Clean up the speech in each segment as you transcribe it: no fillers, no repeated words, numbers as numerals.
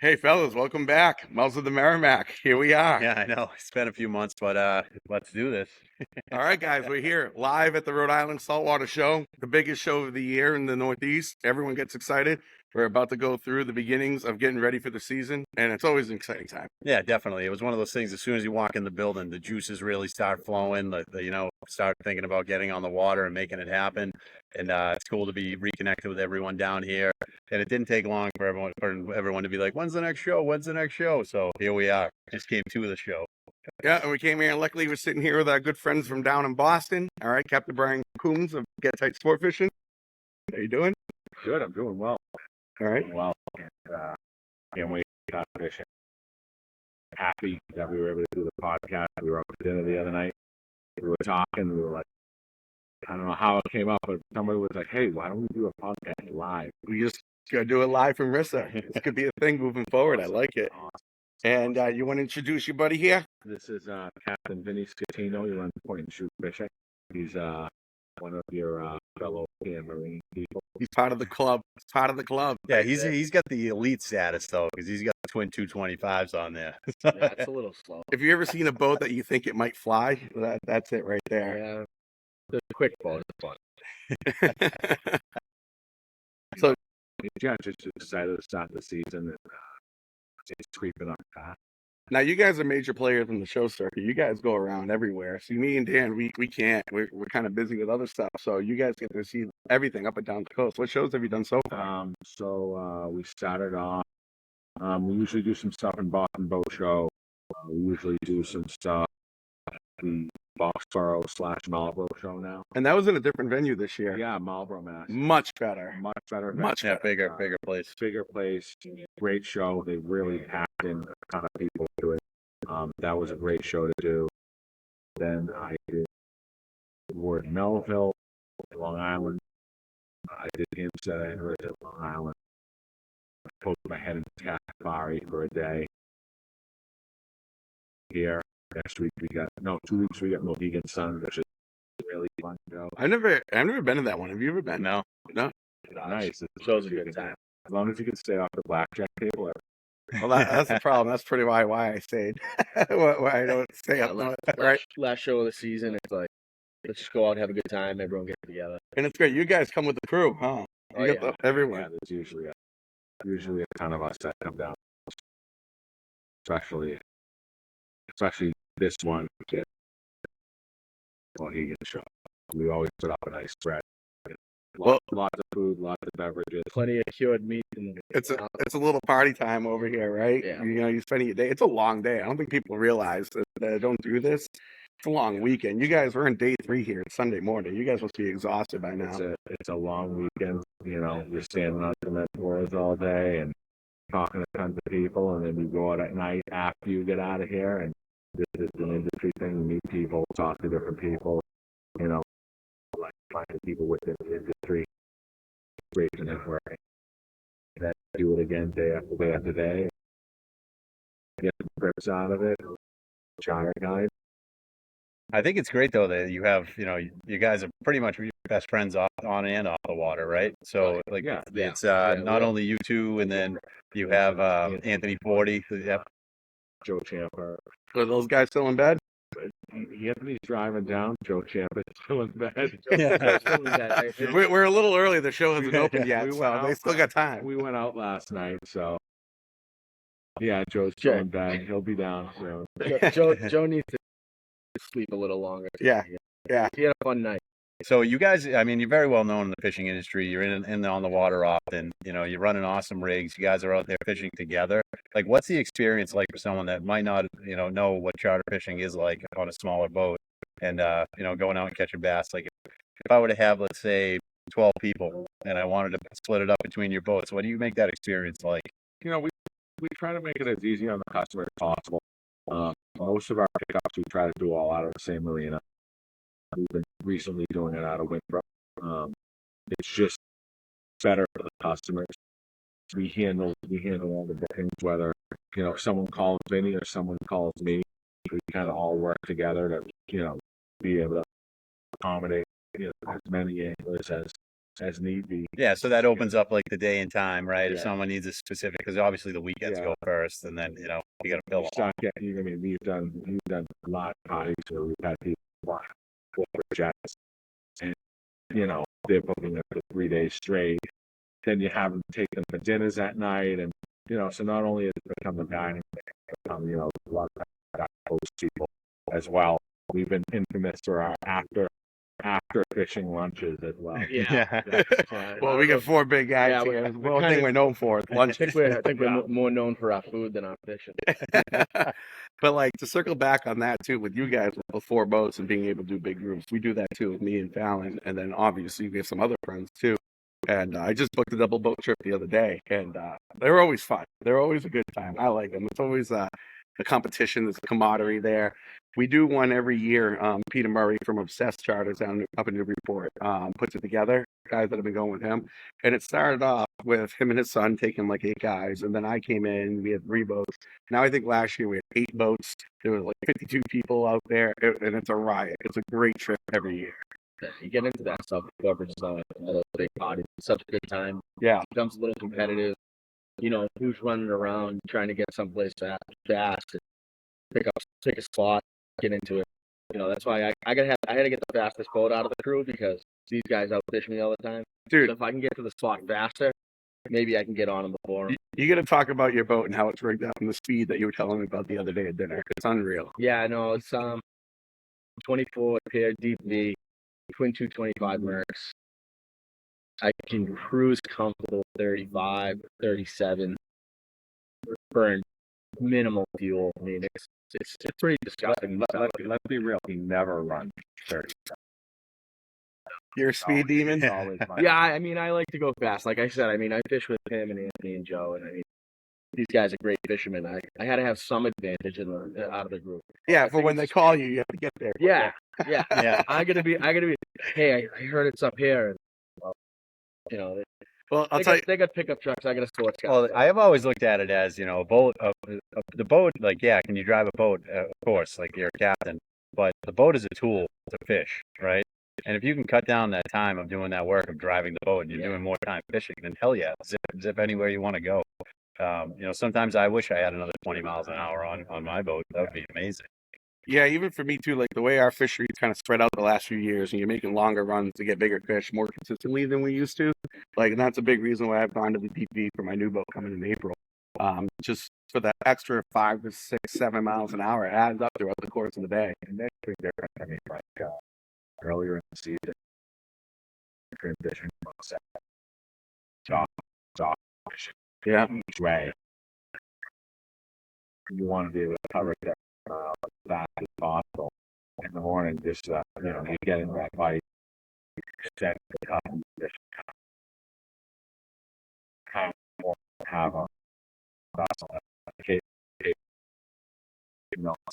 Hey fellas, welcome back. Mouths of the Merrimack. Here we are. Yeah, I know. It's been a few months, but let's do this. All right, guys, we're here live at the Rhode Island Saltwater Show, the biggest show of the year in the Northeast. Everyone gets excited. We're about to go through the beginnings of getting ready for the season, and it's always an exciting time. Yeah, definitely. It was one of those things. As soon as you walk in the building, the juices really start flowing. Start thinking about getting on the water and making it happen. And it's cool to be reconnected with everyone down here. And it didn't take long for everyone to be like, "When's the next show? When's the next show?" So here we are. Just came to the show. Yeah, and we came here, and luckily we're sitting here with our good friends from down in Boston. All right, Captain Brian Coombs of Gettightsportfishing. How you doing? Good, I'm doing well. All right. Well, can't wait to start fishing. Happy that we were able to do the podcast. We were out for dinner the other night. We were talking. We were like, I don't know how it came up, but somebody was like, "Hey, why don't we do a podcast live?" We just gotta do it live from RISSA. This could be a thing moving forward. I like it. Awesome. And you want to introduce your buddy here? This is Captain Vinny Scatino. He runs Point and Shoot Fishing. He's one of your fellow Marine people. He's part of the club. He's part of the club. Yeah, he's got the elite status though, because he's got twin 225s on there. Yeah, it's a little slow. If you ever seen a boat that you think it might fly, that's it right there. Yeah, the quick boat is fun. So, Yeah, just excited to start the season. And, it's creeping up fast. now you guys are major players in the show circuit. You guys go around everywhere. See, me and Dan, we can't. We're kind of busy with other stuff. So you guys get to see everything up and down the coast. What shows have you done so far? We started off. We usually do some stuff in Boston Boat Show. We usually do some stuff at the Boxborough/Marlboro show now. And that was in a different venue this year. Yeah, Marlboro, Mass. Much better. Much better. Much Yeah, better. bigger place. Bigger place. Great show. They really packed in a ton of people to it. That was a great show to do. Then I did Ward Melville, Long Island. I did Hempstead. I heard at Long Island. I poked my head in Safari for a day. Here. Next week 2 weeks we got Mohegan Sun, which is a really fun show. I've never been to that one. Have you ever been? No. No. Nice. Show's a good time. As long as you can stay off the blackjack table. Well, that's the problem. That's pretty why I stayed. why I don't stay up north, right? Last show of the season, it's like, let's just go out and have a good time. Everyone get together. And it's great. You guys come with the crew, huh? Oh, You get everyone. Yeah, there's usually a ton of us that come down. Especially this one. Mohegan show. We always put up a nice spread. Lots of food, lots of beverages. Plenty of cured meat. It's a little party time over here, right? Yeah. You know, you're spending your day. It's a long day. I don't think people realize that they don't do this. It's a long weekend. You guys are in day 3 here. It's Sunday morning. You guys must be exhausted by now. It's a long weekend. You know, you're standing on cement floors all day and talking to tons of people, and then you go out at night after you get out of here. And this is an industry thing. You meet people, talk to different people. You know, like finding people within the industry. Great to networking. Then do it again day after day after day. Get some trips out of it. Charter guide. I think it's great though that you have, you guys are pretty much best friends on and off the water, right? So like, Yeah. it's not only you two, and then you have Anthony Forte. Yep. Joe Champa. Are those guys still in bed? Anthony's driving down. Joe Champa is still in bed. We're a little early. The show hasn't opened yet, so they still got time. We went out last night, so yeah, Joe's still in bed. He'll be down soon. Joe needs to sleep a little longer. Yeah. He had a fun night. So you guys, I mean, you're very well known in the fishing industry. You're on the water often. You're running awesome rigs. You guys are out there fishing together. Like, what's the experience like for someone that might not, know what charter fishing is like on a smaller boat, and going out and catching bass? Like, if I were to have, let's say, 12 people, and I wanted to split it up between your boats, what do you make that experience like? We try to make it as easy on the customer as possible. Most of our pickups we try to do all out of the same arena. We've been recently doing it out of Winthrop. It's just better for the customers. We handle all the bookings, whether someone calls Vinny or someone calls me. We kind of all work together to be able to accommodate as many anglers as as need be. Yeah, so that opens up like the day and time, right? If Yeah. someone needs a specific, because obviously the weekends Yeah. go first, and then you got to fill them. Start getting. I mean, you've done a lot of parties where we've had people fly corporate jets, and they're booking it for 3 days straight. Then you have them take them for dinners at night, and so not only has it become a dining, it's become a lot of host people as well. We've been infamous for our after fishing lunches as well. Yeah. Well, we got 4 big guys Yeah, here. we're One thing kinda- we're known for is I lunch. think we're more known for our food than our fishing. But like to circle back on that too, with you guys with the 4 boats and being able to do big groups, we do that too with me and Fallon, and then obviously we have some other friends too. And I just booked a double boat trip the other day, and they're always fun. They're always a good time. I like them. It's always a competition. There's a camaraderie there. We do one every year. Peter Murray from Obsessed Charters up in Newburyport puts it together. Guys that have been going with him, and it started off with him and his son taking like 8 guys, and then I came in. We had 3 boats. Now I think last year we had 8 boats. There was like 52 people out there, and it's a riot. It's a great trip every year. You get into that stuff, coverage is all those big parties. It's such a good time. Yeah, It becomes a little competitive. Who's running around trying to get someplace fast and pick a spot, get into it. That's why I had to get the fastest boat out of the crew because these guys outfish me all the time. dude. So if I can get to the spot faster, maybe I can get on them before 'em. You got to talk about your boat and how it's rigged up and the speed that you were telling me about the other day at dinner. It's unreal. Yeah, no, it's 24 pair deep V, twin 225 Mercs. I can cruise comfortable 35, 37, burn minimal fuel. I mean, it's pretty disgusting. Let's be real. He never runs 30. You're a speed demon. It's always fun. Yeah, I mean, I like to go fast. Like I said, I mean, I fish with him and Anthony and Joe, and I mean, these guys are great fishermen. I had to have some advantage out of the group. Yeah, for when they call you, you have to get there. Yeah. Yeah. I gotta be. Hey, I heard it's up here. And, well, Well, I'll tell you. they got pickup trucks. I got a sports car. Well, I have always looked at it as a boat. The boat, like, yeah, can you drive a boat? Of course, like you're a captain, but the boat is a tool to fish, right? And if you can cut down that time of doing that work of driving the boat and you're doing more time fishing, then hell yeah, zip anywhere you want to go. Sometimes I wish I had another 20 miles an hour on my boat. That would be amazing. Yeah, even for me too. Like the way our fishery's kind of spread out the last few years, and you're making longer runs to get bigger fish more consistently than we used to. Like, and that's a big reason why I've gone to the DP for my new boat coming in April. Just for that extra 5 to 6, 7 miles an hour, it adds up throughout the course of the day. And that's pretty different. I mean, like earlier in the season, transition from soft fishing Yeah, each way. You want to be able to cover that as fast as possible. In the morning, just you're getting that bite, set the cup and fish. Have a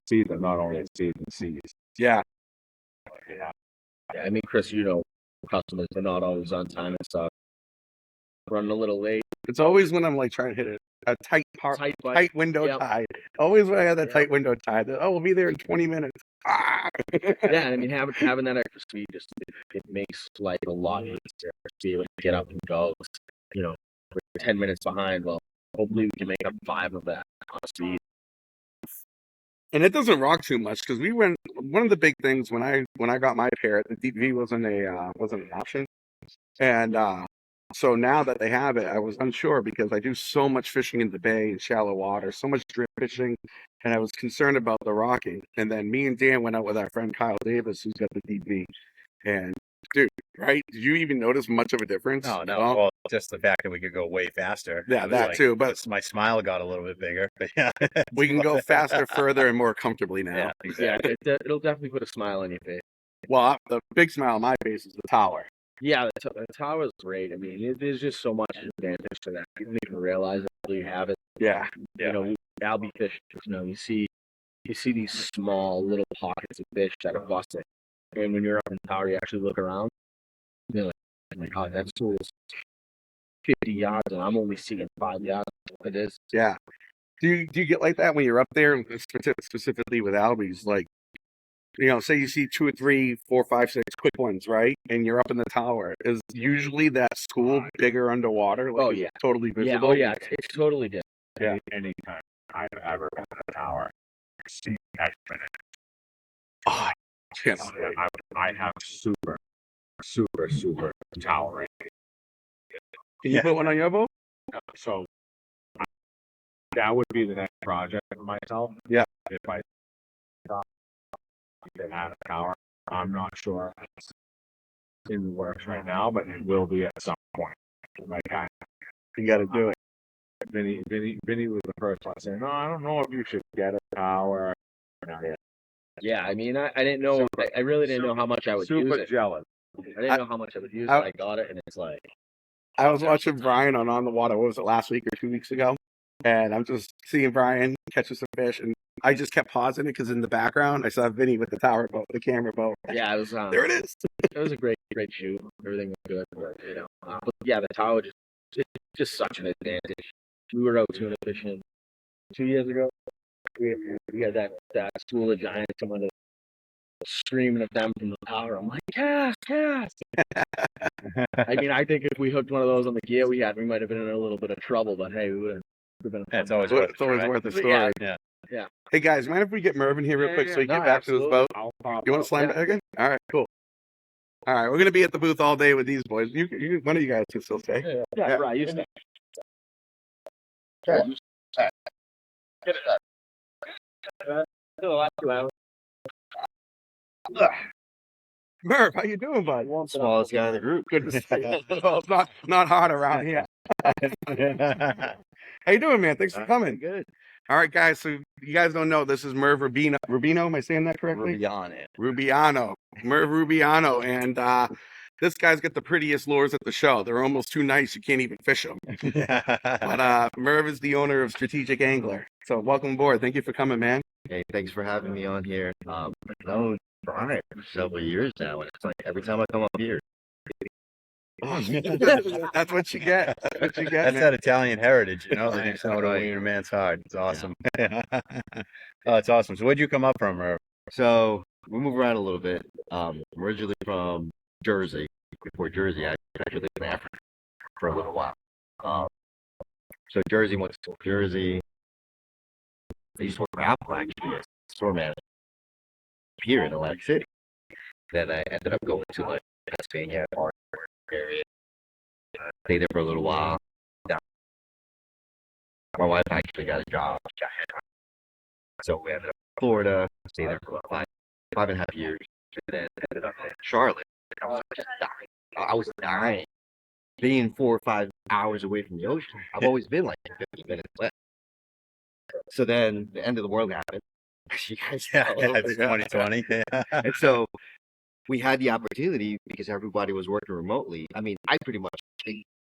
season, not only season seas. yeah. Yeah. Yeah, I mean, Chris, customers are not always on time and stuff. Running a little late. It's always when I'm like trying to hit a tight Tight window Yep. tide. Always when I have that Yep. tight window tide. Oh, we'll be there in 20 minutes. Ah! Yeah, I mean, having that extra speed it makes life a lot easier to be able to get up and go. We're 10 minutes behind. Well, hopefully we can make up 5 of that on speed. And it doesn't rock too much because we went. One of the big things when I got my pair, the DV wasn't an option, and so now that they have it, I was unsure because I do so much fishing in the bay and shallow water, so much drip fishing, and I was concerned about the rocking. And then me and Dan went out with our friend Kyle Davis, who's got the DV, and dude, right? Did you even notice much of a difference? No, at no. all? Well, just the fact that we could go way faster. Yeah, It was that like, too. But my smile got a little bit bigger. But yeah, we can go faster, further, and more comfortably now. Yeah, exactly. Yeah, it'll definitely put a smile on your face. Well, the big smile on my face is the tower. Yeah, the tower is great. I mean, there's just so much advantage to that. You don't even realize it until you have it. Yeah. Albie fish. You see these small little pockets of fish that are busting. And when you're up in the tower, you actually look around. You're like, oh, that tool is 50 yards, and I'm only seeing 5 yards. It is. Yeah. Do you get like that when you're up there, specifically with albies? Like, say you see 2 or 3, 4, 5, 6 quick ones, right? And you're up in the tower. Is usually that school bigger underwater? Like, Oh, is it yeah. totally Yeah, visible. oh yeah, it's totally different. Yeah. Anytime I've ever been in a tower, see exponent. Oh, yes. I have super tower. Can you put one on your boat? So that would be the next project for myself. Yeah. If I get out of tower, I'm not sure if it's in the works right now, but it will be at some point. Like You got to do it. Vinny was the first one saying, "No, I don't know if you should get a tower." Yeah, I mean, I didn't know. I really didn't know how much I would use Super it. jealous. I didn't know how much I would use it. I got it, and it's like, I was watching Brian on the water. What was it, last week or 2 weeks ago? And I'm just seeing Brian catching some fish, and I just kept pausing it because in the background I saw Vinny with the tower boat, the camera boat. yeah, it was. There it is. It was a great shoot. Everything was good, but, but yeah, the tower just such an advantage. We were out tuna fishing 2 years ago. We had that school of giants coming to screaming at them from the tower. I'm like, cast. I mean, I think if we hooked one of those on the gear we had, we might have been in a little bit of trouble. But hey, we would have been. Yeah, it's always It's always worth the story. Yeah. Hey guys, mind if we get Mervin here real quick so he No, get back to his boat? I'll pop You want to slam back again? All right, cool. All right, we're gonna be at the booth all day with these boys. One of you guys can still stay. Yeah, right. You stay. Get it done. The last 2 hours. Merv, how you doing, bud? Smallest guy in the group. Good to see you. Well, it's not hard around here. How you doing, man? Thanks for coming. Good. All right, guys. So you guys don't know, this is Merv Rubino. Rubino, am I saying that correctly? Rubiano. Merv Rubiano. And this guy's got the prettiest lures at the show. They're almost too nice. You can't even fish them. But Merv is the owner of Strategic Angler. So welcome aboard. Thank you for coming, man. Hey, thanks for having me on here. I've known Brian for several years now, and it's like every time I come up here. That's what you get. That's what you get. That's Man. that Italian heritage, They do something to Right. win a man's heart. It's awesome. Oh, it's awesome. So where'd you come up from, Merv? So we move around a little bit. I'm originally from Jersey. Before Jersey, I actually lived in Africa for a little while. So Jersey, went to Jersey. I used to work for Apple actually as store manager here in Atlantic City. Then I ended up going to like Pennsylvania area. Stayed there for a little while. Yeah. My wife actually got a job. So we ended up in Florida. Stayed there for about 5.5 years. And then ended up in Charlotte. I was just dying. I was dying. Being 4 or 5 hours away from the ocean. I've always been like 50 minutes left. So then the end of the world happened. You guys know. It's 2020. And so we had the opportunity because everybody was working remotely. I mean, I pretty much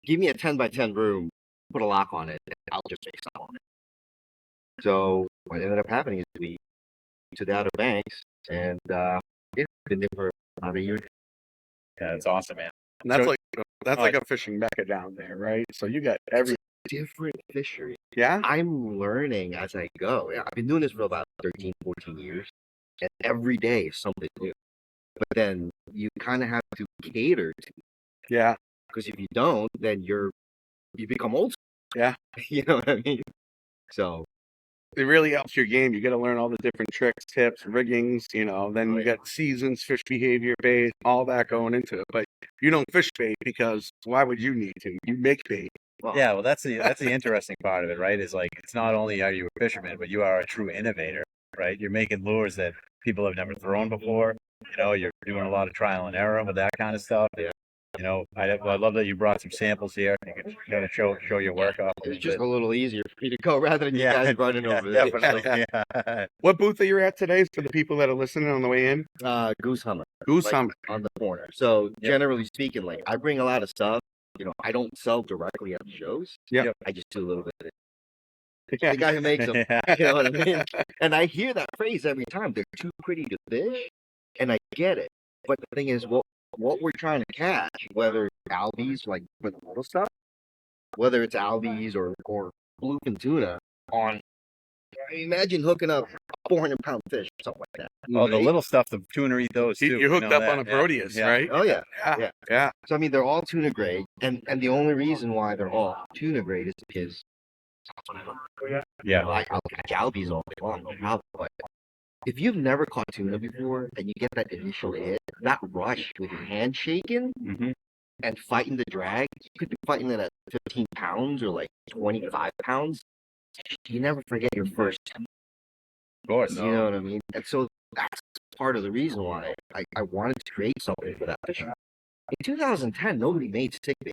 give me a 10 by 10 room, put a lock on it, and I'll just make stuff on it. So what ended up happening is we took the Outer Banks and been there for about a year. Yeah, it's awesome, man. And that's So- like a fishing mecca down there, right? So you got every Different fishery. yeah. I'm learning as I go. I've been doing this for about 13, 14 years, and every day is something new. But then you kind of have to cater to, Yeah. because if you don't, then you become old school. Yeah. You know what I mean? So It really helps your game. You got to learn all the different tricks, tips, riggings, then you got seasons, fish behavior, bait, all that going into it. But you don't fish bait because why would you need to? You make bait. Yeah, well, that's the interesting part of it, right? Is like it's not only are you a fisherman, but you are a true innovator, right? You're making lures that people have never thrown before. You're doing a lot of trial and error with that kind of stuff. Yeah. I love that you brought some samples here. You can kind of show your work off. it's just a little easier for me to go rather than you guys running over there. Definitely. Yeah. What booth are you at today for the people that are listening on the way in? Goose Hummer. Goose Like, Hummer. on the corner. So Yep. generally speaking, like I bring a lot of stuff. I don't sell directly at the shows. Yep. I just do a little bit of it. Yeah. The guy who makes them. You know what I mean? And I hear that phrase every time. They're too pretty to fish, and I get it. But the thing is, what we're trying to catch, whether it's albies, like for the little stuff, whether it's albies or bluefin tuna, imagine hooking up a 400-pound fish or something like that. Oh, the Right? little stuff, the tuna eat those too. You hooked know up that, on a yeah. Proteus, Yeah. right? Oh yeah. Yeah. Yeah. Yeah. So I mean, they're all tuna grade, and the only reason why they're all tuna grade is because Yeah. I'll catch albies all day long, no problem. But if you've never caught tuna before and you get that initial hit, that rush with your hand shaking Mhm. and fighting the drag, you could be fighting it at 15 pounds or like 25 pounds. You never forget your first. Of course. You know what I mean? And so that's part of the reason why I wanted to create something for that fish. In 2010, nobody made stick bait.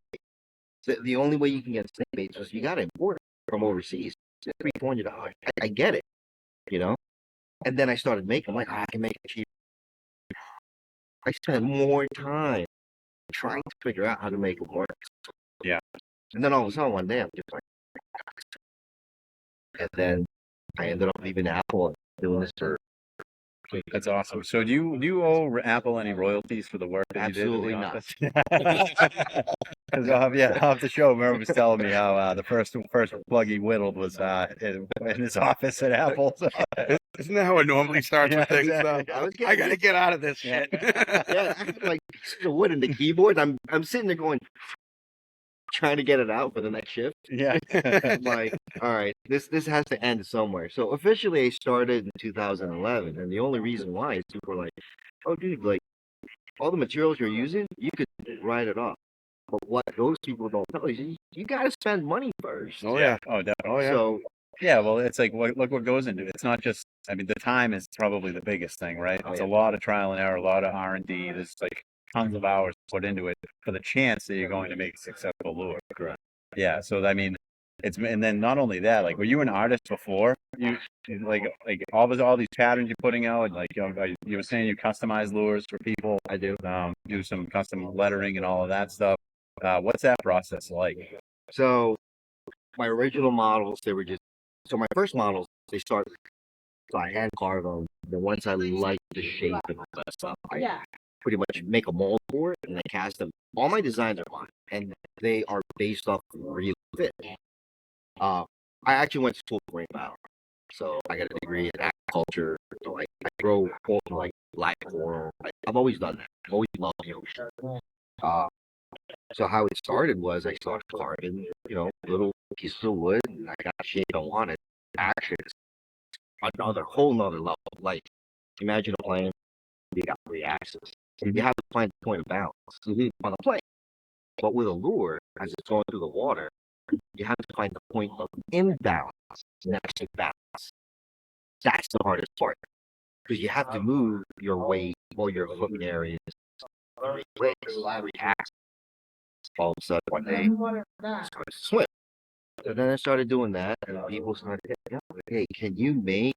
The only way you can get snake baits was you got to import it from overseas. It's $300-$400. I get it, you know. And then I started making. I'm like, I can make it cheap. I spent more time trying to figure out how to make it work. Yeah. And then all of a sudden one day I'm just like, and then I ended up leaving Apple and doing this for. That's awesome. So do you owe Apple any royalties for the work that Absolutely you not. did? Because off the show, Merv was telling me how the first plug he whittled was in his office at Apple. So. Isn't that how it normally starts Yeah, with things? exactly. I gotta get out of this Yeah. shit. Yeah, I had like pieces of wood in the keyboard. I'm sitting there going, trying to get it out for the next shift. Yeah. I'm like, all right, this has to end somewhere. So officially, I started in 2011, and the only reason why is people were like, "Oh, dude, like all the materials you're using, you could write it off." But what those people don't tell you, you got to spend money first. Oh yeah. Oh, definitely. Oh yeah. So Yeah, well, it's like look what goes into it. It's not just. I mean, the time is probably the biggest thing, right? Oh, It's yeah. a lot of trial and error, a lot of R&D. There's like tons of hours put into it for the chance that you're going to make a successful lure. Correct. Yeah. So I mean, and then not only that, like, were you an artist before? You like all these patterns you're putting out, like you were saying you customize lures for people. I do. Do some custom lettering and all of that stuff. What's that process like? So my original models, they were just my first models. They started. So I hand carve them. Then once I like the shape and all that stuff, I pretty much make a mold for it and I cast them. All my designs are mine, and they are based off real fit. I actually went to school for marine biology, so I got a degree in aquaculture. So I grow like black coral. I've always done that. I've always loved the ocean. So how it started was I started carving, little pieces of wood, and I got the shape I wanted. Actually, it's whole nother level. Like, imagine a plane, you got 3 axes. You have to find the point of balance on the plane. But with a lure, as it's going through the water, you have to find the point of imbalance next to balance. That's the hardest part. Because you have to move your weight or your hook areas 3 axes. All of a sudden, one day, I started to swim. So then I started doing that, and people started hitting me up, like, hey, can you make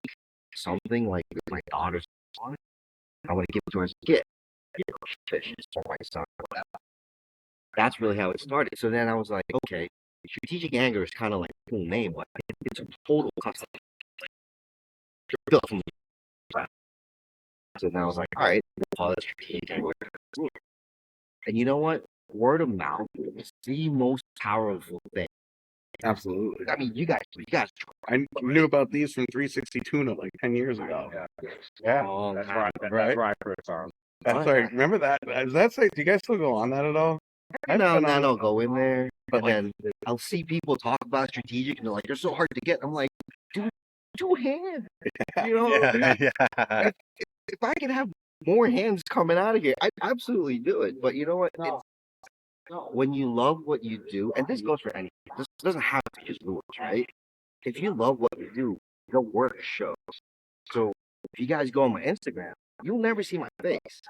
something like my daughter's one? I want to give it to her as a gift. Fish for my son. That's really how it started. So then I was like, okay, strategic angler is kind of like a cool name, but it's a total custom. Built from the. So then I was like, all right, call it strategic angler. And you know what? Word of mouth is the most powerful thing. Absolutely. I mean, you guys. I knew about these from 360 Tuna like 10 years ago. Yeah. Oh, That's right. right. That's right, Chris. That's like, remember that? Is that like, do you guys still go on that at all? Now and then I'll go in there, But and then I'll see people talk about strategic, and they're like, they're so hard to get. I'm like, dude, 2 hands. You know, Yeah. if I can have more hands coming out of here, I'd absolutely do it. But you know what? When you love what you do, and this goes for anything, this doesn't have to be just lures, right? If you love what you do, your work shows. So if you guys go on my Instagram, you'll never see my face.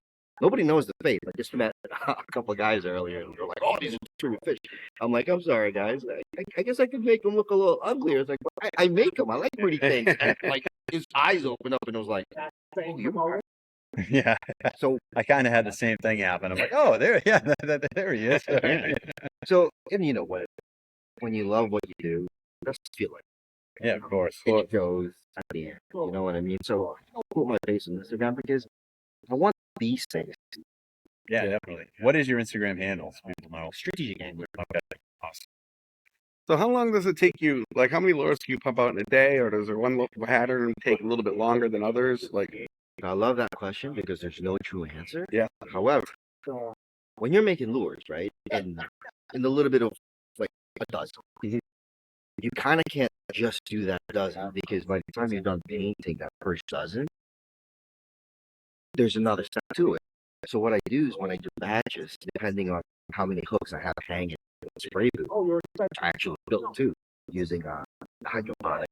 Nobody knows the face. I just met a couple of guys earlier, and they're like, "Oh, these are true fish." I'm like, "I'm sorry, guys. I guess I could make them look a little uglier." It's like, I make them. I like pretty things. And like his eyes opened up, and it was like, "Oh, you are." Yeah. So I kind of had the same thing happen. I'm like, oh, there he is. So, and you know what? When you love what you do, that's feel like Yeah, of course. it shows at the end. You know what I mean? So I don't put my face on Instagram because I want these things. Yeah, definitely. What is your Instagram handle? So people know. Strategic angler. Okay, awesome. So how long does it take you? Like, how many lures can you pump out in a day, or does there one pattern take a little bit longer than others? Like, I love that question because there's no true answer. Yeah. However, when you're making lures, right, and in a little bit of like a dozen, Mhm. you kind of can't just do that dozen because by the time you're done painting that first dozen, there's another step to it. So what I do is when I do batches, depending on how many hooks I have hanging in the spray booth, I actually built two using hydroponic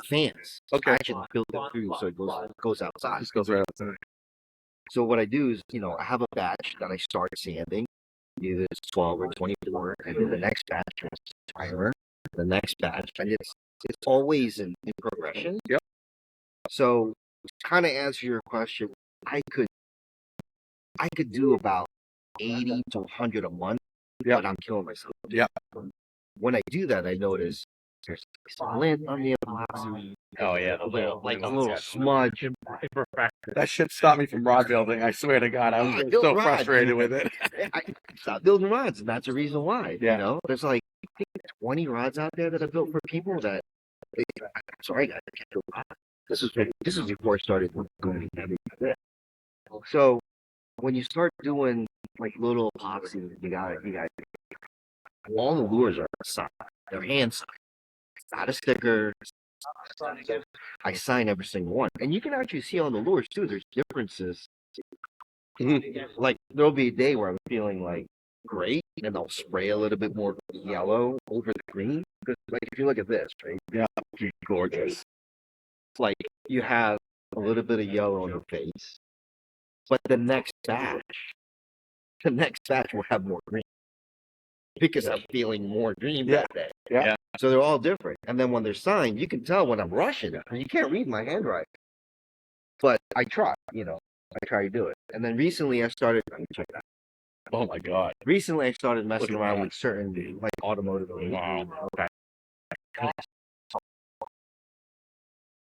fans. Okay. I actually built it through so it goes outside. this goes right outside. So what I do is, I have a batch that I start sanding, either it's 12 or 24, and then the next batch is primer, the next batch, and it's always in progression. Yep. So to kind of answer your question, I could do about 80 to 100 a month, Yep. but I'm killing myself. Yep. When I do that, I notice there's some lint on the epoxy. Oh yeah, A little smudge. That shit stopped me from rod building. I swear to God, I was build so rods. frustrated with it. I stopped building rods, and that's the reason why. Yeah. There's like 20 rods out there that I built for people that. I'm sorry, guys, I can't build rods. This is before I started going heavy. So when you start doing like little epoxy, you got all the lures are signed. They're hand signed. It's not a sticker. I sign every single one, and you can actually see on the lures too. There's differences. Like there'll be a day where I'm feeling like great, and I'll spray a little bit more yellow over the green. Because like if you look at this, right? Yeah. Gorgeous. Like you have a little bit of yellow on the face, but the next batch will have more green because I'm feeling more green that day. Yeah. So they're all different. And then when they're signed, you can tell when I'm rushing it. You can't read my handwriting. But I try, I try to do it. And then recently I started, let me check that. Oh my God. Recently I started messing Look at around that. with certain like automotive. Wow. Okay.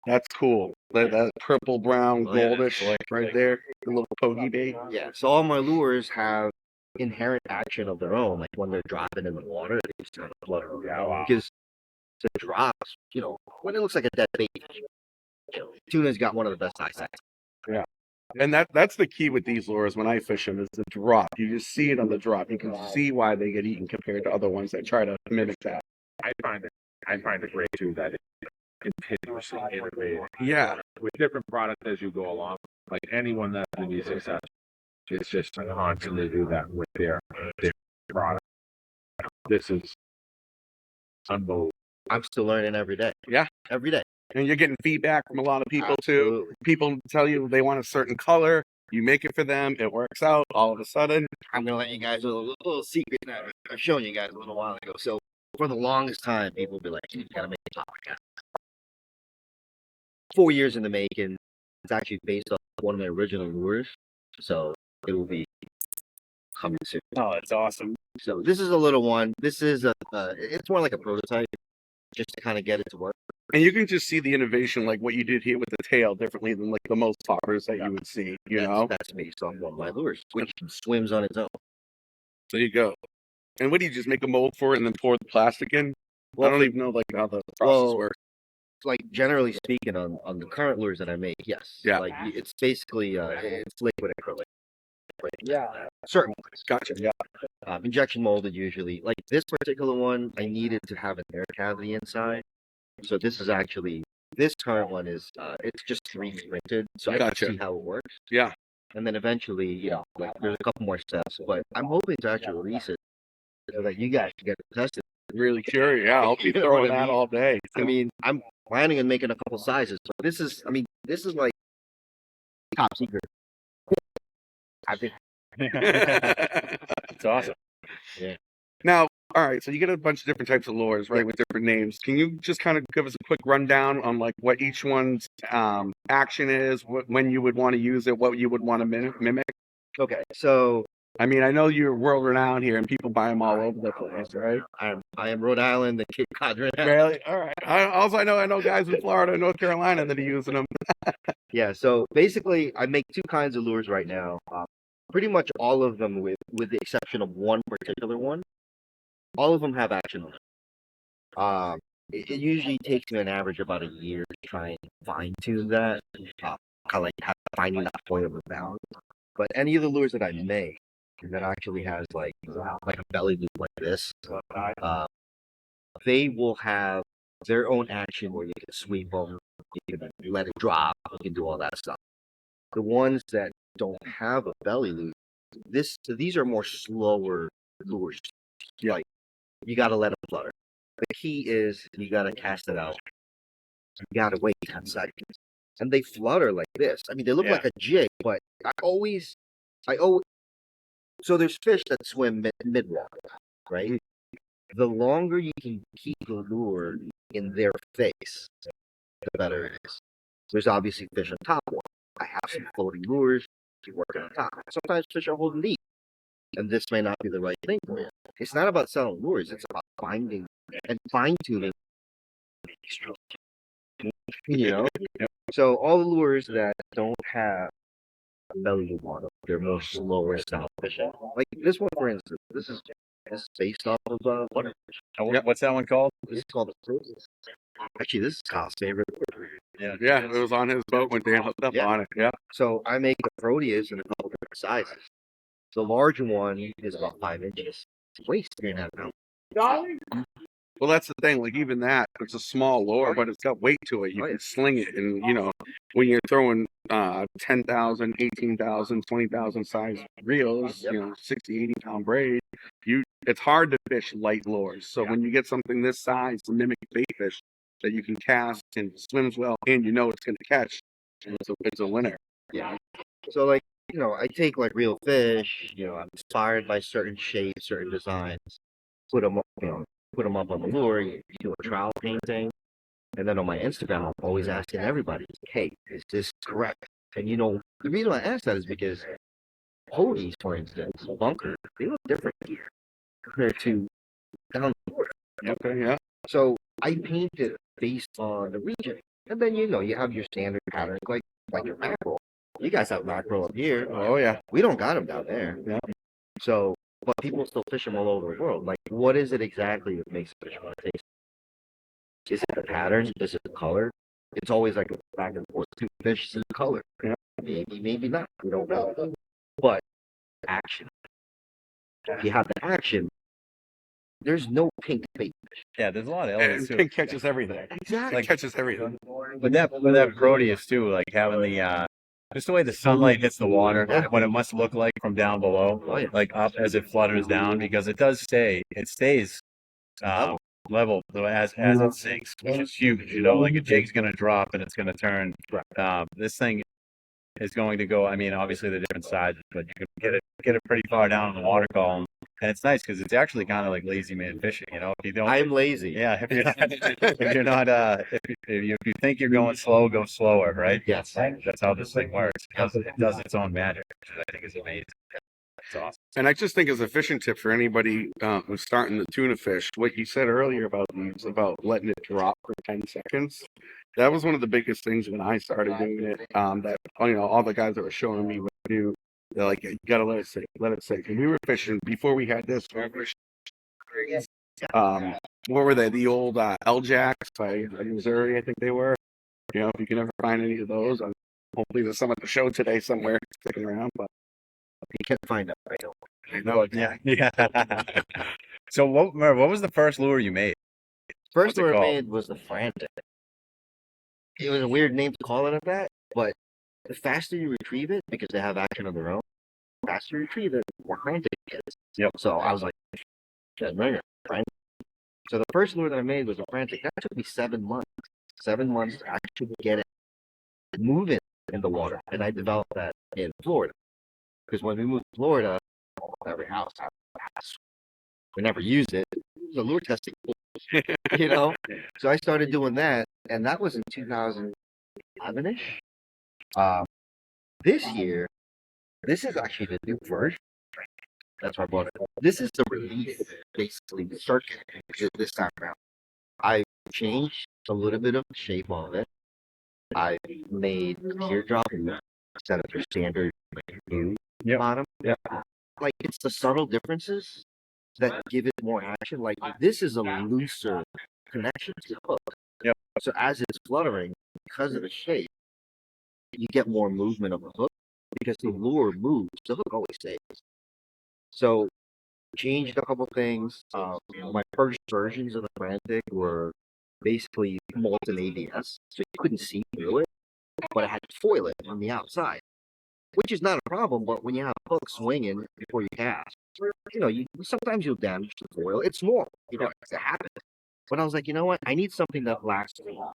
That's cool. That purple, brown, Oh, yeah. goldish right there. The little pokey bait. Yeah. So all my lures have inherent action of their own. Like when they're dropping in the water, they just kind of flutter around. Because the drops, when it looks like a dead baby, tuna's got one of the best eyesight. Yeah. And that's the key with these lures when I fish them is the drop. You just see it on the drop. You can see why they get eaten compared to other ones that try to mimic that. I find it great too that it's continuously innovating. Yeah. With different products as you go along. Like anyone that can be successful, it's just to constantly do that with their product. This is unbelievable. I'm still learning every day. Yeah. Every day. And you're getting feedback from a lot of people too. Absolutely. People tell you they want a certain color. You make it for them. It works out all of a sudden. I'm going to let you guys know a little secret that I've shown you guys a little while ago. So for the longest time, people will be like, you got to make a podcast. 4 years in the making. It's actually based off one of my original lures. So it will be coming soon. Oh, that's awesome. So this is a little one. This is it's more like a prototype just to kind of get it to work. And you can just see the innovation, like what you did here with the tail, differently than like the most toppers that you would see, That's based off one of my lures, which swims on its own. There you go. And what do you just make a mold for it and then pour the plastic in? I don't even know like how the process works. Like generally speaking, on the current lures that I make, yes. Yeah. Like it's basically it's liquid acrylic. Yeah. Certain ones. Gotcha. Yeah. Injection molded usually. Like this particular one, I needed to have an air cavity inside. So this current one is it's just 3D printed, so I can see how it works. Yeah. And then eventually, like there's a couple more steps, but I'm hoping to actually release it so that you guys can get it tested. Really curious. Yeah, I'll be You know throwing what I that mean? all day. I mean, I'm planning on making a couple sizes, but this is like top secret. I think It's awesome. Yeah. Now, all right, so you get a bunch of different types of lures, right, with different names. Can you just kind of give us a quick rundown on like what each one's action is, when you would want to use it, what you would want to mimic? Okay, so I mean, I know you're world renowned here, and people buy them all over the place, right? I am Rhode Island, the Cape Cod right now. Really? All right. I know guys in Florida and North Carolina that are using them. Yeah, so basically, I make two kinds of lures right now. pretty much all of them, with the exception of one particular one, all of them have action on it. It usually takes me an average about a year to try and fine tune that, kind of like finding that point of balance. But any of the lures that I make that actually has like a belly loop like this, they will have their own action where you can sweep them, you can let it drop, you can do all that stuff. The ones that don't have a belly loop, these are more slower lures. Like, you got to let them flutter. The key is you got to cast it out. You got to wait 10 seconds. And they flutter like this. I mean, they look like a jig, but so there's fish that swim mid-water, right? The longer you can keep the lure in their face, the better it is. There's obviously fish on top water. I have some floating lures, keep working on top. Sometimes fish are holding deep, and this may not be the right thing for you. It's not about selling lures, it's about finding and fine-tuning. You know? So all the lures that don't have a belly loop on them, they're more slower style fishing. Like this one, for instance, this is based off of butterfish. What's that one called? This is called the Actually, this is Kyle's favorite. Yeah, it was on his boat when Dan hooked up on it. Yeah. So I make the Proteas in a couple different sizes. The large one is about 5 inches. It weighs 3.5 pounds. Well, that's the thing. Like, even that, it's a small lure, but it's got weight to it. You can sling it, and when you're throwing 10,000, 18,000, 20,000 size reels, 60, 80 pound braid, it's hard to fish light lures. So when you get something this size to mimic bait fish that you can cast and swims well, and it's going to catch, it's a winner. Yeah. So like, I take like real fish. I'm inspired by certain shapes, certain designs. Put them up, on the lure. You do a trowel painting, and then on my Instagram, I'm always asking everybody, "Hey, is this correct?" And the reason I ask that is because Hoagies, for instance, bunker, they look different here compared to down the border. Okay, yeah. So I paint it based on the region, and then you have your standard patterns like your mackerel. You guys have mackerel up here. Oh yeah. We don't got them down there. Yeah. So, but people still fish them all over the world. Like, what is it exactly that makes a fish want to taste? Is it the pattern? Is it the color? It's always like a back and forth. Two fish, see the color. Yeah. Maybe not. We don't know. But action. If you have the action, there's no pink bait fish. Yeah, there's a lot of And elements too. pink catches everything. Exactly. Like, catches everything. With that Proteus too, like having the just the way the sunlight hits the water, what it must look like from down below, like up as it flutters down, because it stays level as it sinks, which is huge. Like a jig's gonna drop and it's gonna turn. This thing is going to go. I mean, obviously they're different sizes, but you can get it pretty far down in the water column. And it's nice because it's actually kind of like lazy man fishing, If you don't, I'm lazy. yeah. If you think you're going slow, go slower, right? Yes. That's how this thing works. It does its own magic, which I think is amazing. It's awesome. And I just think as a fishing tip for anybody who's starting to tuna fish, what you said earlier about letting it drop for 10 seconds, that was one of the biggest things when I started doing it. That all the guys that were showing me what to do, they're like, you gotta let it sink, let it sink. And we were fishing before we had this. We were fishing, what were they? The old L-Jacks by Missouri, I think they were. If you can ever find any of those, hopefully there's some at the show today somewhere sticking around. But You can't find them right now. I know it. Yeah. So what was the first lure you made? First What's it lure I called? made was the Frantic. It was a weird name to call it at that, but the faster you retrieve it, because they have action of their own, the faster you retrieve it, the more frantic it is. Yep. So I was like, dead ringer, frantic. So the first lure that I made was a Frantic. That took me 7 months. 7 months to actually get it moving in the water. And I developed that in Florida. Because when we moved to Florida, every house had a swim. We never used it. It was a lure testing pool, So I started doing that, and that was in 2011-ish. This year, this is actually the new version. That's why I bought it. This is the release, basically, the circuit this time around. I changed a little bit of the shape of it. I made teardrop instead of your standard new bottom. Yeah. Like it's the subtle differences that give it more action. Like this is a looser connection to the hook. Yep. So as it's fluttering, because of the shape, you get more movement of the hook because the lure moves, the hook always stays. So changed a couple things. My first versions of the Frantic were basically molten ABS, so you couldn't see through it, but I had to foil it on the outside, which is not a problem. But when you have a hook swinging before you cast, you sometimes you'll damage the foil. It's normal, it happens. But I was like, you know what? I need something that lasts a while.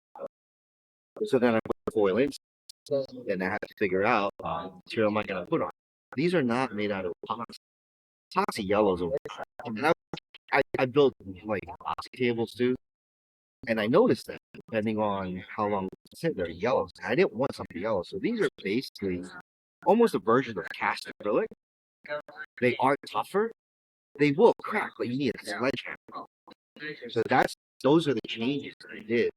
So then I put the foil in, and I had to figure out material am I going to put on. These are not made out of epoxy. Epoxy yellows over. And I built like epoxy tables too, and I noticed that depending on how long it's sit, they're yellows. I didn't want something yellow, so these are basically almost a version of cast acrylic. They are tougher. They will crack, but you need a sledgehammer. So those are the changes that I did.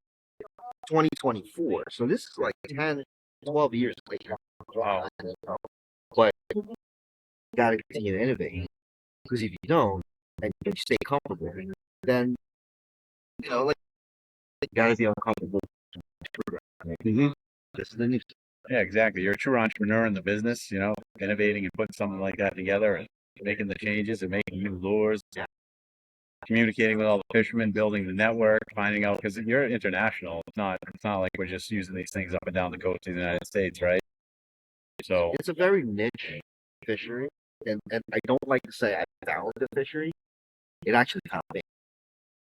2024. So this is like 10, 12 years later. Wow. But you got to continue to innovate, because if you don't and you stay comfortable, then like you got to be uncomfortable. Mm-hmm. This is the new stuff. Yeah, exactly. You're a true entrepreneur in the business, innovating and putting something like that together and making the changes and making new lures, communicating with all the fishermen, building the network, finding out, because you're international. It's not like we're just using these things up and down the coast of the United States, right? So It's a very niche fishery, and I don't like to say I found the fishery. It actually found me,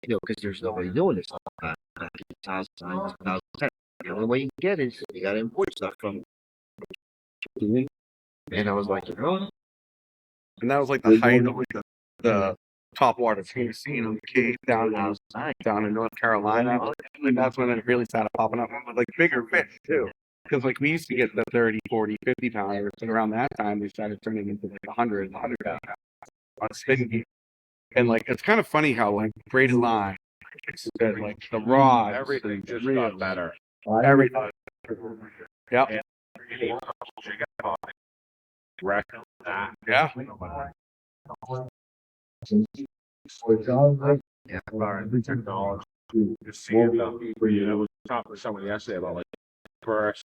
because there's nobody doing this back in 2009, 2010. The only way you can get it is you got to import stuff from. And I was like, And that was like the height of like the top water scene on the Cape down in North Carolina. And that's when it really started popping up with like bigger fish too. Because like we used to get the 30, 40, 50 pounders, and around that time they started turning into like 100 pounds on spinning gear. And like it's kind of funny how like braided line, like the rod, Everything just got better. everything. Yep. Yeah. yeah, Technology. Just seeing I was talking to someone yesterday about like first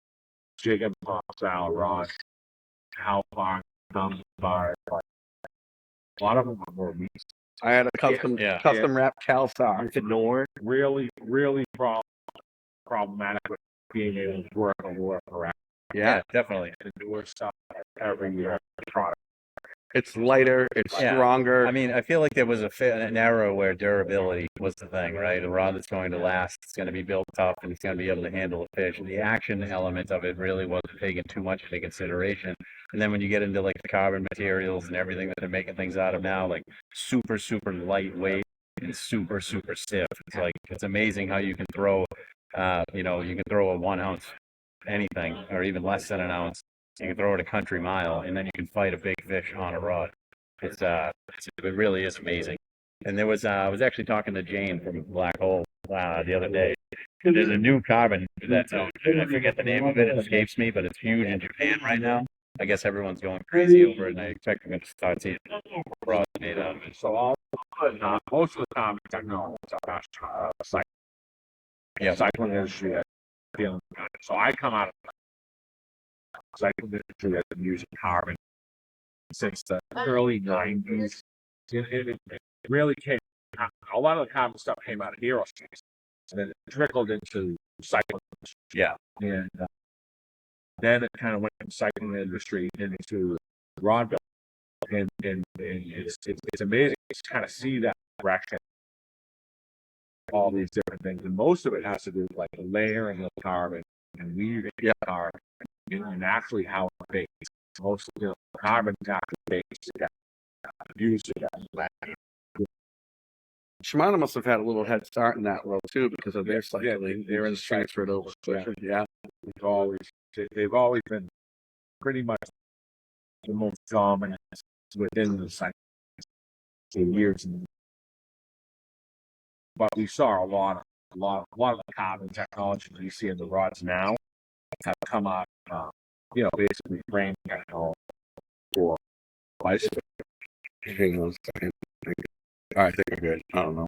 jig and pop style rod, how far comes far. A lot of them are more meat. I had a custom wrap CalStar. the North. Really, really problematic with being able to work a lure correct. yeah, definitely. And newer stuff every year. Product. It's lighter, it's Yeah. stronger. I mean, I feel like there was an era where durability was the thing, right? A rod that's going to last, it's going to be built tough, and it's going to be able to handle a fish. And the action element of it really wasn't taken too much into consideration. And then when you get into like the carbon materials and everything that they're making things out of now, like super, super lightweight and super, super stiff. It's like, it's amazing how you can throw, you can throw a 1 ounce anything, or even less than an ounce. You can throw it a country mile, and then you can fight a big fish on a rod. It really is amazing. And there was I was actually talking to Jane from Black Hole the other day. There's a new carbon that's out. I forget the name of it. It escapes me, but it's huge in Japan right now. I guess everyone's going crazy over it, and I expect we're going to start seeing rods made out of it. So most of the time, technology is cycling industry. So I come out of the cycling industry that's been using carbon since the early 90s. It really came. A lot of the carbon stuff came out of aerospace, and then it trickled into cycling. Yeah. And then it kind of went from cycling industry into rod building, and it's amazing to kind of see that direction. All these different things, and most of it has to do with like the layering of carbon and weaving carbon, and actually how it bakes. Most of carbon is actually baked together, used together. Shimano must have had a little head start in that world too because of their cycling. They're in transferred over. Yeah. They've always been pretty much the most dominant within the cycle for years. But we saw a lot of the carbon technology we see in the rods now have come out, basically frame technology for Twice. Hang on a second. All right, I think we're good. I don't know.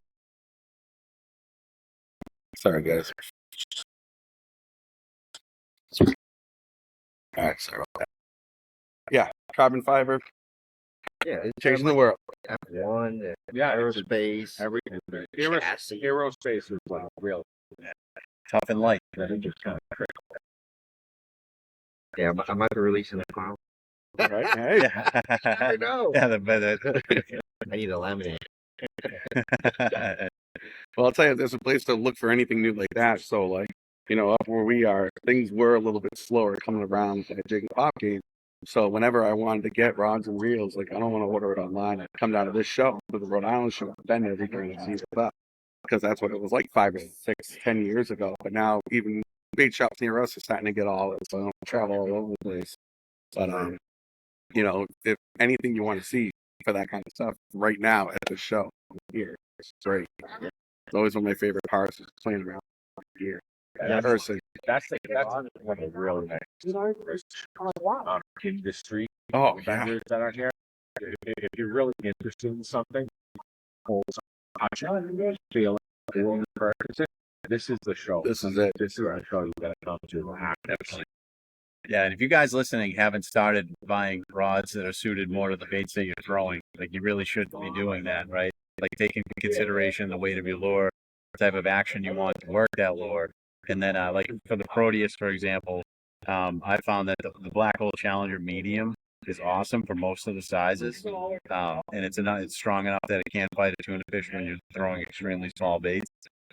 Sorry, guys. All right, sorry about that. Yeah, carbon fiber, Yeah, it's changing the world. F1, Yeah, aerospace, everything. chassis. Aerospace is like real. Tough and light. That is just kind of Yeah, I might be releasing a file. Right? Hey. I know. Yeah, the I need a laminate. Well, I'll tell you, there's a place to look for anything new like that. So, like, up where we are, things were a little bit slower coming around at Jig and Pop game. So, whenever I wanted to get rods and reels, like, I don't want to order it online. I come down to this show, to the Rhode Island show, then everything is easy up. Because that's what it was like 5 or 6, 10 years ago. But now, even bait shops near us are starting to get all it. So, I don't travel all over the place. But, if anything you want to see for that kind of stuff right now at the show here, it's great. It's always one of my favorite parts is playing around here. Yeah, Person. that's one of the really nice industry Oh, yeah. vendors that are here. If you're really interested in something, hold some feel it, purchase it. This is the show. This is it. This is a show you gotta come to. Yeah, and if you guys listening haven't started buying rods that are suited more to the baits that you're throwing, like you really should be doing that, right? Like taking into consideration the weight of your lure, the type of action you want to work that lure. And then like for the Proteus, for example, I found that the Black Hole Challenger medium is awesome for most of the sizes. And it's strong enough that it can't fight a tuna fish when you're throwing extremely small baits.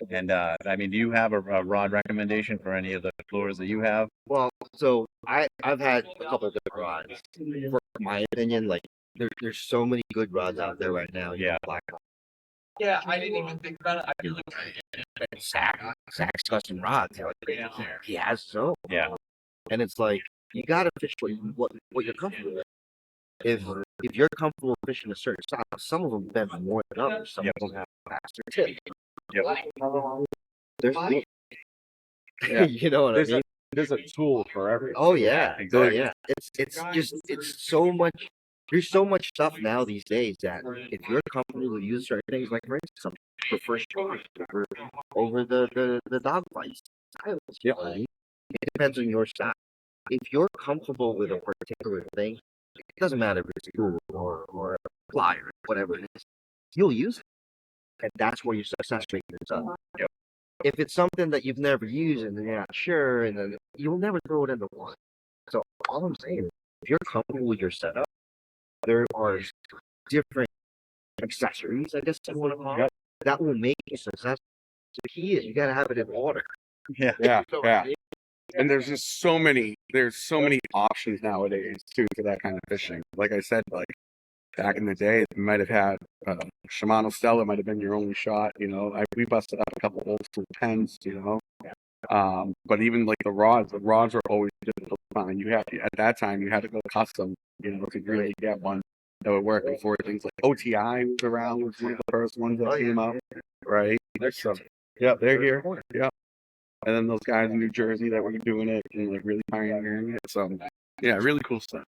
And I mean, do you have a rod recommendation for any of the lures that you have? Well, so I've had a couple of different rods. For my opinion, like there's so many good rods out there right now. Yeah. Black. Yeah, I didn't even think about it. I feel like Zach's got some rods. He has so. Yeah. And it's like you gotta fish what you're comfortable with. If you're comfortable fishing a certain style, some of them bend more than others. Some of them have faster tips. Yep. There's Yeah. you know what I mean? There's a tool for everything. Oh yeah, Exactly. Oh yeah. It's so much. There's so much stuff now these days that if you're comfortable with using certain things, like for instance, some prefer short over the dog bites. Yeah. It depends on your style. If you're comfortable with a particular thing, it doesn't matter if it's a tool or a plier, whatever it is, you'll use it, and that's where your success rate is up. Yep. If it's something that you've never used and you're not sure, and then you'll never throw it into one. So all I'm saying is, if you're comfortable with your setup, there are different accessories, I guess you want to call it, that will make you successful. The key is you got to have it in order. Yeah. Yeah. And there's just there's so many options nowadays too for that kind of fishing. Like I said, like back in the day, you might have had Shimano Stella might have been your only shot. We busted up a couple old school pens. But even like the rods were always difficult to find. At that time you had to go custom, to really get one that would work before things like OTI was around. Was one of the first ones that came out, right? So, yeah, they're here. Yeah. And then those guys in New Jersey that were doing it and like really pioneering it. So yeah, really cool stuff.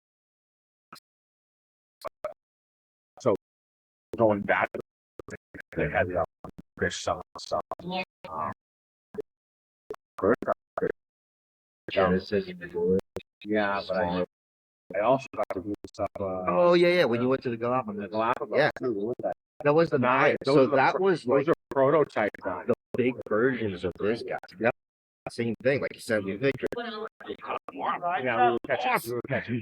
So going back, they had the fish selling stuff. Yeah, but I also got to do stuff. Oh yeah. When you went to the Galapagos, yeah, that was the Nice. night. So that was like Those are prototypes now. the big versions of this guy. Yep. Same thing, like you said in the picture. Yeah, we were catching.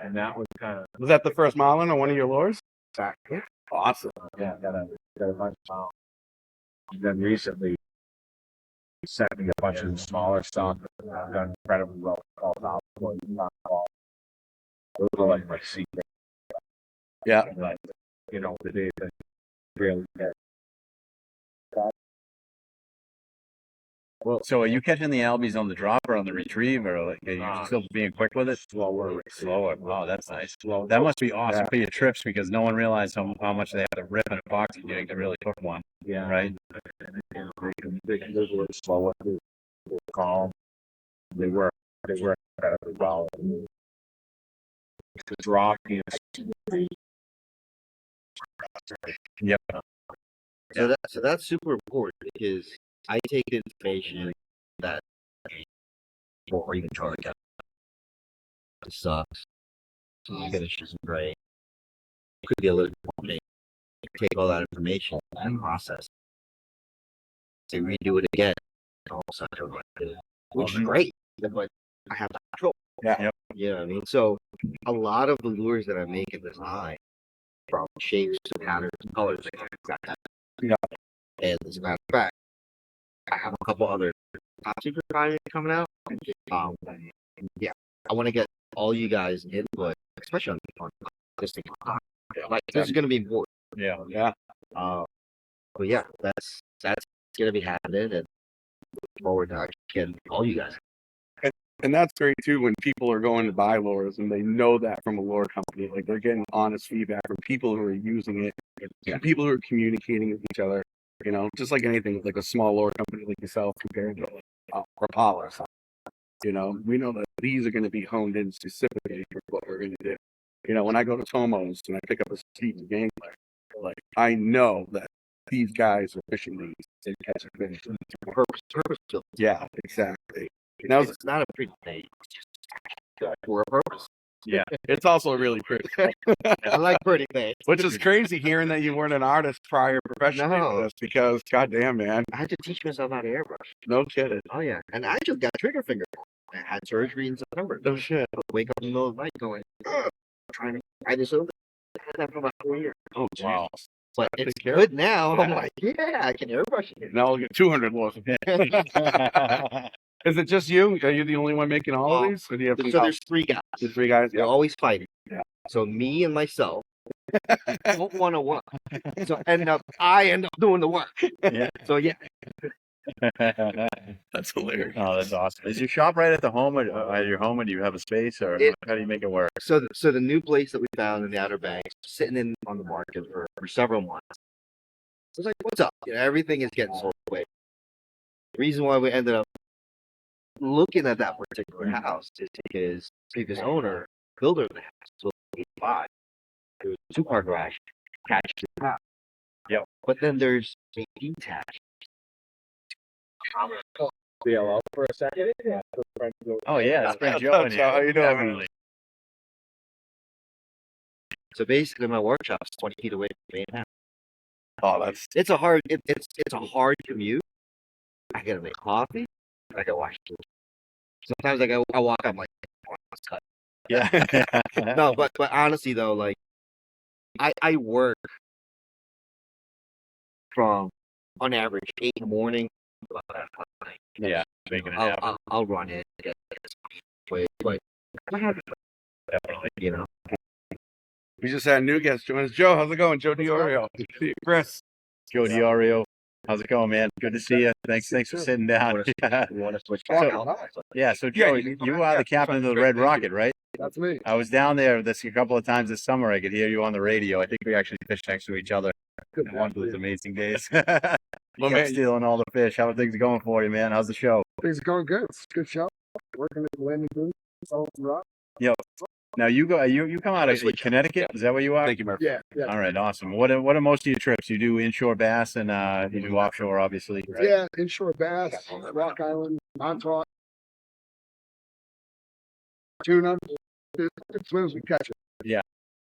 And that was kind of Was that the first marlin on one of your lures? exactly. Awesome. Yeah, got a bunch of. And then recently, he sent me a bunch of the smaller stuff. I've done incredibly well. Those are like my secret. Yeah. Like, the day that really get. Well, so are you catching the albies on the drop or on the retrieve, or like, are you still being quick with it? Slower. Oh, that's nice. That must be awesome for your trips because no one realized how much they had to rip in a box jig to really cook one. Yeah. Right. They can move a little slower. They're calm. They work incredibly well. the drop. You know, Yep. So that's super important because I take the information that or even Charlie got. It sucks. The finish isn't great. Could be a little bit. Take all that information and process. They redo it again. All of a sudden, which is great. But I have that control. Yeah. Yep. You know what I mean? So a lot of the lures that I make in this line, from shapes to patterns and colors, like that. Yeah. And as a matter of fact, I have a couple other top secret projects coming out. Yeah, I want to get all you guys input, especially on this thing. Like this is going to be important. Yeah. Yeah. But yeah, that's going to be happening, and look forward to getting all you guys. And that's great too when people are going to buy lures and they know that from a lure company. Like they're getting honest feedback from people who are using it, and people who are communicating with each other. You know, just like anything, like a small lure company like yourself compared to Rapala or something. You know, we know that these are going to be honed in specifically for what we're going to do. You know, when I go to Tomo's and I pick up a season angler, like I know that these guys are fishing these and catching fish. Purpose built. Yeah, exactly. Now, It's not a pretty thing. It's just for a purpose. Yeah. it's also really pretty. I like pretty things. Which is crazy hearing that you weren't an artist prior professionally No. with this because, goddamn, man, I had to teach myself how to airbrush. no kidding. Oh yeah, and I just got trigger finger. I had surgery in September. No shit. Wake up in the middle of the night going, trying to try this over. I had that for about 4 years. Oh, wow. But Take it's care. good now. I'm like, yeah, I can airbrush it. Now I'll get 200 lures. Is it just you? Are you the only one making all of these? Or do you have So some there's 3 guys. There's 3 guys? They're Yeah. always fighting. Yeah. So me and myself don't want to work. So I end up doing the work. Yeah. So yeah, That's hilarious. Oh, that's awesome. Is your shop right at the home or at your home, or do you have a space, or how do you make it work? so the new place that we found in the Outer Banks, sitting in on the market for several months. So it's like, what's up? You know, everything is getting sold away. The reason why we ended up looking at that particular house is because previous owner, builder of the house, built in 85. There was a 2-car garage attached to the house. Yep. But then there's a detached. CLO for a second. Yeah. Oh yeah, let's bring What's Joe up, in Joe? here. How you doing? Definitely. So basically, my workshop is 20 feet away from the main house. Oh, that's It's a hard. It's a hard commute. I gotta make coffee. I gotta wash. Sometimes I walk. I'm like, oh, let's cut. Yeah. No, but honestly though, like I work from on average 8 in the morning to about 5. Yeah. Making it happen. I'll run it. Get some but I'm happy. Definitely. You know. we just had a new guest join us. Joe, how's it going? Joe Diorio. Chris. Joe Diorio. How's it going, man? Good to see you. Thanks for sitting down. You want to switch So- back out? Yeah, so Joe, you are the captain of the Red Rocket, right? That's me. I was down there a couple of times this summer. I could hear you on the radio. I think we actually fished next to each other. One of those amazing days. Well, Kept man, stealing all the fish. How are things going for you, man? How's the show? Things are going good. It's a good show. Working at the landing group. Rock. Now you come out of Connecticut. Is that where you are? thank you, Murphy. Yeah, yeah. All right, awesome. What are most of your trips? You do inshore bass and you do offshore, obviously, right? Yeah, inshore bass, Rock Island, Montauk, tuna. As soon as we catch it.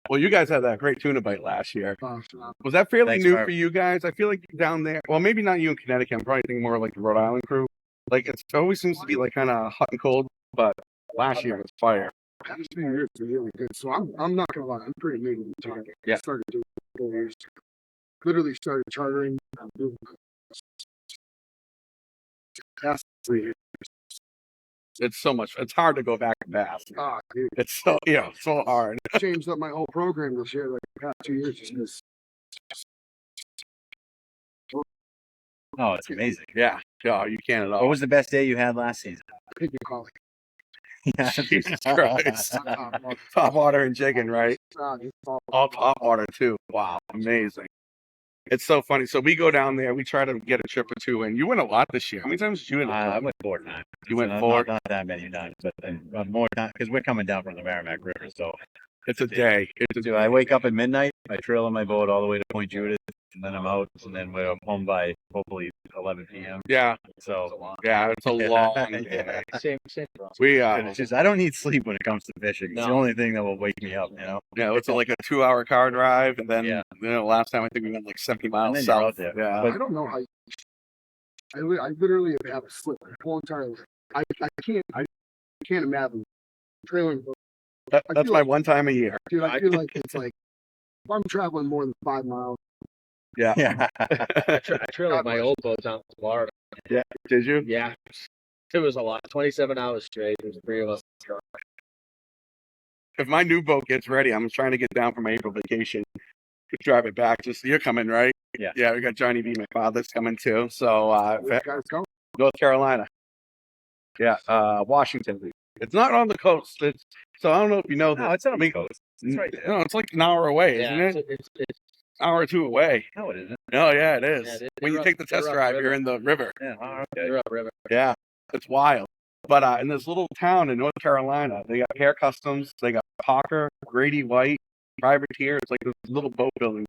Well, you guys had that great tuna bite last year. So, Was that fairly Thanks, new Mark. for you guys? I feel like down there, well, maybe not you in Connecticut. I'm probably thinking more like the Rhode Island crew. Like it always seems to be like kind of hot and cold, but last year was fire. past few years are really good. So I'm not gonna lie, I'm pretty new to the target. Yeah. I started doing it 4 years ago. Literally started chartering. I'm doing past 3 years. It's so much. It's hard to go back and fast. Ah, dude, It's so so hard. changed up my whole program this year. Like the past 2 years, just because Oh, it's amazing. Yeah, you can't at What all. was the best day you had last season? picking calling. Jesus Christ. Top water and jigging, right? All top water too. Wow, amazing. It's so funny. So we go down there. We try to get a trip or two in. You went a lot this year. How many times did you win? I went 4 times. You went Not- 4? Not that many times, but more times because we're coming down from the Merrimack River. So It's a day. Dude, I wake up at midnight, I trail on my boat all the way to Point Judith, and then I'm out, and then we're home by hopefully 11 p.m. Yeah, So yeah, it's a long day. yeah. Same. We It's just I don't need sleep when it comes to fishing. It's the No. only thing that will wake me up, you know. yeah, it's like a 2-hour car drive, and then Yeah. last time I think we went like 70 And miles then you're south. out there. Yeah, But I don't know how. I literally have a slip the whole entire life. I can't imagine trailing. that's feel my like- one time a year. Dude, I feel like it's like if I'm traveling more than 5 miles. Yeah. yeah. I trailed my old boat down to Florida. Did you? Yeah. It was a lot. 27 hours straight. There's 3 of us. If my new boat gets ready, I'm trying to get down for my April vacation. Could drive it back. Just you're coming, right? Yeah. Yeah, we got Johnny B. My father's coming too. So Where you guys go? North Carolina. Yeah, Washington. It's not on the coast. So I don't know if you know No, that. it's on the coast. It's right there. No, it's like an hour away, Yeah, isn't it? it's Hour or two away. No, it isn't. Oh yeah, it is. Yeah, it is. When you You're take the up- you're test up drive, river. you're in the river. Yeah. Oh, okay. you're up river. Yeah, it's wild. But in this little town in North Carolina, they got Hair Customs, they got Hawker, Grady White, Privateer. It's like this little boat building.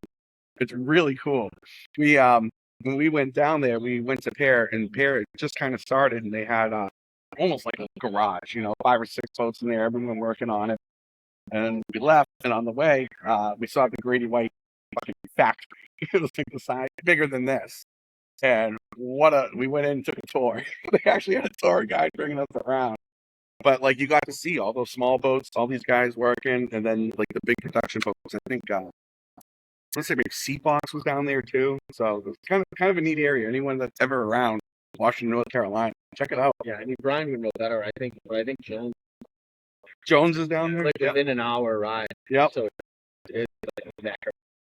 It's really cool. We when we went down there, we went to Pear, and Pear just kind of started, and they had almost like a garage, 5 or 6 boats in there, everyone working on it. And we left, and on the way, we saw the Grady White fucking factory. It was like the size bigger than this. And we went in and took a tour. They actually had a tour guide bringing us around. But like you got to see all those small boats, all these guys working, and then like the big production boats. I think let's say maybe Seabox was down there too. So it's kind of a neat area. Anyone that's ever around Washington, North Carolina, check it out. Yeah, I mean Brian would know better. I think Jones Jones is down there. like Yep. within an hour ride. Yep. So it's like that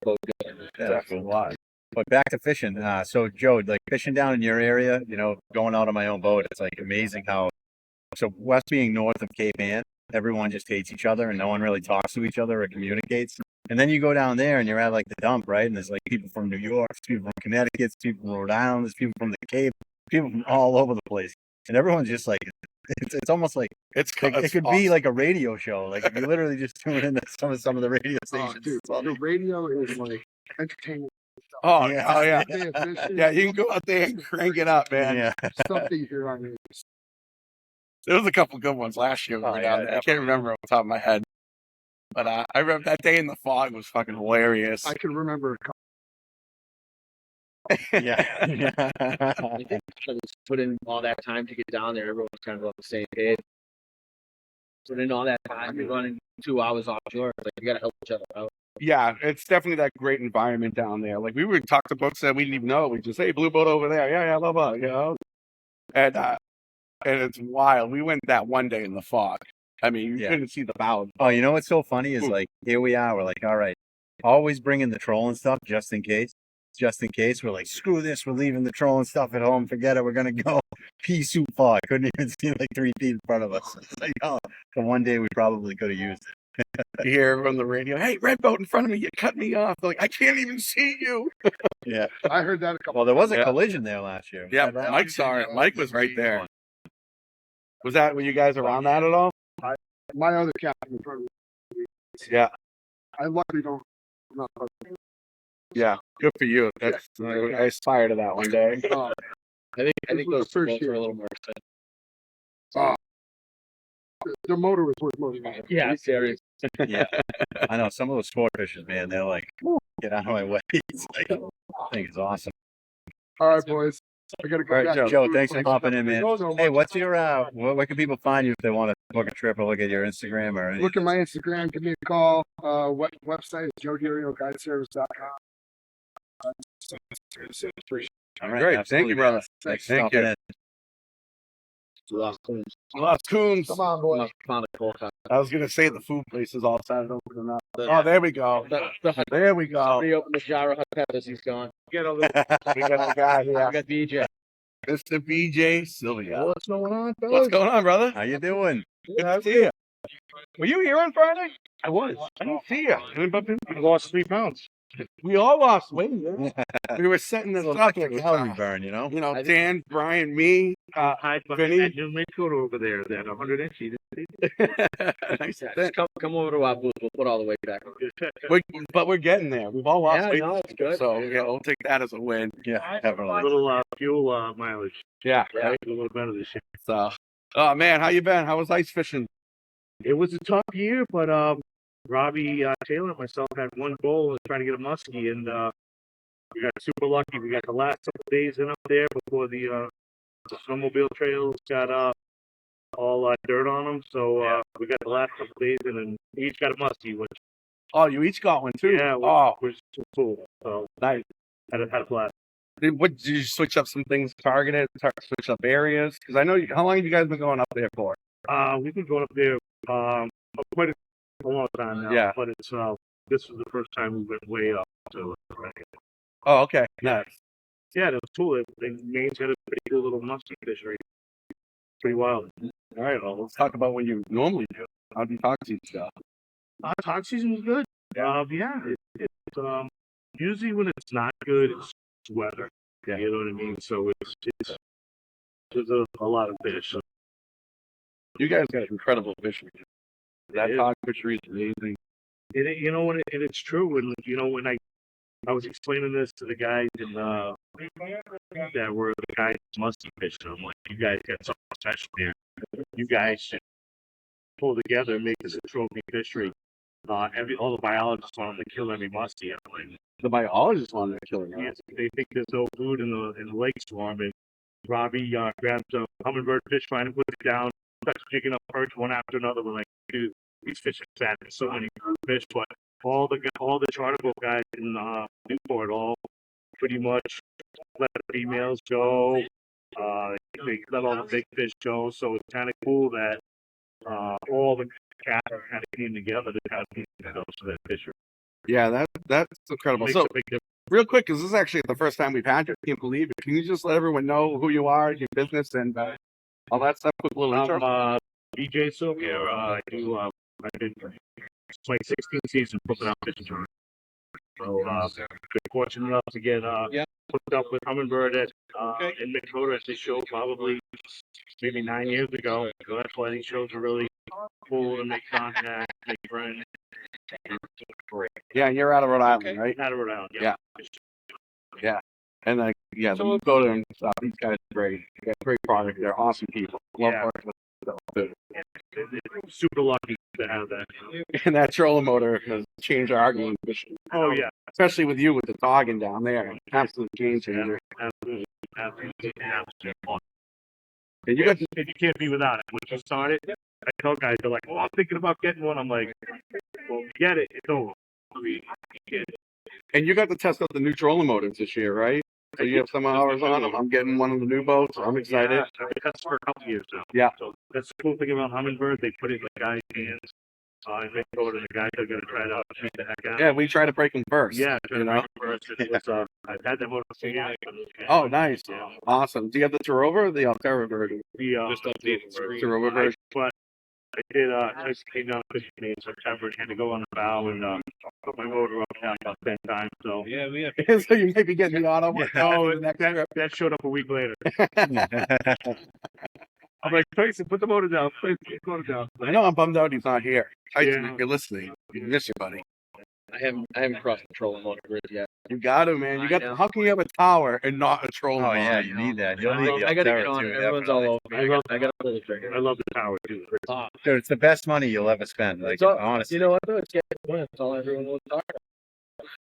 boat good. Yeah, that's cool. But back to fishing. So Joe, like fishing down in your area, going out on my own boat, it's like amazing how. So West being north of Cape Ann, everyone just hates each other and no one really talks to each other or communicates. And then you go down there and you're at like the dump, right? And there's like people from New York, there's people from Connecticut, there's people from Rhode Island, there's people from the Cape, people from all over the place. And everyone's just like, it's almost like it could be like a radio show. Like you literally just tune into some of the radio Oh, stations. dude, the radio is like entertainment. Oh Yeah. yeah. Day of fishing, Yeah, you can go out there and crank it up, man. Yeah. stuff that you hear on radio. There was a couple good ones last year. Oh, yeah, I can't remember off the top of my head. But I remember that day in the fog was fucking hilarious. I can remember a couple. Yeah. I think because put in all that time to get down there, everyone's kind of on the same page. Put in all that time, you're running 2 hours offshore. Like you gotta help each other out. Yeah, it's definitely that great environment down there. Like we would talk to folks that we didn't even know. We just, hey, blue boat over there. Yeah, blah, blah, And it's wild. We went that one day in the fog. I mean, you Yeah. couldn't see the bow. Oh, you know what's so funny is like here we are. We're like, all right, always bringing the trolling stuff just in case. Just in case, we're like, screw this. We're leaving the trolling stuff at home. Forget it. We're gonna go pea soup fog. Couldn't even see like 3 feet in front of us. It's like, oh, the one day we probably could have used it. You hear on the radio, hey, red boat in front of me. You cut me off. They're like, I can't even see you. Yeah. I heard that a couple. Well, there was a Yeah. collision there last year. Yeah, Remember that? Mike saw it. Mike was right there. Was that, were you guys around that at all? My other captain in front of me. Yeah. I luckily don't. I'm not. Yeah. Good for you. That's, I aspire to that one day. Uh, I think was the those first boats year. are a little more expensive. the motor was worth more than that. Yeah, serious. Yeah. I know some of those sport fishers, man. They're like, get out of my way. It's like, I think it's awesome. All right, boys. I gotta go. All right, back. Joe. Thanks for hopping in, man. So Hey, much. what's your where can people find you if they want to book a trip or look at your Instagram or anything? Look at my Instagram. Give me a call. Website is Diorio.com. All right, Great. Thank absolutely, you, brother. Thanks for Thank stopping you. in. Lost coons. Lost Coons. Come on, boys. Found a cold cut. I was going to say the food places all started opening up. The- Oh, there we go. The There we go. Somebody opened the jar of hot peppers. He's gone. Get a little, we got the guy We here. got BJ. Mr. BJ Sylvia. What's going on, fellas? What's going on, brother? How you doing? Good to see you. Were you here on Friday? I was. I didn't see you. I lost 3 pounds. We all lost weight. We were setting this up. Like a calorie burn, you know? Dan, Brian, me, Hi, Vinny. at New Minn Kota over there, that 100 inch. Nice Yeah, fit. just come over to our booth. We'll put all the weight back on. But we're getting there. We've all lost Yeah, weight, no, it's good. so yeah, we'll take that as a win. Yeah, A definitely. little fuel mileage. Yeah. Right? A little better this year. So, oh man, how you been? How was ice fishing? It was a tough year, but Robbie Taylor and myself had one goal of trying to get a muskie, and we got super lucky. We got the last couple of days in up there before the snowmobile trails got all dirt on them. So we got the last couple of days in, and we each got a muskie, which Oh, you each got one too. yeah, Oh, was cool. So nice. had a blast. Did you switch up some things, targeted, switch up areas? Because I know how long have you guys been going up there for? We've been going up there quite a long time now. Yeah. But it's this was the first time we went way up to Oh, okay. Nice. yeah, it was cool. Maine's got a pretty cool little muskie fishery. Pretty wild. All right. Well, let's talk about what you normally do. How do you talk to stuff? Hog season was good. Yeah, it's usually when it's not good, it's weather. Yeah. You know what I mean? So it's there's a lot of fish. You guys got incredible fishing. That It is. hog fishery is amazing. You know when it's true. And you know when I was explaining this to the guys in that were the guys musky fishing. I'm like, you guys got something special here. You guys should pull together and make this a trophy fishery. All the biologists want them to kill every muskie. I'm like, The biologists wanted to kill it. yes, they think there's no food in the lake swarm. And Robbie grabs a Humminbird fish finder, puts it down, starts picking up perch one after another. We're like, dude, these fish are fat. There's so many fish, but all the charter boat guys in Newport all pretty much let the females go. They let all the big fish go. So it's kind of cool that all the cats kind of came together to kind of those for that fishery. Yeah, that's incredible. Makes So, a big difference. real quick, because this is actually the first time we've had you. I can't believe it. Can you just let everyone know who you are, your business, and all that stuff with a little intro? I'm BJ Silver. I've been it's my 16th season flipping out fishing tournament. So been fortunate enough to get hooked up with Humminbird at in Minn Kota at this show probably maybe 9 years ago. So that's why these shows are really cool to make contact, make friends. Yeah, you're out of Rhode Island, right? Not around. Yeah. And the Minn Kota and stuff. These guys are great. They got great product. They're awesome people. Love Yeah. working with them. Super lucky to have that. And that trolling motor has changed our game fishing. Oh yeah, Especially with you with the togging down there. Absolute game changer. absolutely. And you got And you can't be without it. When you start it, I tell guys, they're like, "Oh, I'm thinking about getting one." I'm like, "Well, get it. It's over." and you got to test out the new trolling motors this year, right? So you have some hours on them. I'm getting one of the new boats. I'm excited. Yeah, I've been testing for a couple years now. Yeah. So that's the cool thing about Humminbird. They put it in the guy's hands. I think over to the guys that are going to try it out, shoot the heck out. Yeah, we try to break them first. Yeah, you know. first. It was, I've had that motor for years. Oh, nice. Yeah. Awesome. Do you have the Terova or the Altera version? Just updated screen. Terova version. But I did. I just came down fishing in September and had to go on the bow and put my motor up now about 10 times. So Yeah, we have. So you may be getting the auto. no, the next trip. that showed up a week later. I'm like, Tyson, put the motor down. Please, put the motor down. I know I'm bummed out he's not here. Tyson, Yeah. if you're listening, you miss you, buddy. I haven't crossed the trolling motor bridge yet. You got to, man. You I got. know. How can you have a tower and not a trolling? Oh yeah, motor? you need that. You'll need the I gotta get Altera on too, it. Everyone's definitely. all over me. I got to pull the trigger. I love the tower too. Dude, it's the best money you'll ever spend. Like It's all- honestly. You know what though? It's getting fun. That's all everyone will talk about.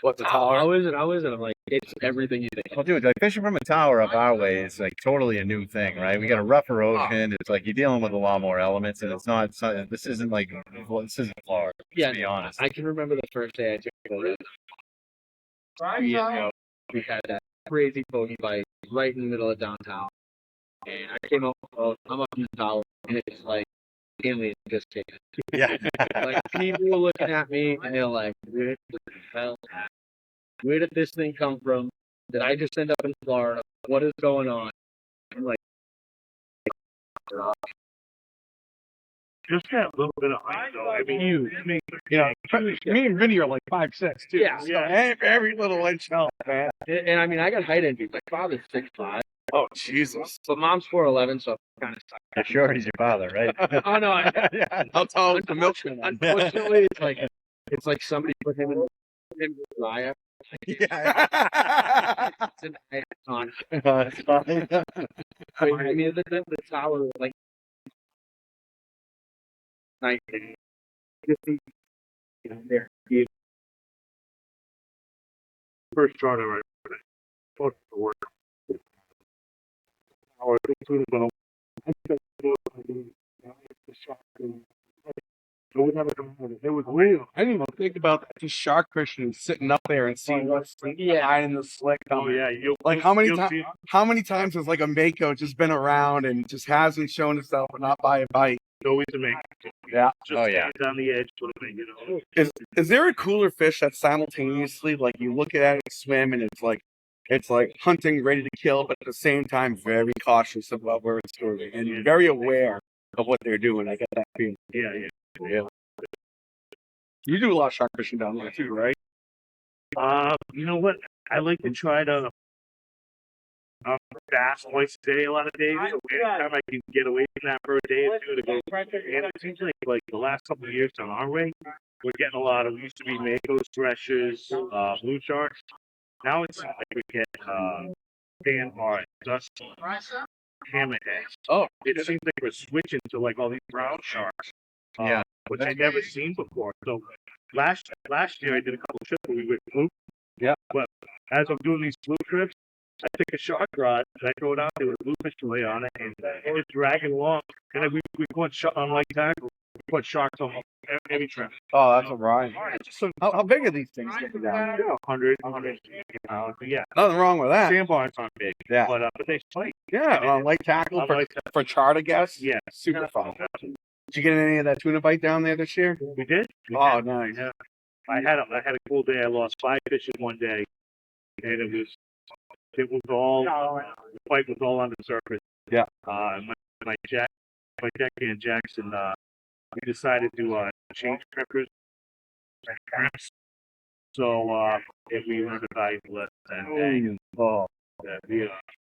What's the How tower? is it? How is it? I'm like, it's everything you think. Well, dude, like fishing from a tower up our way is like totally a new thing, right? We got a rougher ocean. It's like you're dealing with a lot more elements, and it's not. This isn't like this isn't Florida. Yeah, To be honest. I can remember the first day I took a boat. 3 years ago, we had that crazy bogey bite right in the middle of downtown. And I came up, I'm up in the tower, and it's like, aliens just came. Yeah. Like, people were looking at me, and they're like, where the hell? Where did this thing come from? Did I just end up in Florida? What is going on? I'm like, Just that little bit of height, though. I mean, you. Yeah. Me and Vinny are like 5'6" too. Yeah. So every little inch helps, man. and I mean, I got height envy. My father's 6'5", Oh, Jesus. But mom's 4'11", so kind of sucks. You're sure he's your father, right? Oh no! Yeah. How tall is the milkman? Unfortunately, it's like somebody put him in Maya. Yeah. It's an icon. It's fine. I mean, the tower, like, 1950, there. First charter right supposed to work. It was real. I didn't even think about that. Just shark fishing, sitting up there and seeing what's behind the slick. Oh yeah, Like how many times has like a mako just been around and just hasn't shown itself and not by a bite? always a make. Yeah. Just Oh, yeah. stand on the edge, you know. Is there a cooler fish that simultaneously like you look at it swim and it's like hunting ready to kill, but at the same time very cautious about where it's going and very aware of what they're doing. I get that feeling. Yeah. You do a lot of shark fishing down there too, right? You know what? I like to try to bass twice a day a lot of days. So anytime I can get away from that for a day or two to go. And it seems like the last couple of years on our way, we're getting a lot of used to be makos, threshers, blue sharks. Now it's like we get sandbar, dusty, hammerheads. Oh, It seems like we're switching to like all these brown sharks. Yeah. Which I never seen before. So last year I did a couple of trips where we went blue. Yeah. But as I'm doing these blue trips, I take a shark rod and I throw it out there with a bluefish fillet on it, and it's dragging along. And then we caught on like tackle. We caught sharks on every trip. Oh, that's a ride. So how big are these things? 100 pounds. Yeah. Nothing wrong with that. Sandbars aren't big. Yeah. But they fight. Yeah, light tackle for charter guests. Yeah. Super fun. Did you get any of that tuna bite down there this year? We did. Oh, nice. Yeah. I had a cool day. I lost 5 fish in one day, and it was all the fight was all on the surface. Yeah. My deckhand Jackson, we decided to change crimpers and crimps. So if we learned a valuable lesson that day,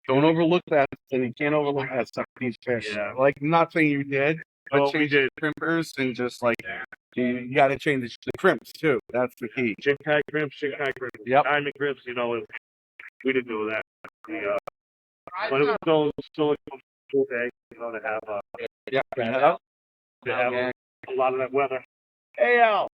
Don't overlook that. And you can't overlook that stuff with these fish. Yeah. Like, not saying you did, but Well, we change did. crimpers and just like, you got to change the crimps too. That's the key. Shinkai crimps, Yep. diamond crimps. We didn't do that. But it was still a cool day, to have Yeah. a lot of that weather. Hey Al.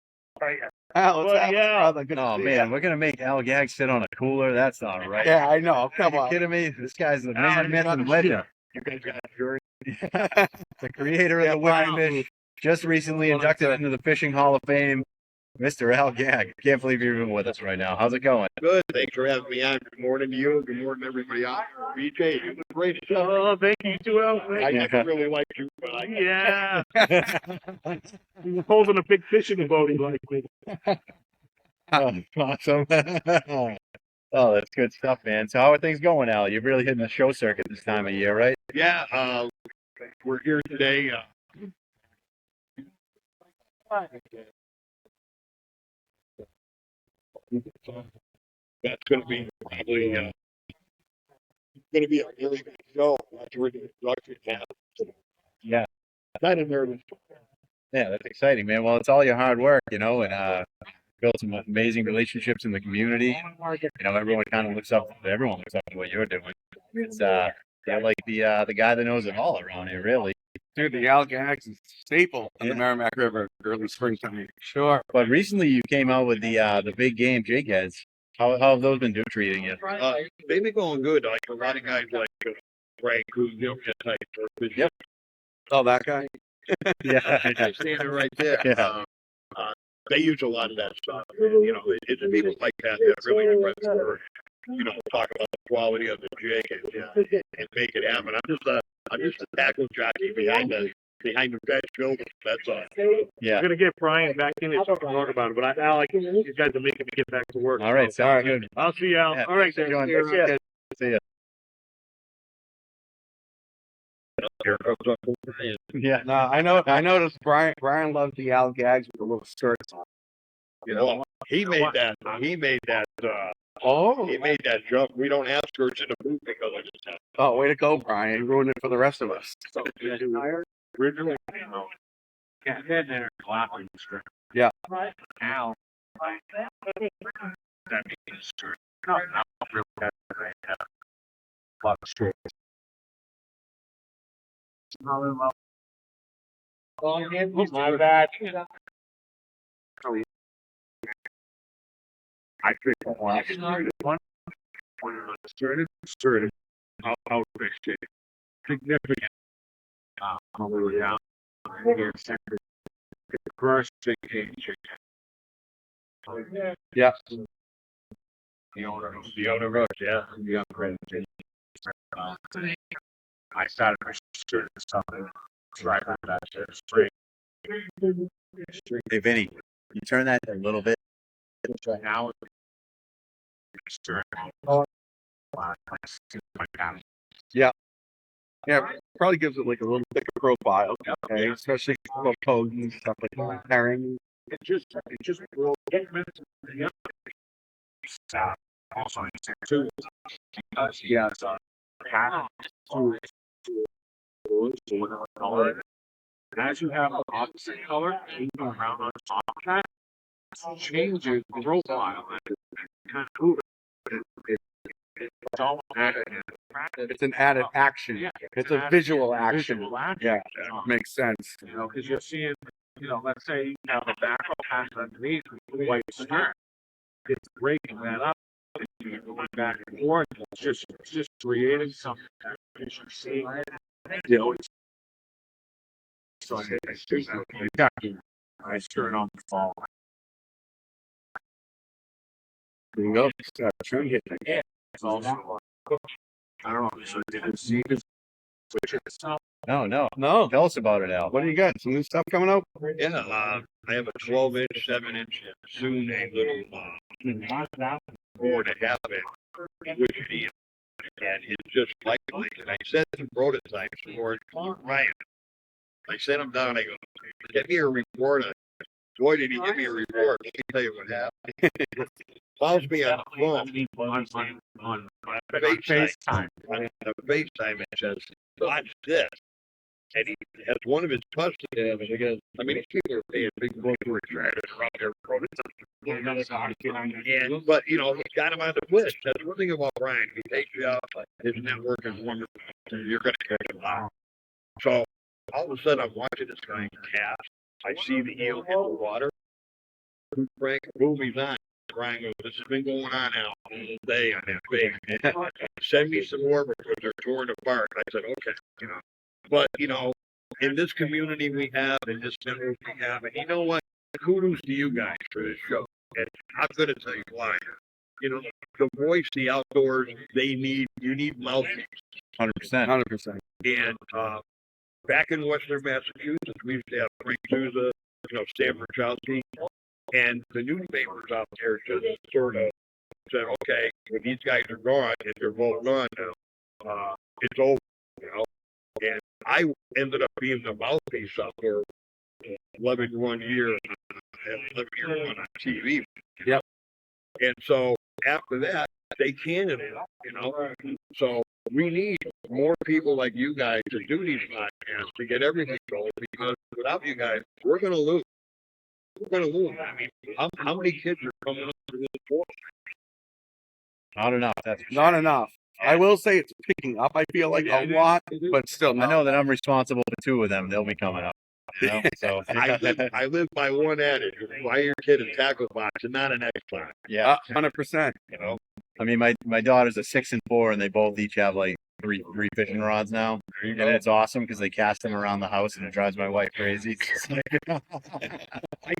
Al, Well, yeah. brother. Good to Oh see man, ya. we're gonna make Al Gags sit on a cooler. That's not right. Yeah, I know. Are Come you on. kidding me? This guy's the Al, man, you myth, got and the legend. You guys got a jury. The creator of the Brian. Whipping Fish, just recently inducted into the Fishing Hall of Fame, Mr. Al Gag. Can't believe you're even with us right now. How's it going? Good. Thanks for having me on. Good morning to you. Good morning, everybody out there. BJ, you did a great job. Oh, thank you too, Al. I never really liked you, but I Yeah. He was holding a big fish in the boat. He liked me. Oh, awesome. Oh, that's good stuff, man. So how are things going, Al? You're really hitting the show circuit this time of year, right? Yeah, we're here today. That's going to be probably going to be a really good show. That's really introduction. Yeah. Kind of nervous. Yeah, that's exciting, man. Well, it's all your hard work, and built some amazing relationships in the community. Everyone kind of looks up to what you're doing. It's you're like the guy that knows it all around here, really. Dude, the Al Gags is a staple in the Merrimack River early springtime. Sure. But recently you came out with the big game jig heads. How have those been treating you? They've been going good. Like a lot of guys like Frank, who's type. Yep. Oh, that guy? Yeah. Standing right there. Yeah. They use a lot of that stuff. It's people like that really impressed for, talk about the quality of the jig and make it happen. I'm just a tackle jockey behind the bench building. That's all. Yeah. I'm gonna get Brian back in and talk about it. But Al, you guys are making me get back to work. All right. Sounds good. I'll see you, Al. Yeah, All right, thanks for guys. joining us. Yeah. See ya. Here comes up Brian. Yeah. No, I noticed Brian loves the Al Gags with the little skirts on. He made that. He made that jump. We don't have skirts in the booth because of this. Oh, way to go, Brian. You ruined it for the rest of us. Originally, yeah, then they're clapping strip. Yeah. Now, that means strip. No, not really. A lot of strip. My bad. I think one started out fishing significant. Probably down here, sector. First thing chicken. Yeah. The owner wrote, yeah, the upgrade. I started researching something. Right on that spring. Hey, Vinny, you turn that a little bit. Now, Yeah, probably gives it like a little thicker profile. Okay, especially for pogo and stuff like that. Herring. it just will get minutes. Also, too. Yeah, so as you have the opposite color moving around on top of that, changes the profile and kind of move it. It's all added. It's an added action. Yeah, It's a visual action. visual action. Yeah, makes sense. You know, because you're seeing, let's say you have a back pass underneath with a white stern. It's breaking that up. And you're going back and forth. It's just creating something that you should see. So I stern on the fall. There you go. Trim hit. Yeah, it's also I don't know. So did you see this? Which is No. No. Tell us about it, Al. What do you got? Some new stuff coming out? Yeah, I have a 12-inch, 7-inch, and soon a little 4.5-inch wishing, and it's just like and I sent some prototypes for Ryan. I sent him down. I go, get me a report. Boy, did he give me a report. Let me tell you what happened. Calls me on the phone on FaceTime. On the FaceTime and says, watch this. And he has one of his customers. I mean, these people are paying big brokerage rates around their prototypes. And, but, he got him on the list. That's one thing about Brian. He takes you out. His network is wonderful. You're going to catch him out. So, all of a sudden, I'm watching this guy cast. I see the eel hit the water. Frank, movie's on. Brian goes, this has been going on now all day on that thing. Send me some more because they're torn apart. I said, okay, But, in this community we have, in this network we have, and you know what? Kudos to you guys for this show. And I'm going to tell you why. The voice, the outdoors, you need mouthpiece. 100%. 100%. And back in Western Massachusetts, we used to have Frank Souza, Stanford Chowski, and the newspapers out there just sort of said, okay, when these guys are gone, and they're both gone now, it's over, And I ended up being the mouthpiece out there 11 year on TV. Yep. And so after that, they canceled it, So we need more people like you guys to do these podcasts to get everything going, because without you guys, we're going to lose. We're going to lose. I mean, how many kids are coming up to this sport? Not enough. Not enough. I will say it's picking up. I feel like a lot, but still. I know that I'm responsible for 2 of them. They'll be coming up. So I live by one adage: buy your kid a tackle box and not an Xbox. Yeah, 100%. I mean, my daughters are 6 and 4, and they both each have like three fishing rods now, and it's awesome because they cast them around the house, and it drives my wife crazy. My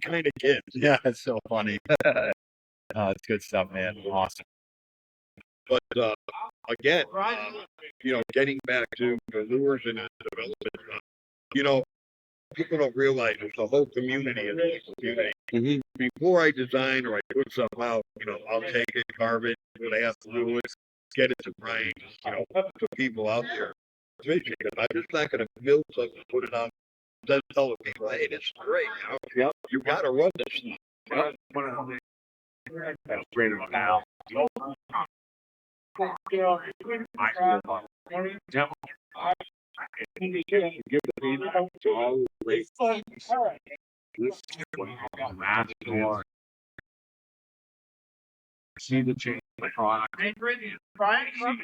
kind of kids. Yeah, it's so funny. It's good stuff, man. Awesome. But again, getting back to the lures and the development, people don't realize it's the whole community in this community. Mm-hmm. Before I design or I put something out, I'll take it, carve it, what I have to do is get it to Brian, to people out there fishing. I'm just not going to build something, put it out, then tell the people, hey, this is great. Yep. You got to run this. Yep. Give the feedback to all the race. This is see the change in the product.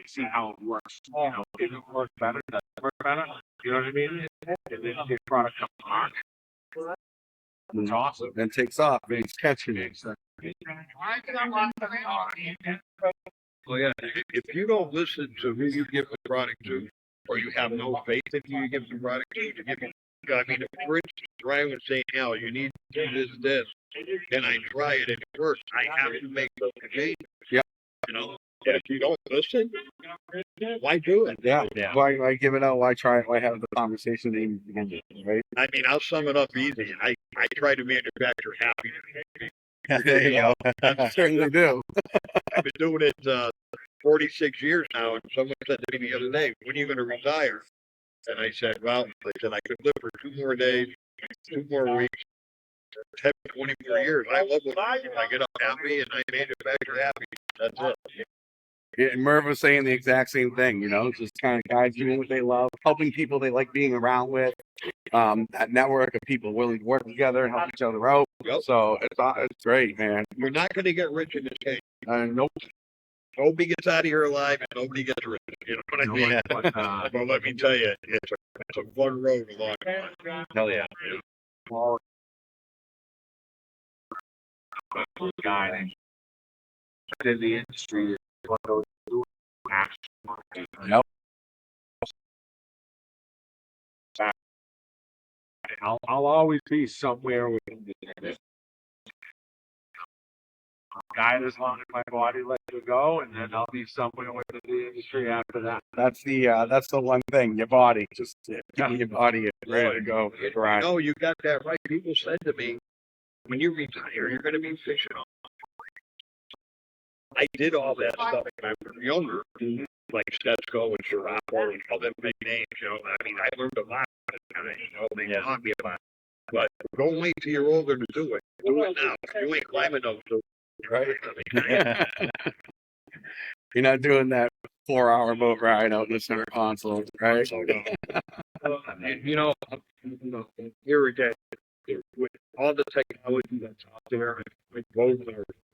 See how it works. You know, if it works better, does it work better? You know what I mean? And then the product comes on. It's awesome. Then takes off. It's catching it. Oh yeah, if you don't listen to who you give the product to, or you have no faith in who you give the product to, you give it, I mean, if for instance, Ryan was saying, "Now you need to do this," and I try it and it works, I have to make the change. Yep. You know, and if you don't listen, why do it? Yeah. Why give it out? Why try it? Why have the conversation to even begin with, right? I mean, I'll sum it up easy. I try to manufacture happiness. There you go. I certainly do. I've been doing it 46 years now, and someone said to me the other day, "When are you going to retire?" And I said, "Well, I said I could live for 2 more days, 2 more weeks, 10, 20 more years. I love what I do. I get up happy, and I manufacture happy. That's it." Yeah, and Merv was saying the exact same thing, you know, just kind of guys doing what they love, helping people they like being around with, that network of people willing to work together and help each other out. Yep. So it's great, man. You're not going to get rich in this game. Nope. Nobody gets out of here alive, and nobody gets rich. You know what I mean? But let me tell you, it's a fun road along. Hell yeah. Guy in the industry is one of those doing Yep. I'll always be somewhere with this guide as long as my body lets it go, and then I'll be somewhere within the industry after that. That's the one thing. Your body, just keeping your body ready to go. Right. No, you got that right. People said to me, "When you retire, you're going to be fishing." I did all that stuff when I was younger, like Stetsko and Shirapo and all them big names. You know, I mean, I learned a lot. You know, they taught me about it. But don't wait till you're older to do it. Do it now. You ain't climbing those two. Right. You're not doing that 4-hour boat ride out in the center console, right? You know, here again, with all the technology that's out there, with boats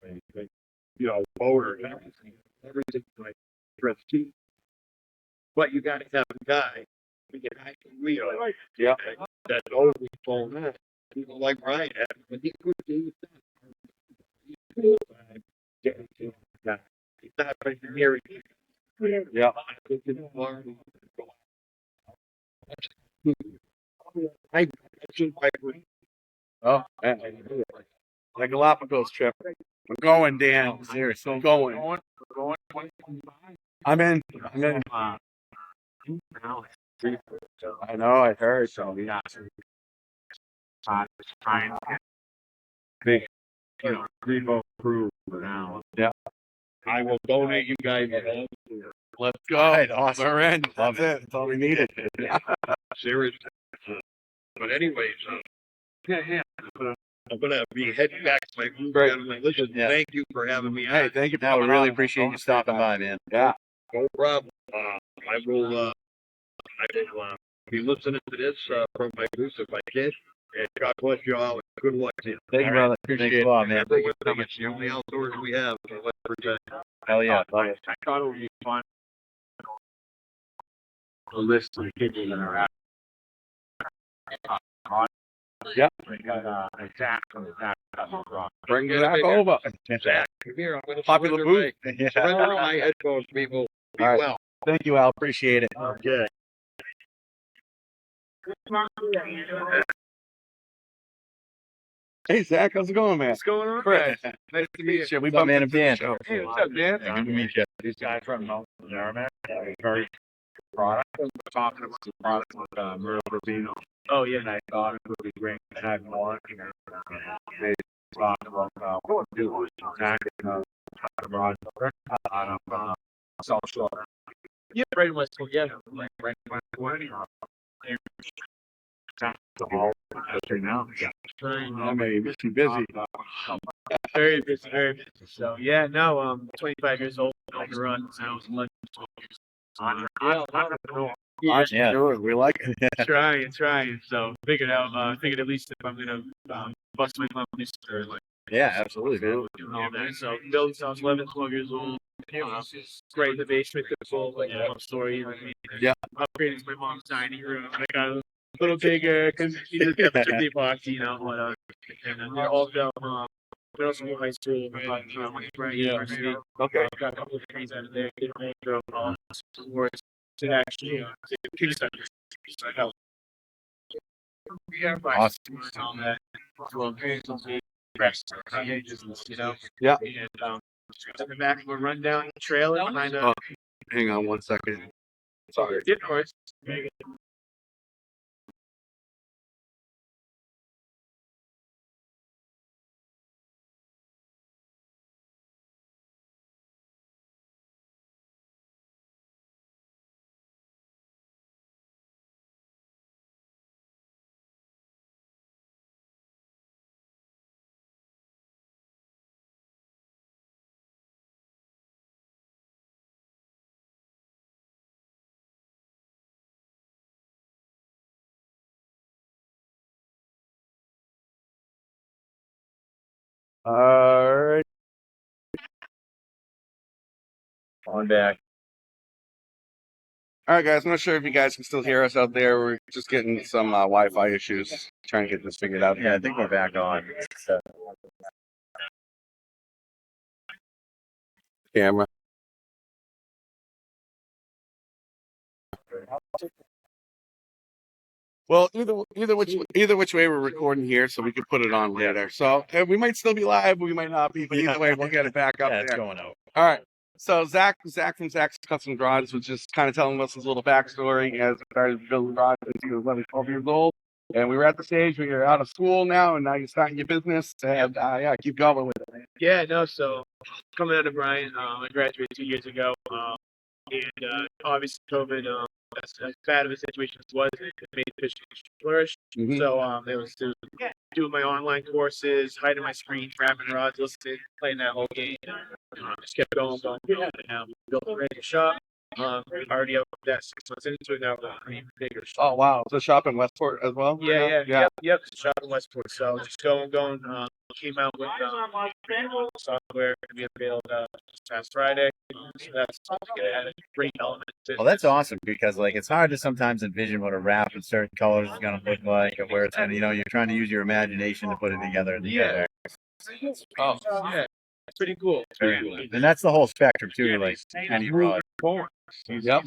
and you know, motors, everything like trustee. But you got to have a guy with a guy can wheel. Yeah. That knows what's going on. People like Ryan, but he could do that. He's not going to hear it. Yeah. I should Oh, man. The Galapagos trip. We're going, Dan. Seriously, I'm going. I'm in. I know. I heard. So yeah, trying to get big, you know, remote crew for now. Yeah. I will donate you guys. Let's go. Right, awesome. We're in. That's it. That's all we needed. Seriously. But anyways, Yeah. I'm gonna be heading back to my group. Listen, thank you for having me. Hey, thank you. No, we really appreciate you stopping by, man. Yeah. No problem. I will be listening to this from my booth if I can. And God bless you all. And good luck to you. Thank you, brother. Thanks a lot, man. Remember, it's the only outdoors we have. So let's protect it. Hell yeah. I thought it would be fun. A list of people that are out. Yep. We got a Zack from Zack. Bring it back over. Zach, come here. I'm going to Popular booth. surrender my headphones, people. Be All right. well. Thank you, Al. Appreciate it. Okay. Hey, Zach. How's it going, man? What's going on? Chris. Nice to meet you. We What's up, bumped man? into I'm the Dan. show. Hey, what's up, Dan? Yeah, good to meet you. These guys from Merrimack, very product. We're talking about the product with Merle Rubino. Oh, yeah. And I thought it would be great to have more. They talked about what to do with Zack and Roger out of Saltwater. Yeah, right in West yeah, right in West now. I may be too busy. Very busy, very busy. So yeah, no, 25 years old. I can run since I was 11, 12 years Yeah. Sure, we like it. Trying. So figured at least if I'm gonna bust my thumb, at least like Yeah, absolutely, man. doing all that. So building sounds 11, 12 years old. Right in the basement, the full like love story. You know what I mean? Yeah. Upgrading my mom's dining room. I got a little bigger because she just got the epoxy, you know. And then they're all done. Middle school, high school, university. Okay. Got a couple of degrees out of there. Did a major of awards to actually kickstart this. So I got Awesome. on that. Well, rest, you know. Yeah. And in the back of a rundown trailer behind a. Oh, hang on one second. Sorry. Of course. All right. On back. All right, guys. I'm not sure if you guys can still hear us out there. We're just getting some Wi-Fi issues. Trying to get this figured out. Yeah, I think we're back on. So, Camera. Well, either which way we're recording here, so we could put it on later. So we might still be live, we might not be, but either way, we'll get it back up yeah, it's there. going out. All right. So Zack from Zack's Custom Rods was just kind of telling us his little backstory as he started building rods since he was 11, 12 years old. And we were at the stage where you're out of school now, and now you're starting your business. And yeah, keep going with it, man. Yeah, no. So coming out of Bryant, I graduated 2 years ago, and obviously COVID, as bad of a situation as it was, it made the fishing industry flourish. Mhm. So it was to doing my online courses, hiding my screen, grabbing rods, listening, playing that whole game. Just kept going. Built a brand new shop. Already up that 6 months into it now, a pretty bigger shop. Oh wow, it's a shop in Westport as well. Yeah. yeah. Yep. Shop in Westport. So just going. Came out with software to be available this past Friday. So that's gonna add a great element to Well, that's awesome because like it's hard to sometimes envision what a wrap in certain colors is going to look like or where it's going to, you're trying to use your imagination to put it together. Yeah. Oh, yeah. It's pretty cool. And that's the whole spectrum too, like any rod. Yep.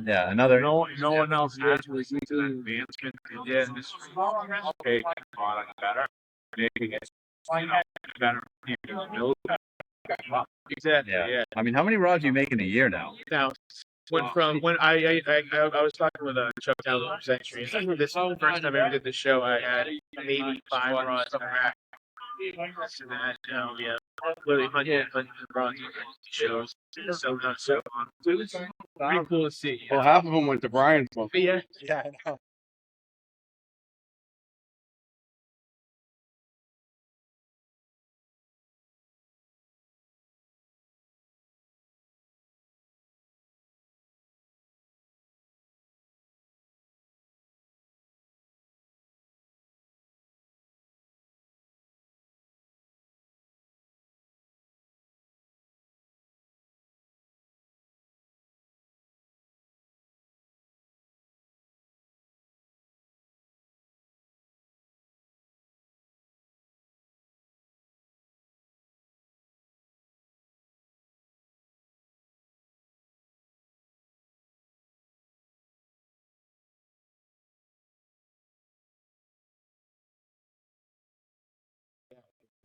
Yeah, another. No one else actually sees the advancement in the industry. Okay, product better, making it better. Exactly. Yeah. I mean, how many rods do you make in a year now? Now, went from when I was talking with Chuck Taylor from Century. This first time I ever did the show, I had maybe 5 rods in a rack. So that, literally 100 rods shows. So pretty cool to see. Well, half of them went to Brian's book. Yeah. Yeah, I know.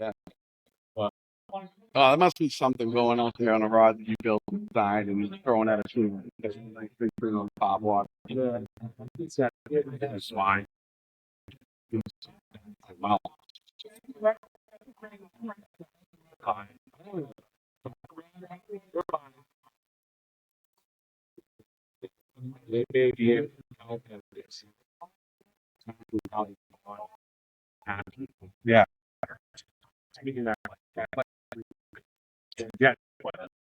Yeah. Well, there must be something going on there on a rod that you built inside and throwing at a tree. It's like big thing on top water. Yeah. It's fine. Wow. Yeah.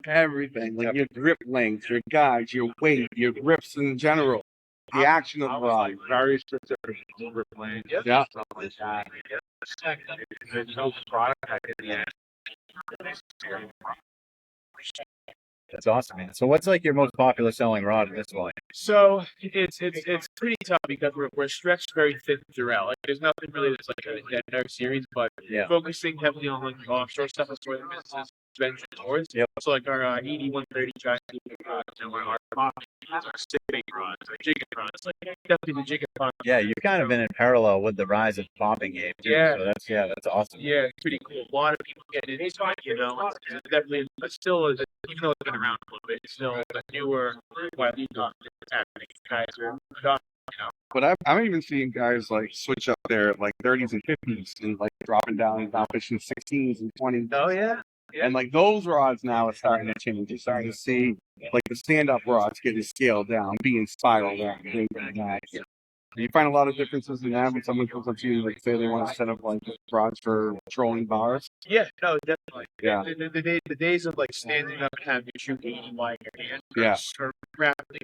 everything, like your grip length, your guides, your weight, your grips in general, the action of the rod. Very specific grip lane. Yeah. Stuff like that. There's no product I can That's awesome, man. So what's like your most popular selling rod at this point? So it's pretty tough because we're stretched very thin throughout. Like there's nothing really that's like a our series, but Yeah. focusing heavily on like offshore stuff is where the business is venturing towards. Yep. So like our 8130 track, our stick rods, our jigging rods, like definitely the jigging rod. Yeah, you've kind of been in parallel with the rise of the popping game. Too. Yeah. So that's awesome. Yeah, it's pretty cool. A lot of people get into it, you know. It's definitely, but still, even though it's been around a little bit, it's still a newer, widely adopted happening. Guys are adopting, you know. But I'm even seeing guys like switch up their like 30s and 50s and like dropping down and now fishing 16s and 20s. Oh yeah. And like those rods now are starting to change. You're starting to see like the stand-up rods getting scaled down, being spiraled out, things like that. Do you find a lot of differences in that when someone comes up to you like say they want to set up like rods for trolling bars? Yeah, no, definitely. Yeah. The days of like standing up and having to shoot 80 wide your hand Yeah. are rapidly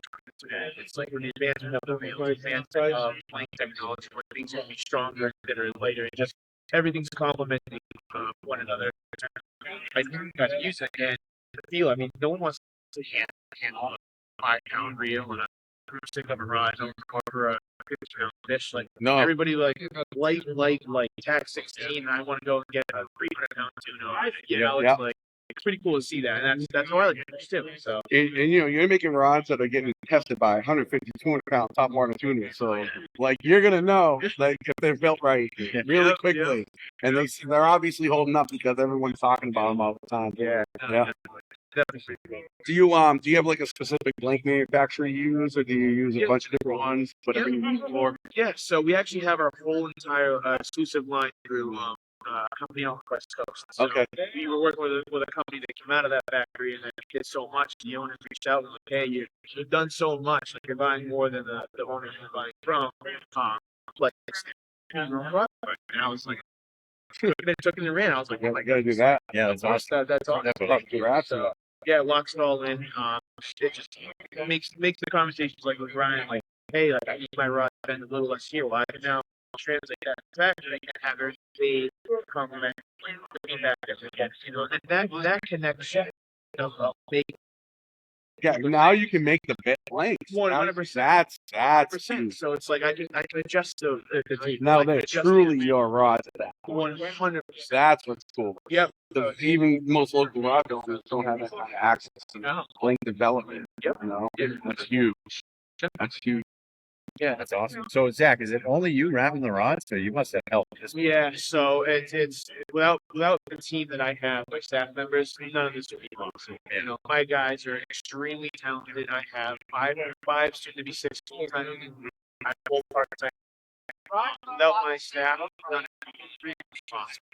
turning to. It's like when the advancement of the real advanced playing technology where things will be stronger, thinner, and lighter, and just everything's complementing one another. I think you guys use it and the feel. I mean, no one wants to handle a 5-pound reel and a stick of a rod over a 50-pound fish. Like No. everybody like light tack 16. And I want to go and get a 300-pound tuna. You know, Yeah. it's like it's pretty cool to see that, and that's how I like to fish too. So And you know, you're making rods that are getting tested by 150, 200-pound top water tuna. So, like, you're going to know, like, if they're built right really quickly. And they're obviously holding up because everyone's talking about them all the time. yeah. Definitely. Do you have like a specific blank manufacturer you use, or do you use a bunch of different ones? Whatever you use for. Yeah, so we actually have our whole entire exclusive line through company on the West Coast. So Okay. we were working with a company that came out of that factory and that did so much. The owners reached out and was like, "Hey, you've done so much. Like you're buying more than the owners you're buying from." Like, and I was like, they took it and ran. I was like, Yeah, I gotta do that. Yeah, that's awesome. that's awesome. That's what congrats. So, yeah, locks it all in. It just makes the conversations like with Ryan, like, hey, like I need my rod to bend a little less here. Well, I can now translate that back and I can have her fade, compliment, the feedback that we get. You know, and that connection of make Yeah, now you can make the bit length. 100%. That's percent. huge. So it's like I can adjust the Now like, they're adjust truly the- your rods at that. 100%. That's what's cool. Yep. Even most local rod owners don't have that kind of access to No. length development. Yep. You know, Yeah. that's huge. That's huge. Yeah. That's awesome. So Zach, is it only you wrapping the rods, or you must have help? Yeah, so it's without the team that I have, my staff members, none of this would be possible. You know, my guys are extremely talented. I have five soon to be 6 full-time. I full part-time. Without my staff, none of it.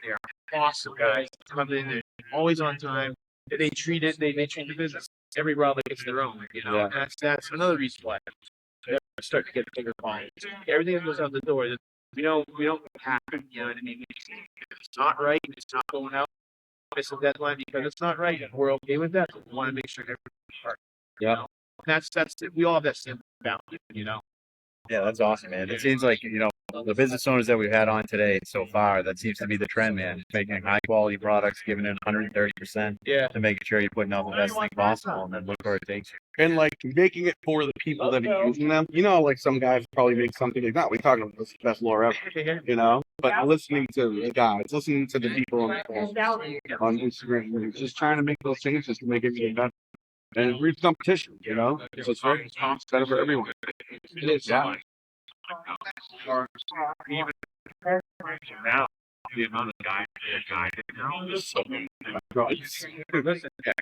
They are awesome guys. Come in, they're always on time. They treat the business every rod like it's their own. You know, Yeah. that's another reason why I start to get bigger calls. Everything that goes out the door, we don't happen. You know what I mean? If it's not right, it's not going out. Miss a deadline because it's not right. We're okay with that. But we want to make sure everything's part. Yeah. You know? That's we all have that same value. You know. Yeah, that's awesome, man. It seems like, the business owners that we've had on today so far, that seems to be the trend, man. Making high quality products, giving it 130% Yeah. to making sure you're putting out the best thing possible, and then look where it takes you. And like making it for the people that are using them. You know, like some guys probably make something like that. We talk about this best lure ever. You know, but listening to the guys, listening to the people on Instagram, and just trying to make those changes to make it get better. And it breeds competition, you know. So it's very better for everyone. It is. Yeah. Or even now, the amount of guys now is so Yeah,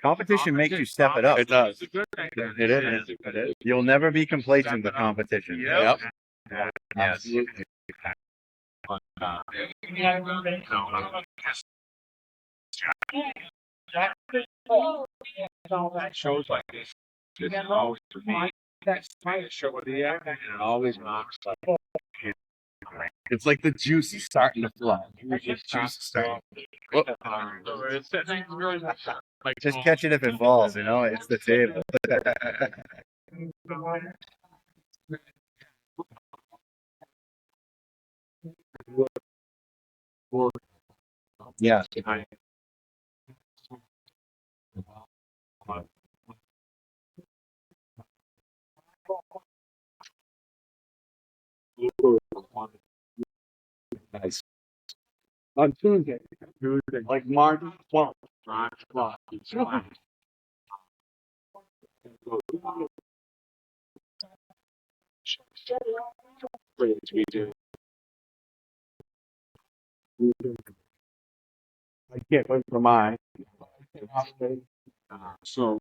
competition makes you step it up. It does. It is. You'll never be complacent with competition. Yep. Yes. shows like this. It's always for me. That's my show with the act, and it always knocks like It's like the juice is starting to flow. The juice is starting. Like, Just catch it if it falls, you know, it's the table. Yeah. Nice. On Tuesday. Like March 12th. I can't wait for mine. So,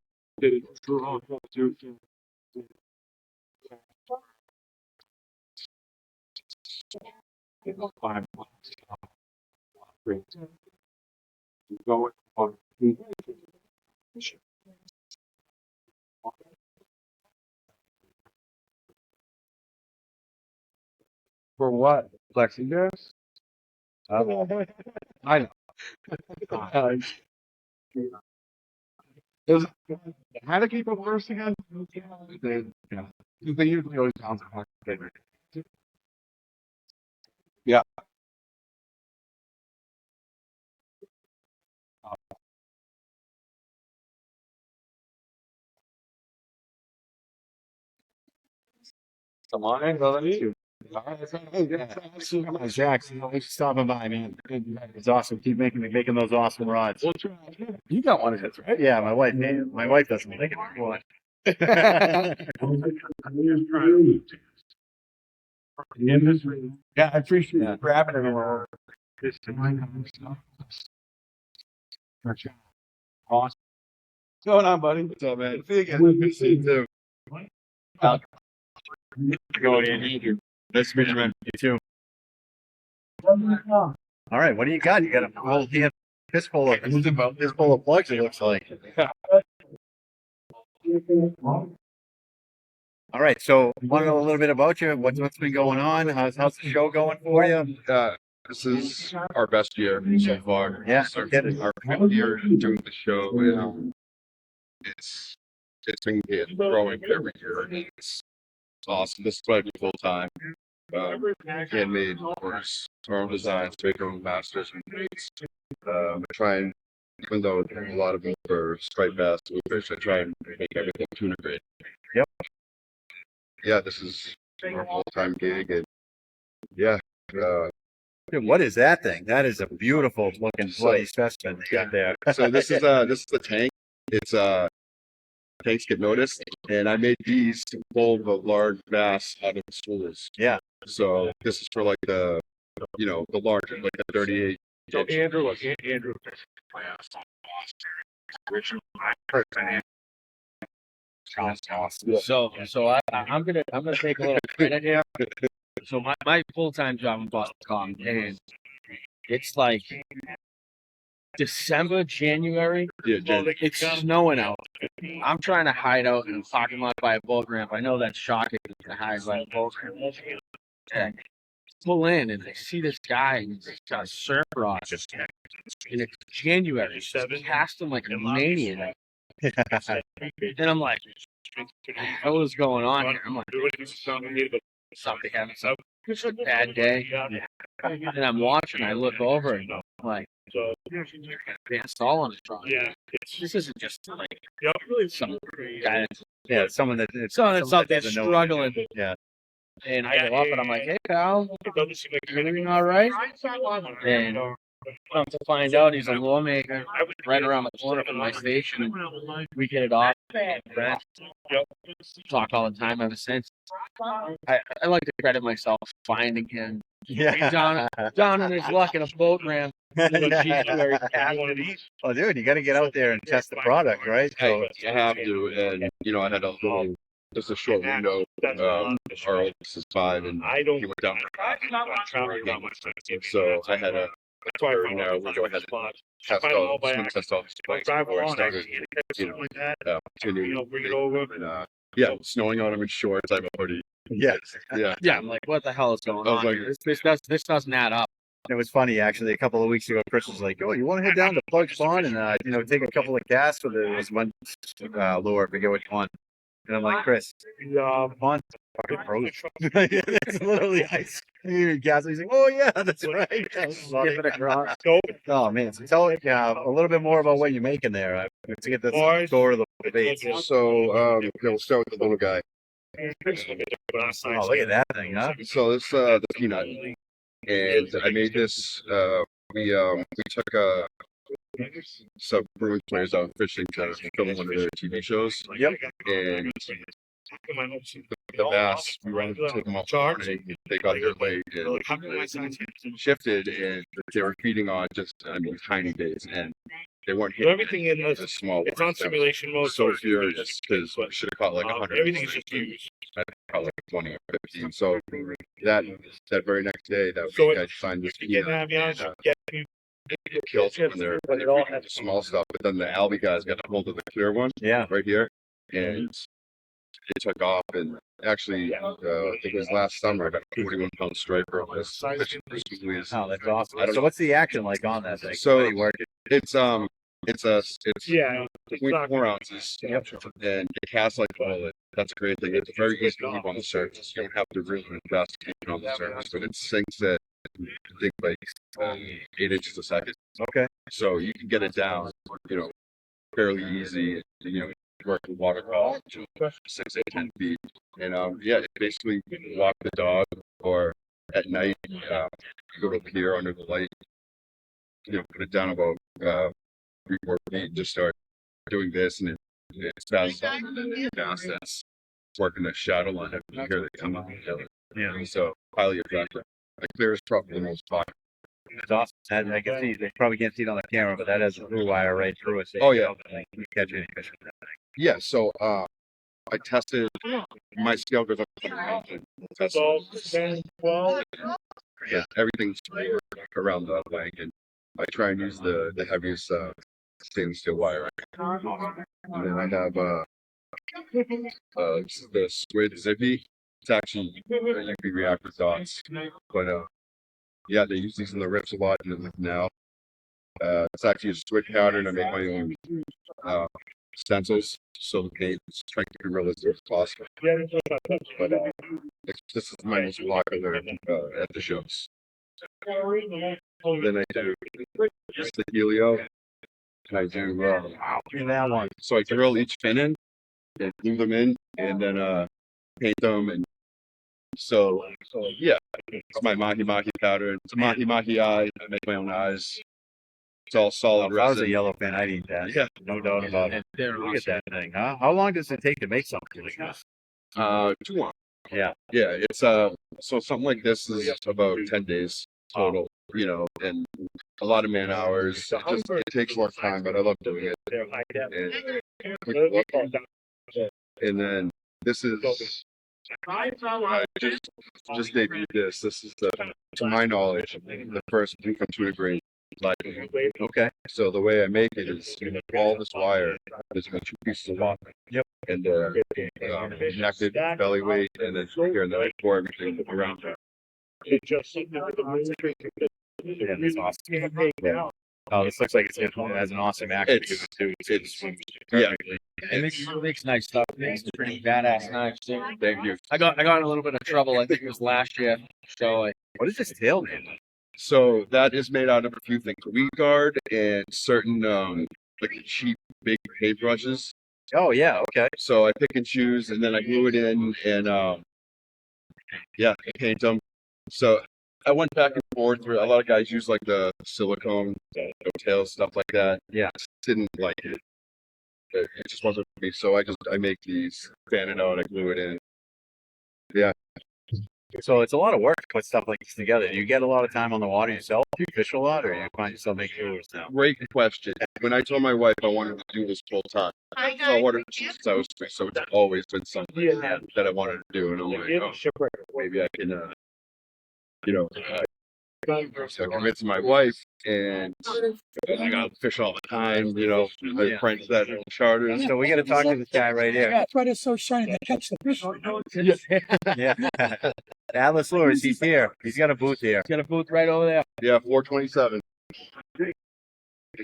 going on. For what? Plexiglass? I know. How do people first again? They usually always sound complicated. Yeah. Come on in, brother. Zack, thanks for stopping by, man. It's awesome. Keep making those awesome rods. You got one of his, right? Yeah, my wife doesn't like it. What? Yeah, I appreciate you grabbing it around. Awesome. What's going on, buddy? What's up, man? See you again. Good to see you too. Go in. Nice to meet you, man. You too. All right, what do you got? You got a whole fistful of plugs, it looks like. All right, so want to know a little bit about you? What's been going on? How's the show going for you? This is our best year so far. Yeah, Our fifth year doing the show. It's been growing every year. It's awesome. This is what I do full time. Handmade orders, our own designs, make our own masters and grades. Try and, even though a lot of them for striped bass, fish, I try and make everything tuna grade. Yep. Yeah, this is our full time gig, and yeah. Dude, what is that thing? That is a beautiful looking bloody specimen you got there. So this is the tank. It's tanks get noticed, and I made these to pull the large bass out of the schools. Yeah. So this is for like the larger, like a 38. So Andrew, I'm gonna take a little credit here. So my full-time job in Boston Common, and it's like December, January. Yeah, It's snowing out. I'm trying to hide out in a parking lot by a boat ramp. I know that's shocking to hide by a boat ramp. Yeah. Pull in and I see this guy and he's got a surf rod. And it's January. So he cast him like a maniac. And I'm like, what was going on here? I'm like, something having some it's a bad day. And I'm watching, I look over and I'm like, that's all on his truck. This isn't just like some guy that's someone that's out there struggling. Yeah. And I go up and I'm like, hey pal, everything all right? And come to find out he's a lawmaker right around the corner from my station. We get it off. Talk all the time ever since. I like to credit myself finding him. Yeah. Down in his luck in a boat ramp. Oh, dude, you got to get out there and test the product, right? So, I have to, and I had just a short window. Our oldest is 5, and he went down. So I had a. We go ahead and test all these bikes before I started. Yeah, snowing on him in shorts. I have a hoodie. Yes. Yeah. Yeah, I'm like, what the hell is going on? Like, This doesn't add up. It was funny actually. A couple of weeks ago, Chris was like, "Oh, you want to head down to Plug's Pond and take a couple of casts with it?" It was one lure, I forget which one. And I'm like, Chris, pond fucking frozen. It's literally ice. Gas. He's like, "Oh yeah, that's right." Skip it across. Oh man, so tell a little bit more about what you're making there. To get this tour of the baits. So, we'll start with the little guy. Oh, look at that thing, huh? So this the peanut, and I made this. We took some brewing players out fishing to film one of their TV shows. Yep. And the bass, we ran to them off. They got their leg and shifted, and they were feeding on just tiny baits, and they weren't hitting Everything in the small it's on ones. simulation mode. So furious because we should have caught like 100. Everything is just used. I caught like 20 or 15. So that very next day, that So week, I signed this Get peanut. Kills when they're the small stuff, but then the Albie guys got a hold of the clear one, right here, and it took off. And actually, I think it was last summer, I got a 41-pound striper on this. Oh, that's awesome. So what's the action like on that thing? So How do you work it? it's 0.4 ounces, and it casts like a bullet. That's a great thing. It's very easy to leave on the surface. You don't have to really invest to keep it on the surface, but it sinks at I think like 8 inches a second. Okay. So you can get it down, fairly easy. Work the water column to 6, 8, 10 feet, and it basically walk the dog, or at night you go to a pier under the light. Put it down about 3, 4 feet, and just start doing this, and it's fast. That's working the shadow line. You hear they come out together. Yeah. So highly effective. The clear is probably the most popular. It's awesome. I can see, they probably can't see it on the camera, but that has a blue wire right through it. So Oh, yeah. You catch any fish with that thing. Yeah, so I tested, my scale goes up to 100. That's everything's around the leg, and I try and use the heaviest stainless steel wire. And then I have the squid zippy. It's actually UV reactor dots, but they use these in the rips a lot in the canal. It's actually a squid pattern. I make my own stencils, so the paint is trying to be realistic as possible. But this is my most popular at the shows. Then I do just the helio, and I do that one. So I drill each fin in and glue them in, and then paint them, and so it's my mahi pattern. It's a mahi eye. I make my own eyes. It's all solid If I was resin. a yellow fan, I'd eat that. Yeah, No doubt about it. Look at that thing, huh? How long does it take to make something like this? 2 months. Yeah. Yeah, it's so something like this is about 10 days total. And a lot of man hours. It takes more time, but I love doing it. And then this is. I just debuted this. This is to my knowledge, the first from tuna green. Okay. So the way I make it is all this wire. There's 2 pieces of wire. Yep. And connected belly weight, and then here, and then I pour everything around there. Yeah, that's awesome. Yeah. Oh, this looks like it has an awesome action to it too. It's Perfectly. It makes nice stuff. It makes pretty badass knives too. Thank you. I got in a little bit of trouble. I think it was last year. So What is this tail made of? So that is made out of a few things: weed guard and certain like cheap big paintbrushes. Oh yeah, okay. So I pick and choose, and then I glue it in, and I paint them. So I went back and forth. A lot of guys use like the silicone, tails, stuff like that. Yeah. I just didn't like it. It just wasn't for me. So I make these, fan it out, I glue it in. Yeah. So it's a lot of work to put stuff like this together. Do you get a lot of time on the water yourself? Do you fish a lot, or do you find yourself making lures now? Great question. When I told my wife I wanted to do this full time, saltwater since I was 3, so it's always been something that I wanted to do, and I'm like, maybe I can, so I convinced my wife, and I got to fish all the time, my friends that are charters. So we got to talk to this guy right here. That's why they're so shiny. They catch the fish. Yeah. Atlas Lures, he's here. He's got a booth here. Got a booth right over there. Yeah, 427.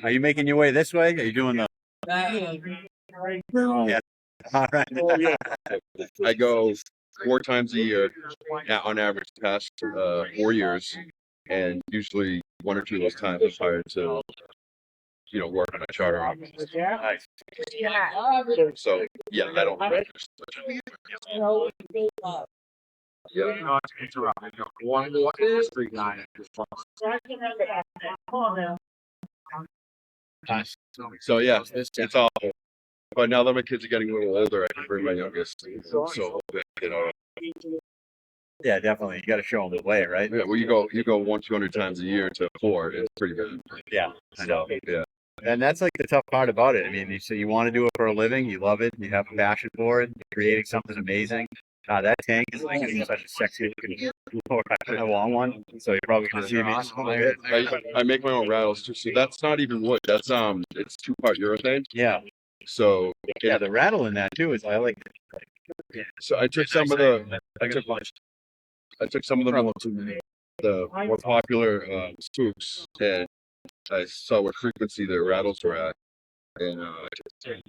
Are you making your way this way? Are you doing the? Yeah. All right. I go 4 times a year, on average, the past 4 years, and usually 1 or 2 of those times I'm hired to, work on a charter office. Nice. So yeah, I don't. So yeah, it's awful. But now that my kids are getting a little older, I can bring my youngest. So Yeah, definitely. You got to show them the way, right? yeah, well, you go 100-200 times a year to 4. It's pretty good. Yeah, I know. Yeah. And that's like the tough part about it. I mean, you want to do it for a living, you love it, you have a passion for it, you're creating something amazing. That tank is like such a sexy lure. I want one, so you're probably gonna see me. I make my own rattles too. So that's not even wood. That's it's 2-part urethane. Yeah, So yeah. The rattle in that too is I like. so I took some of the more popular spooks, and I saw what frequency their rattles were at, and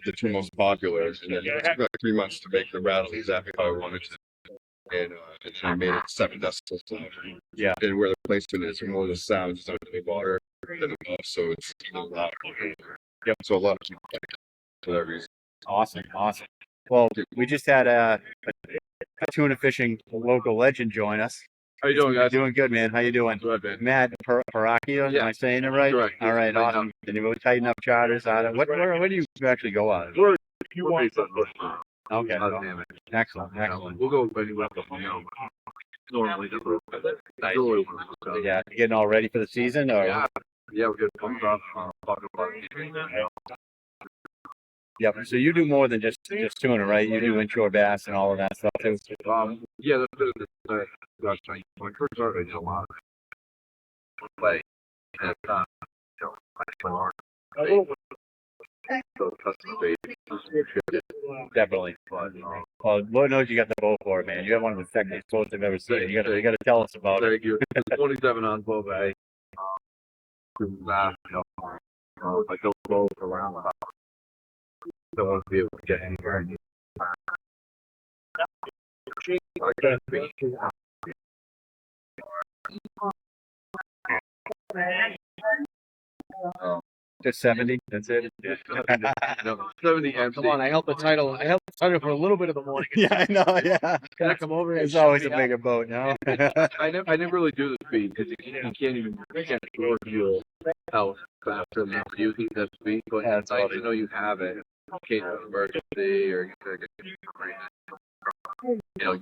the 2 most popular, and then it took like 3 months to make the rattle exactly how I wanted to, and I made it 7 decibels. Yeah. And where the placement is, more of the sound is under the water than above, so it's even louder. Yep. So a lot of people like it for that reason. Awesome. Well, we just had a tuna fishing local legend join us. How you doing, guys? Doing good, man. How you doing? Good, man. Matt Paracchio, am I saying it right? Correct. All right, awesome. And you tighten up charters out of where do you actually go out of? Okay. Excellent. We'll go anywhere normally. Nice. Yeah, you getting all ready for the season, or? Yeah, we're getting pumped up. Talking about Yep. So you do more than just tuna, right? You do inshore bass and all of that stuff too. yeah, that's my first started, I did a lot of play. And, Definitely. Well, Lord knows you got the bow for it, man. You have one of the sexiest boats I've ever seen. You got to tell us about it. Thank you. 27 on Bow Bay. I go bow around the house. Don't want to be able to get anywhere. Just 70. That's it. Yeah. 70 MC. Come on, I held the title for a little bit of the morning. Yeah, I know. Yeah. Can I come over? It's always a bigger boat, no? I never really do the speed because you can't afford fuel out faster than using that speed. But it's nice to know you have it in case of emergency or you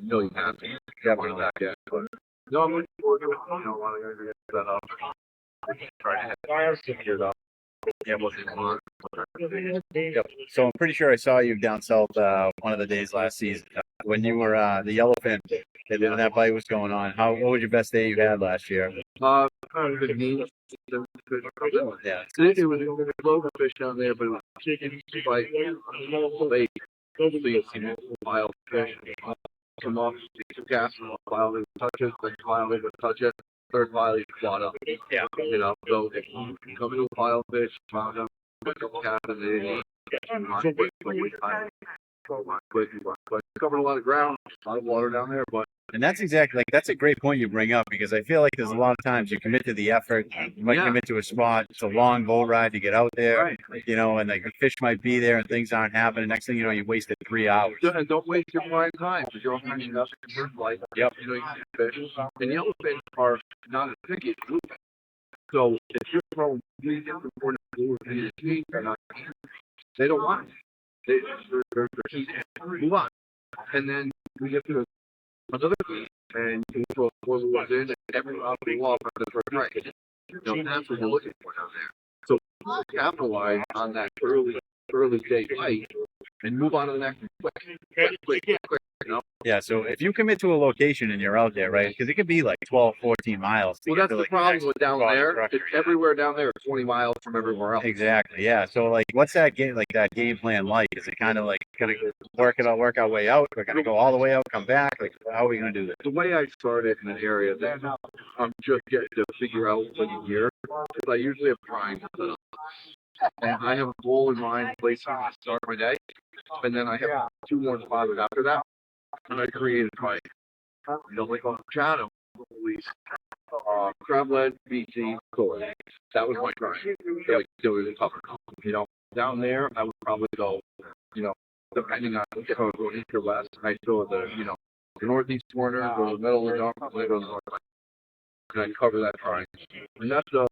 know you have to. Yeah. But, no, I'm looking forward to it. Want to get that up. Try to figure it out. Yeah, we'll see. Yep. So I'm pretty sure I saw you down south one of the days last season when you were the yellowfin. When that bite was going on. What was your best day you had last year? Yeah. It was a local fish down there, but it was chicken bite lake. Wild fish come off, cast while they touch it, then while they touch it, third while you flat up. Yeah. So if you come into a wild fish, found them, cast it, but covered a lot of ground, a lot of water down there, but. And that's exactly that's a great point you bring up because I feel like there's a lot of times you commit to the effort, you might commit to a spot, it's a long boat ride to get out there, and like the fish might be there and things aren't happening. Next thing you know, you wasted 3 hours. And don't waste your fine time because you're finding out the first light. Yep. You see fish, and yellowfin are not as picky as bluefin. So if you're throwing 3 different blue they're not. They don't want it. They're move on, and then we get to another thing, and you throw 4 lures in, and every out of the wall for the first right. That's what you're looking for down there. So capitalize on that early day fight and move on to the next one quick. Yeah, so if you commit to a location and you're out there, right? Because it could be like 12, 14 miles. To Well, get that's to, the like, problem next with down spot there. structure. It's everywhere down there is 20 miles from everywhere else. Exactly. Yeah. So like, what's that game plan like? Is it kind of like gonna work our way out? We're gonna go all the way out, come back. Like, how are we gonna do this? The way I started in an area that I'm just getting to figure out for the year is I usually have trying set up. And I have a goal in mind, place where I start my day, and then I have 2 more spots after that, and I created my, like on Chatham, police, Crablet, BC, Cool. That was my grind. Like, it was tougher. Down there, I would probably go, depending on if I was going east or west, I still the, the northeast corner, go to the middle of the dump, and then go to the north. And I cover that triangle. And that's an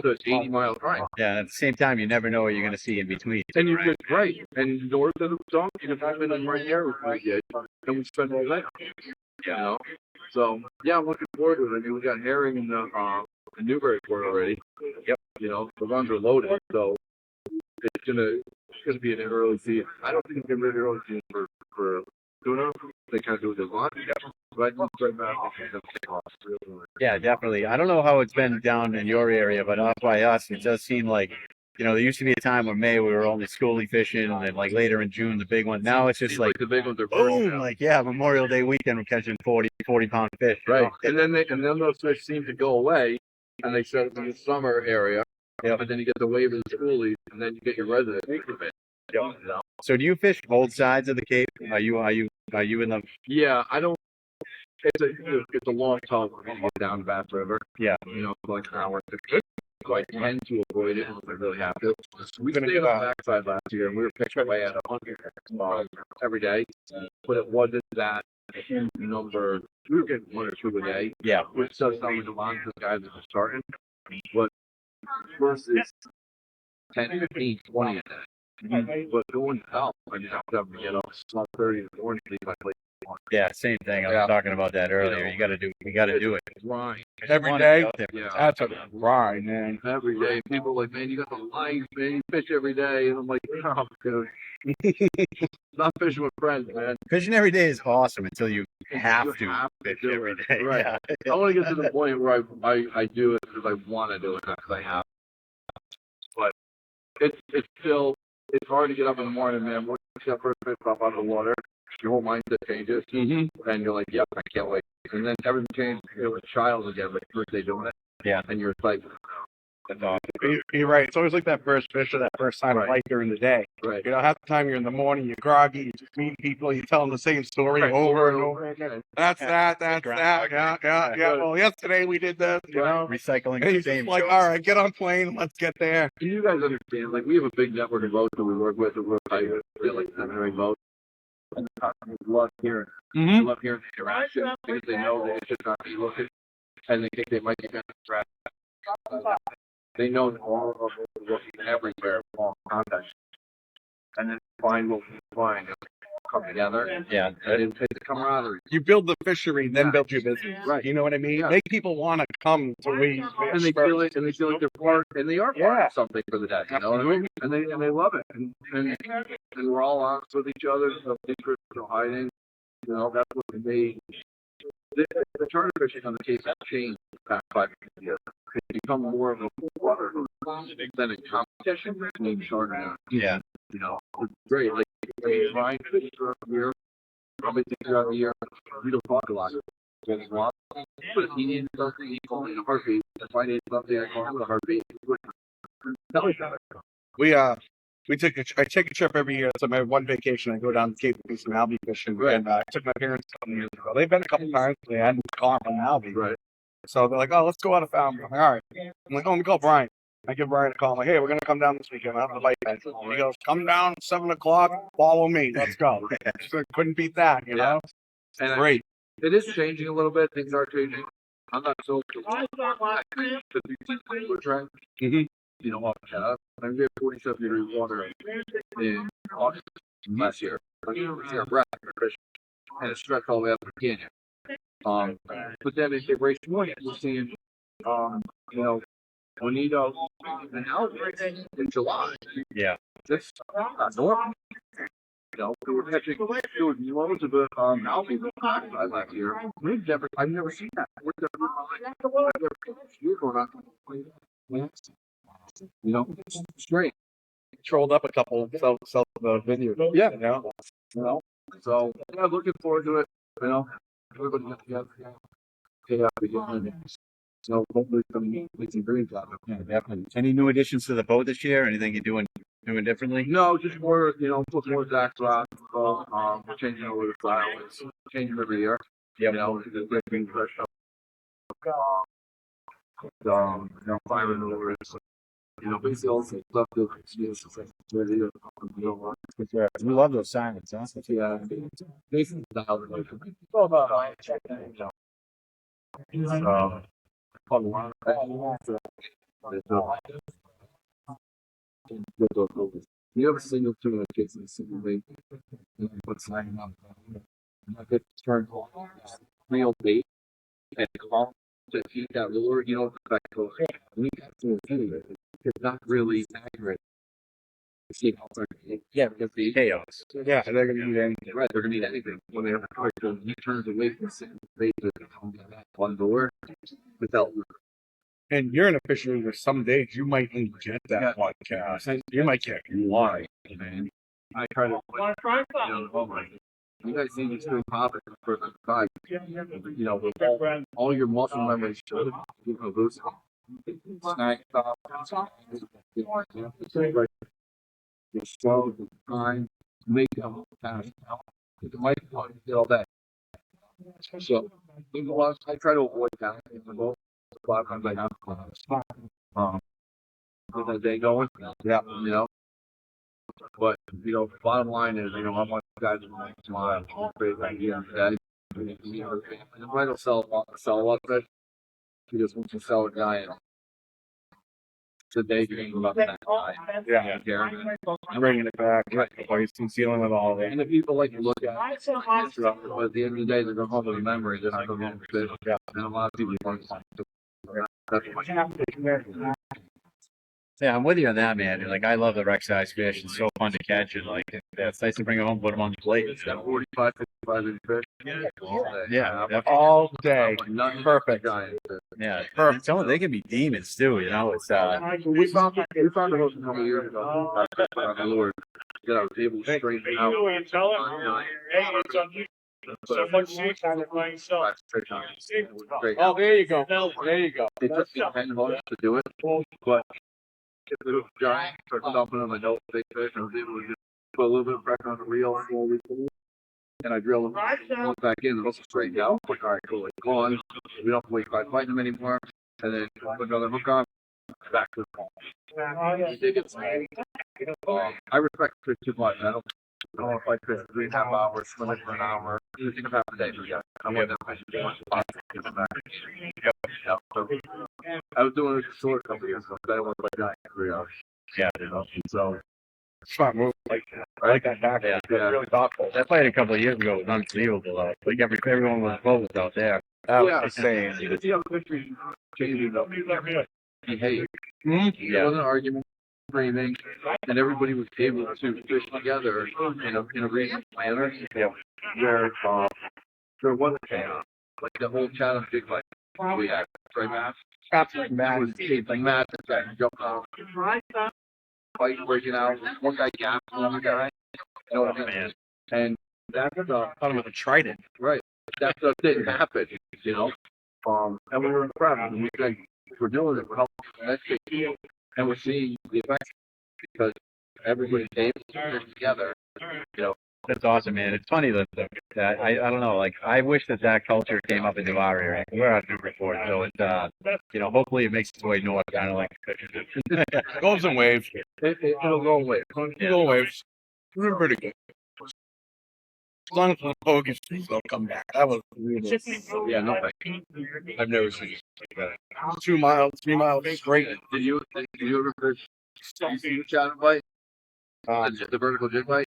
80-mile triangle. Yeah. And at the same time, you never know what you're gonna see in between. And you're just right. And north of the dump, you can have been right there with my kid, and we spend all night. So yeah, I'm looking forward to it. I mean, we got herring in the Newburyport already. Yep. The runs are loaded, so it's gonna be an early season. I don't think it's gonna be an early season for tuna. They kind of do what they want. But I think right now, Yeah, definitely. I don't know how it's been down in your area, but up by us, it does seem like, there used to be a time where May we were only schoolie fishing, and then like later in June the big one. Now it's just like the big ones are boom, like Memorial Day weekend we're catching 40-pound fish. Right. And then those fish seem to go away, and they set up in the summer area. Yep. But then you get the wave of the schoolies, and then you get your resident fish. So do you fish both sides of the Cape? Are you in the? Yeah, I don't. It's a long time for me to get down to Bass River. Yeah. For like an hour. So I tend to avoid it if I really have to. We stayed on the backside last year, and we were pitching away at 100 every day. But it wasn't that number. We were getting 1 or 2 a day. Yeah. Which does sound like a lot to the guys that are starting. But versus 10, 15, 20 a day. But going out, I just have to get up 30 in the morning to leave my place. Yeah, same thing. I was talking about that earlier. You got to do it. Grind. Every day. Yeah. That's a grind, man. Every day. People are like, man, you got the lines, man. You fish every day. And I'm like, oh, dude. Not fishing with friends, man. Fishing every day is awesome until you have to fish do every it. day. Right. Yeah. I want to get to the point where I do it because I want to do it, not because I have. But it's still, it's hard to get up in the morning, man. Once you get first fish up out of the water, your whole mindset changes. Mm-hmm. And you're like, yep, I can't wait. And then everything changes. You're a child again, like first day doing it. Yeah. And you're like, That's awesome. You're right. It's always like that first fish or that first time of light during the day. right. Half the time you're in the morning, you're groggy, you just meet people, you tell them the same story over and over again. That's that. Yeah. Well, yesterday we did this, Recycling And the he's same. just like, all right, get on plane, let's get there. And you guys understand, like, we have a big network of boats that we work with, that we're like 7 or 8 boats. And the customers love hearing. They love hearing the interaction because they know that it's just not me looking, and they think they might get distracted. They know that all of us are looking everywhere for contact, and then find what we find, come together. Yeah. And it's a camaraderie. You build the fishery, then build your business. Right. You know what I mean? Yeah. Make people want to come to where you fish. And they feel it, and they feel like they're part, and they are part of something for the day. You know what I mean? Absolutely. And they love it, and we're all honest with each other. No secrets, no hiding. That's what made the charter fishing on the Cape has changed the past 5 years. It's become more of a water than a competition between charter now. Yeah. It's great. Like, Ryan fish throughout the year, probably throughout the year. We don't talk a lot. But if he needs something, he calls me in a heartbeat. If I need something, I call him in a heartbeat. I take a trip every year. So my one vacation, I go down to the Cape to do some albie fishing. Right. And I took my parents a couple years ago. They've been a couple times. They hadn't caught an albie. Right. So they're like, oh, let's go out of town. I'm like, all right. I'm like, oh, let me call Brian. I give Brian a call. I'm like, hey, we're going to come down this weekend. I have the bike bench. And he goes, come down 7 o'clock. Follow me. Let's go. So couldn't beat that, you know? And Great. It is changing a little bit. Things are changing. I'm not so trend. I did 47-degree water in August last year. And it stretched all the way up to the canyon. But then they race point, we're seeing, Bonito and Alvarez in July. Yeah. That's not normal. they were catching, there was loads of algae last year. I've never seen that. You're going on. You know, straight. Trolled up a couple self video. Yeah. You know, so yeah, looking forward to it. You know, everybody get together. Yeah, so hopefully some greens out of it. Yeah, definitely. Any new additions to the boat this year? Anything you're doing differently? No, just more, put more Zack's rods. So, we're changing over the style. It's changing every year. Yep. You know, it's being fresh up. Firing over it. Basically all the stuff that We love those silents, huh? yeah, basically style. It's all about you ever single tuna chasing a single bait and what's lining up? Get turned real bait and call to feed that lure, back to we got to anyway. It's not really accurate. Yeah, because the Chaos. yeah, they're gonna need anything. Right, they're gonna need anything. When they have a car, he turns away from the single bait to come back on lure without lure. And you're in a fishery where some days you might only get that one cast. You might get one. Man, I try to. You guys see this thing popping for the time. With all your muscle memory should lose. Snack stop. You're slow, time, make them fast. The mic get all that. So, I try to avoid that in the boat. A lot of times I have with the day going. Yeah, But bottom line is, I want guys to smile. Great idea. And might sell a lot of it. He just wants to sell a guy. Today dream about that guy. Yeah. Bringing it back. Or he's dealing with all of it. And the people like to look at it, but at the end of the day, they're going to hold the memory. They're not going to fish. And a lot of people want to. Yeah, I'm with you on that, man. Like, I love the wreck size fish. It's so fun to catch, and like, it's nice to bring them home, put them on the plate. That 45, 55 inch fish. Yeah, all day. Perfect. Yeah, perfect. Some of they can be demons too. It's We found a host a couple of years ago. Lord, get our table straightened out. So much shit on it by yourself. Oh, there you go. There you go. It took me 10 months to do it, but if it was giant, start dumping on the no big fish, I was able to just put a little bit of pressure on the reel slowly, and I drill them back in, and also straighten out. Quick, all right, cool, it's gone. We don't have to wait by fighting them anymore, and then put another hook on, back to the ball. I respect fish too much. I don't want to fight fish 3.5 hours, swim it for an hour. You think of half a day. I want that fish to watch the back. I was doing it short a couple years ago, but I went by giant 3 hours. Yeah, So Smart move. I like that back. Yeah. It's really thoughtful. that fight a couple of years ago was unbelievable. Like everyone was closed out there. That was yeah, insane. you can see how the fishery changes up. Hey, Hmm? there was an argument, framing, and everybody was able to fish together in a reasonable manner. Yep. There was a chaos. Like the whole challenge big fight we had, right, Matt? Absolutely That mad. was like Matt that jumped out. Fight breaking out. One guy gapped another guy. You know what I mean? Man. And that Thought him with a trident. right. That stuff didn't happen, and we were impressed. And we said, we're doing it, we're helping the next thing. And we're seeing the effects because everybody came together, That's awesome, man. It's funny that I don't know. Like, I wish that culture came up into our area. We're out of Newburyport, so it's hopefully it makes its way north, kind of like. Goes in waves. It'll go away. It'll go in waves. We're pretty good. As long as the focus don't come back. That was really Yeah, no thank I've never seen it like that. 2 miles, 3 miles straight. Did you ever fish? Did you see the shadow bite? The vertical jig bite?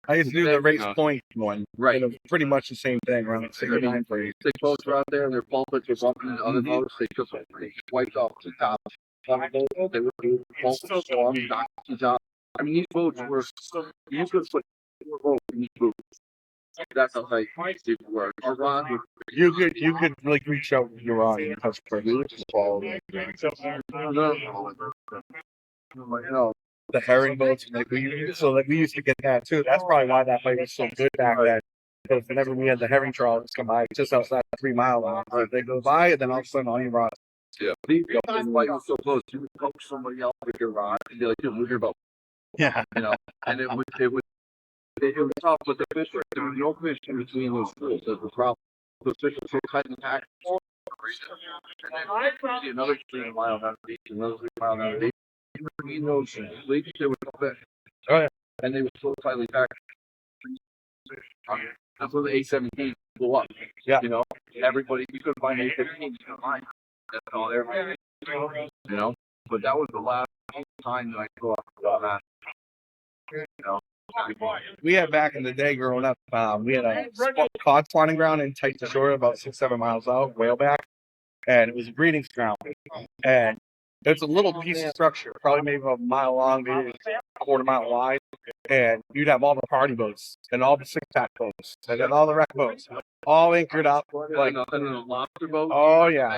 I used to do the race point one. Right. And it was pretty much the same thing around the 69 for 6 boats were out there, their pulpits were bumping into other boats. They took wiped off the top. They were pulpits storm, knocked the top I mean, these boats were, you could put 4 boats in these boats. That's how tight they were. Our rod was You could like reach out with your arm and touch the the herring boats. Like we used to get that too. That's probably why that fight was so good back then. Because whenever we had the herring trawlers come by, just outside 3 mile line, they go by, and then all of a sudden all your rods. Yeah. The fight was so close. You would poke somebody else with your rod and be like, dude, move your boat. Yeah. You know, and it was tough with the fish. There was no fish in between those schools. That's the problem. Those fish were so tight and packed. And then see another 3 mile down the beach, another 3 mile down the beach. In between those lakes, there was no fish. Oh yeah. And they were so tightly packed. That's when the A-17 blew up. Yeah. You know, everybody, you couldn't find A-15, you couldn't find. That's all there. You know, but that was the last time that I saw that. You know. We had back in the day growing up, we had a cod spawning ground in tight to shore about 6-7 miles out, whaleback, and it was a breeding ground. And it's a little piece of structure, probably maybe a mile long, maybe a quarter mile wide. And you'd have all the party boats and all the 6-pack boats and then all the wreck boats, all anchored up. Like, Lobster boat. oh yeah,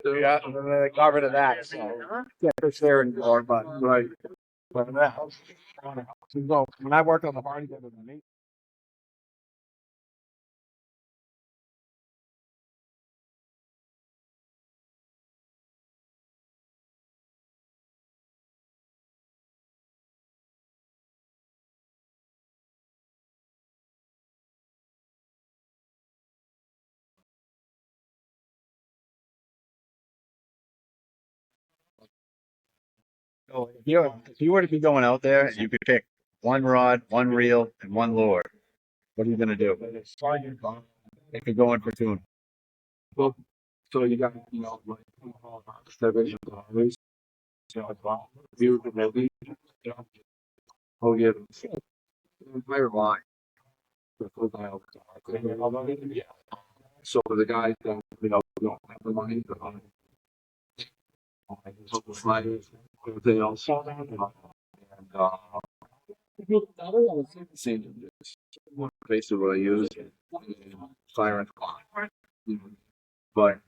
yeah. And then they got rid of that. So can't fish there anymore. But right, but so when I worked on the party boat with my mate. So if you were to be going out there and you could pick one rod, one reel, and one lure, what are you gonna do? If you're going for tuna. Well, so you got, you know, like, seven dollars. You can maybe, oh yeah, entire line. So for the guys that, you know, don't have the money, so the sliders, everything else, and same, basically what I use, siren clock. But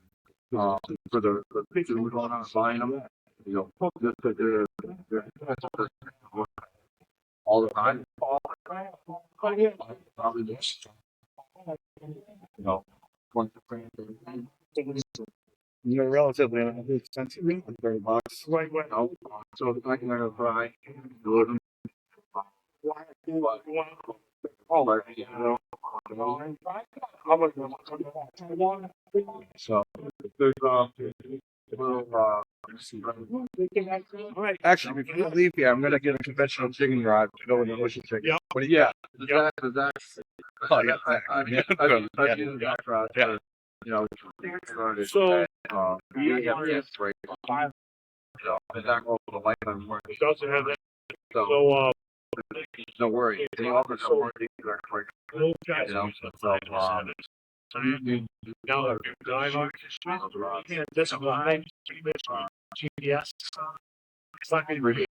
for the picture we're going on buying them, you know, just that they're all the time. Probably just, you know, one They're relatively expensive, $30. right, no. So I can fry, deliver them. All that, you know. So there's Actually, before you leave here, I'm gonna get a conventional jigging rod to go with the ocean jig. yeah, What do you got? that's Oh yeah, I've used that rod for, you know, started. So, Yeah, right. So, that goes for the lifetime warranty. doesn't have that. So, no worry. They offer some warranty for quick. You know, so, Now, this line, GPS. It's not going to be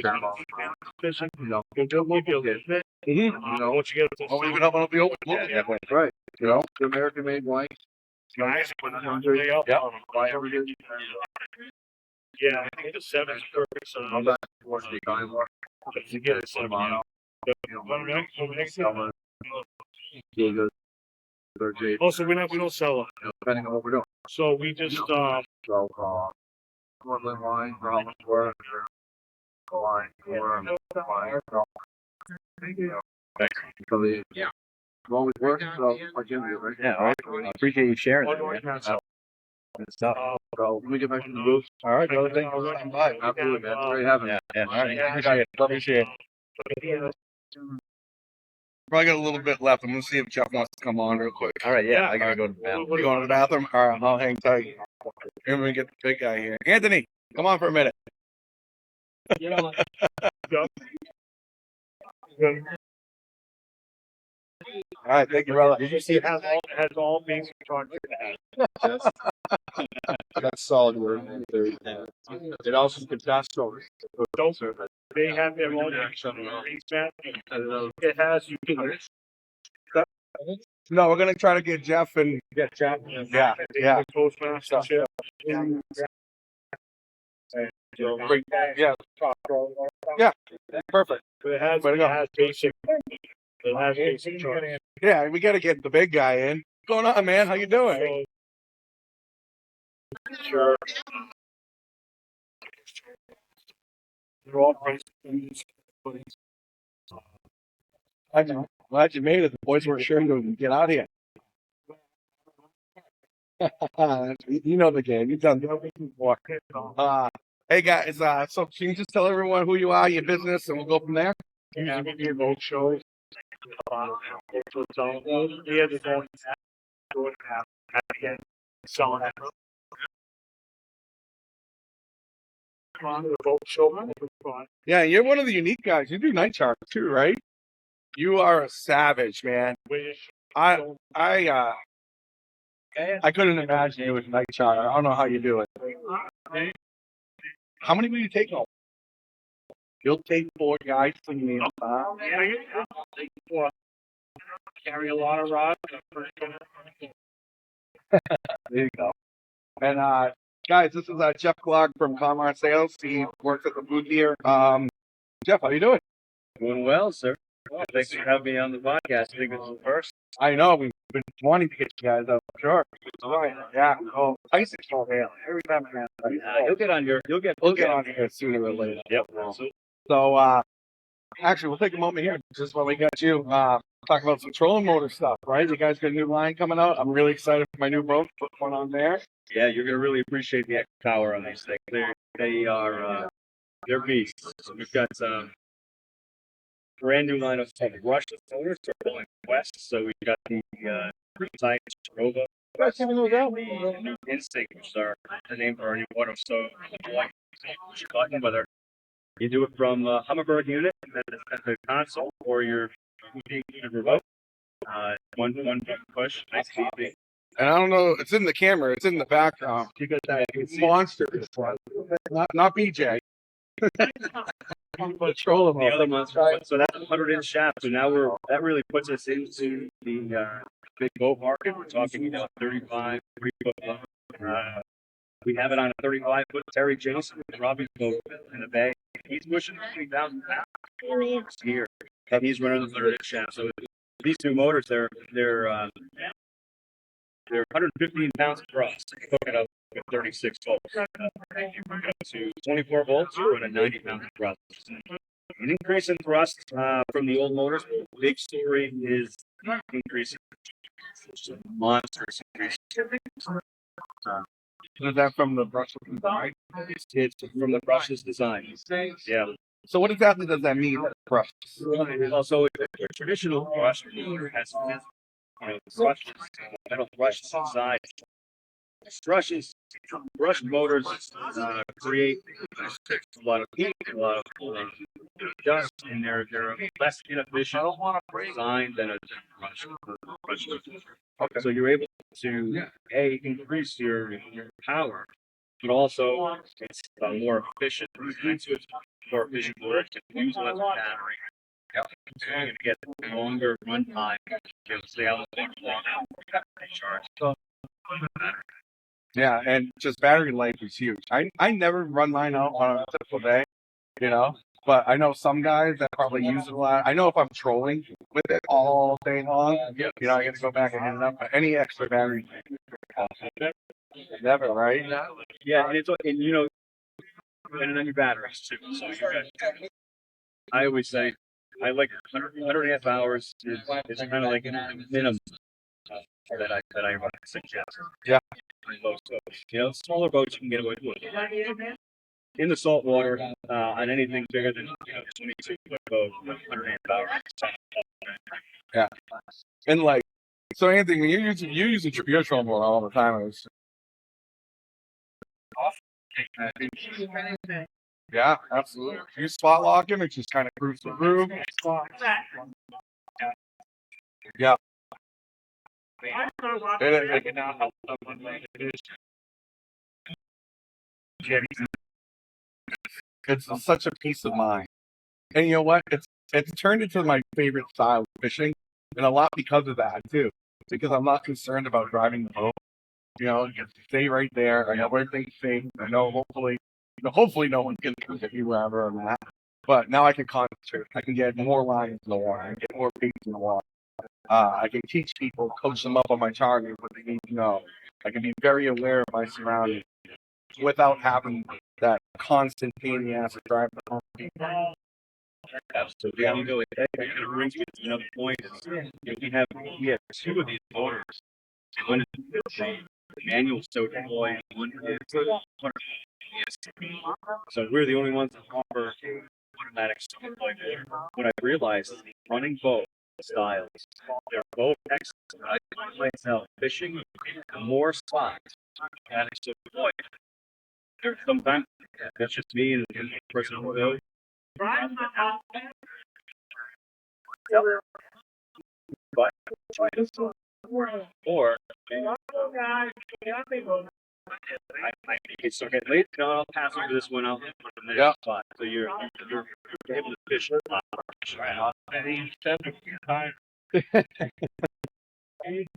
fishing. you know, We'll be able to fit. you know, Once you get it, oh, even up on the open. yeah, right. You know, the American made blanks. Guys, Buy everything. yeah, I think the 7 is perfect. So I'm back towards the guy. you get it, 7 now. Also, we don't sell them. Depending on what we're doing. So we just So, Portland line, Rollins Square, line, so the, yeah. Always works, so I give you, right? Yeah, all right. I appreciate you sharing that, man. Good stuff. So, let me get back to the booth. all right, brother. Thank you for stopping by. Absolutely, man. Great having you. Yeah, all right. Appreciate it. Probably got a little bit left. I'm gonna see if Jeff wants to come on real quick. All right, yeah, I gotta go to the bathroom. You going to the bathroom? All right, I'll hang tight. Here we get the big guy here. Anthony, come on for a minute. All right, thank you, brother. Did you see it has all basic charges? That's solid work. It also could dozer. They have their own it has you can No, we're gonna try to get Jeff and get Jack. yeah. Toastmaster chip. Yeah. Yeah. Perfect. But it has basic. It has basic charges. Yeah, we gotta get the big guy in. What's going on, man? How you doing? Sure. They're all priced. I know. Glad you made it. The boys weren't sure to get out here. You know the game. You've done it before. Hey guys, so can you just tell everyone who you are, your business, and we'll go from there? Yeah, maybe a boat show. Yeah, the phone selling it. The boat show. Yeah, you're one of the unique guys. You do night charters too, right? You are a savage, man. I couldn't imagine you with night charter. I don't know how you do it. How many will you take home? You'll take 4 guys to me. Carry a lot of rods. There you go. And guys, this is Jeff Clark from Commerce Sales. He works at the booth here. Jeff, how you doing? Doing well, sir. Thanks for having me on the podcast. I think it's the first. I know we've been wanting to get you guys up. Sure. Yeah. Oh, ice is so real. Every time I You'll get on your. we'll get on here sooner or later. Yep. So, actually, we'll take a moment here just while we got you. Talk about some trolling motor stuff, right? You guys got a new line coming out. I'm really excited for my new boat. Put one on there. Yeah, you're gonna really appreciate the extra power on these things. They are they're beasts. We've got brand new line of Rush motors are going west. So we've got the Zack Rhode. The Instinct, which are the name for our new water. So like whether you do it from Humminbird unit at the console or you're remote. One push, nice easy. And I don't know, it's in the camera, it's in the background. You got that monster. Not BJ. Trolling The other ones, so that's a 100-inch shaft. So now that really puts us into the big boat market. We're talking 35, 3-foot long. We have it on a 35-foot Terry Jason Robbie's boat in the bay. He's pushing 20,000 pounds here, and he's running the 100-inch shaft. So these two motors, they're 115 pounds of thrust. Hook it up with 36 volts. To 24 volts, you're running 90 pounds of thrust. An increase in thrust from the old motors. Big story is increasing. Monstrous increase. Is that from the brush design? It's from the brushless design. Yeah. So what exactly does that mean? Brush. Also, a traditional brush motor has metal brushes inside. Brush motors create a lot of heat, a lot of dust, and they're less inefficient design than a brush motor. Okay. So you're able to increase your power, but also it's more efficient. It's more efficient work to use less battery. So you're going to get longer run time. You'll stay out longer charge. Yeah, and just battery life is huge. I never run mine out on a typical day, but I know some guys that probably use it a lot. I know if I'm trolling with it all day long, I got to go back and hit it up. But any extra battery, never, right? Yeah, and depending on your batteries too. So I always say I like 100.5 hours is kind of like a minimum that I suggest. Yeah. Most boats. Smaller boats you can get away with. In the saltwater, on anything bigger than 22-foot boat, 100.5 hours. Yeah. And so Anthony, you're using your trolling motor all the time. Yeah, absolutely. You spot locking or just kind of cruise through? Yeah. It- I can now help someone like it is. it's such a peace of mind. And you know what? It's turned into my favorite style of fishing, and a lot because of that too. Because I'm not concerned about driving the boat. You know, you stay right there. I know where things safe. I know hopefully no one's gonna hit me wherever I'm at. But now I can concentrate. I can get more lines in the water. I can get more baits in the water. I can teach people, coach them up on my target, what they need to know. I can be very aware of my surroundings without having that constant pain in the ass of driving the home. Absolutely. Yeah, you know, it kind of brings me to another point. Is, we have two of these motors. One is the manual stoke deploy, one is so we're the only ones that offer automatic stoke deploy motor. What I've realized is running both styles, they're both excellent. I find myself fishing more spots automatic stoke deploy. There's sometimes that's just me and the person who will. But or I it's okay. Late, no, I'll pass over this one. I'll hit one in the next spot. So you're able to fish a lot more.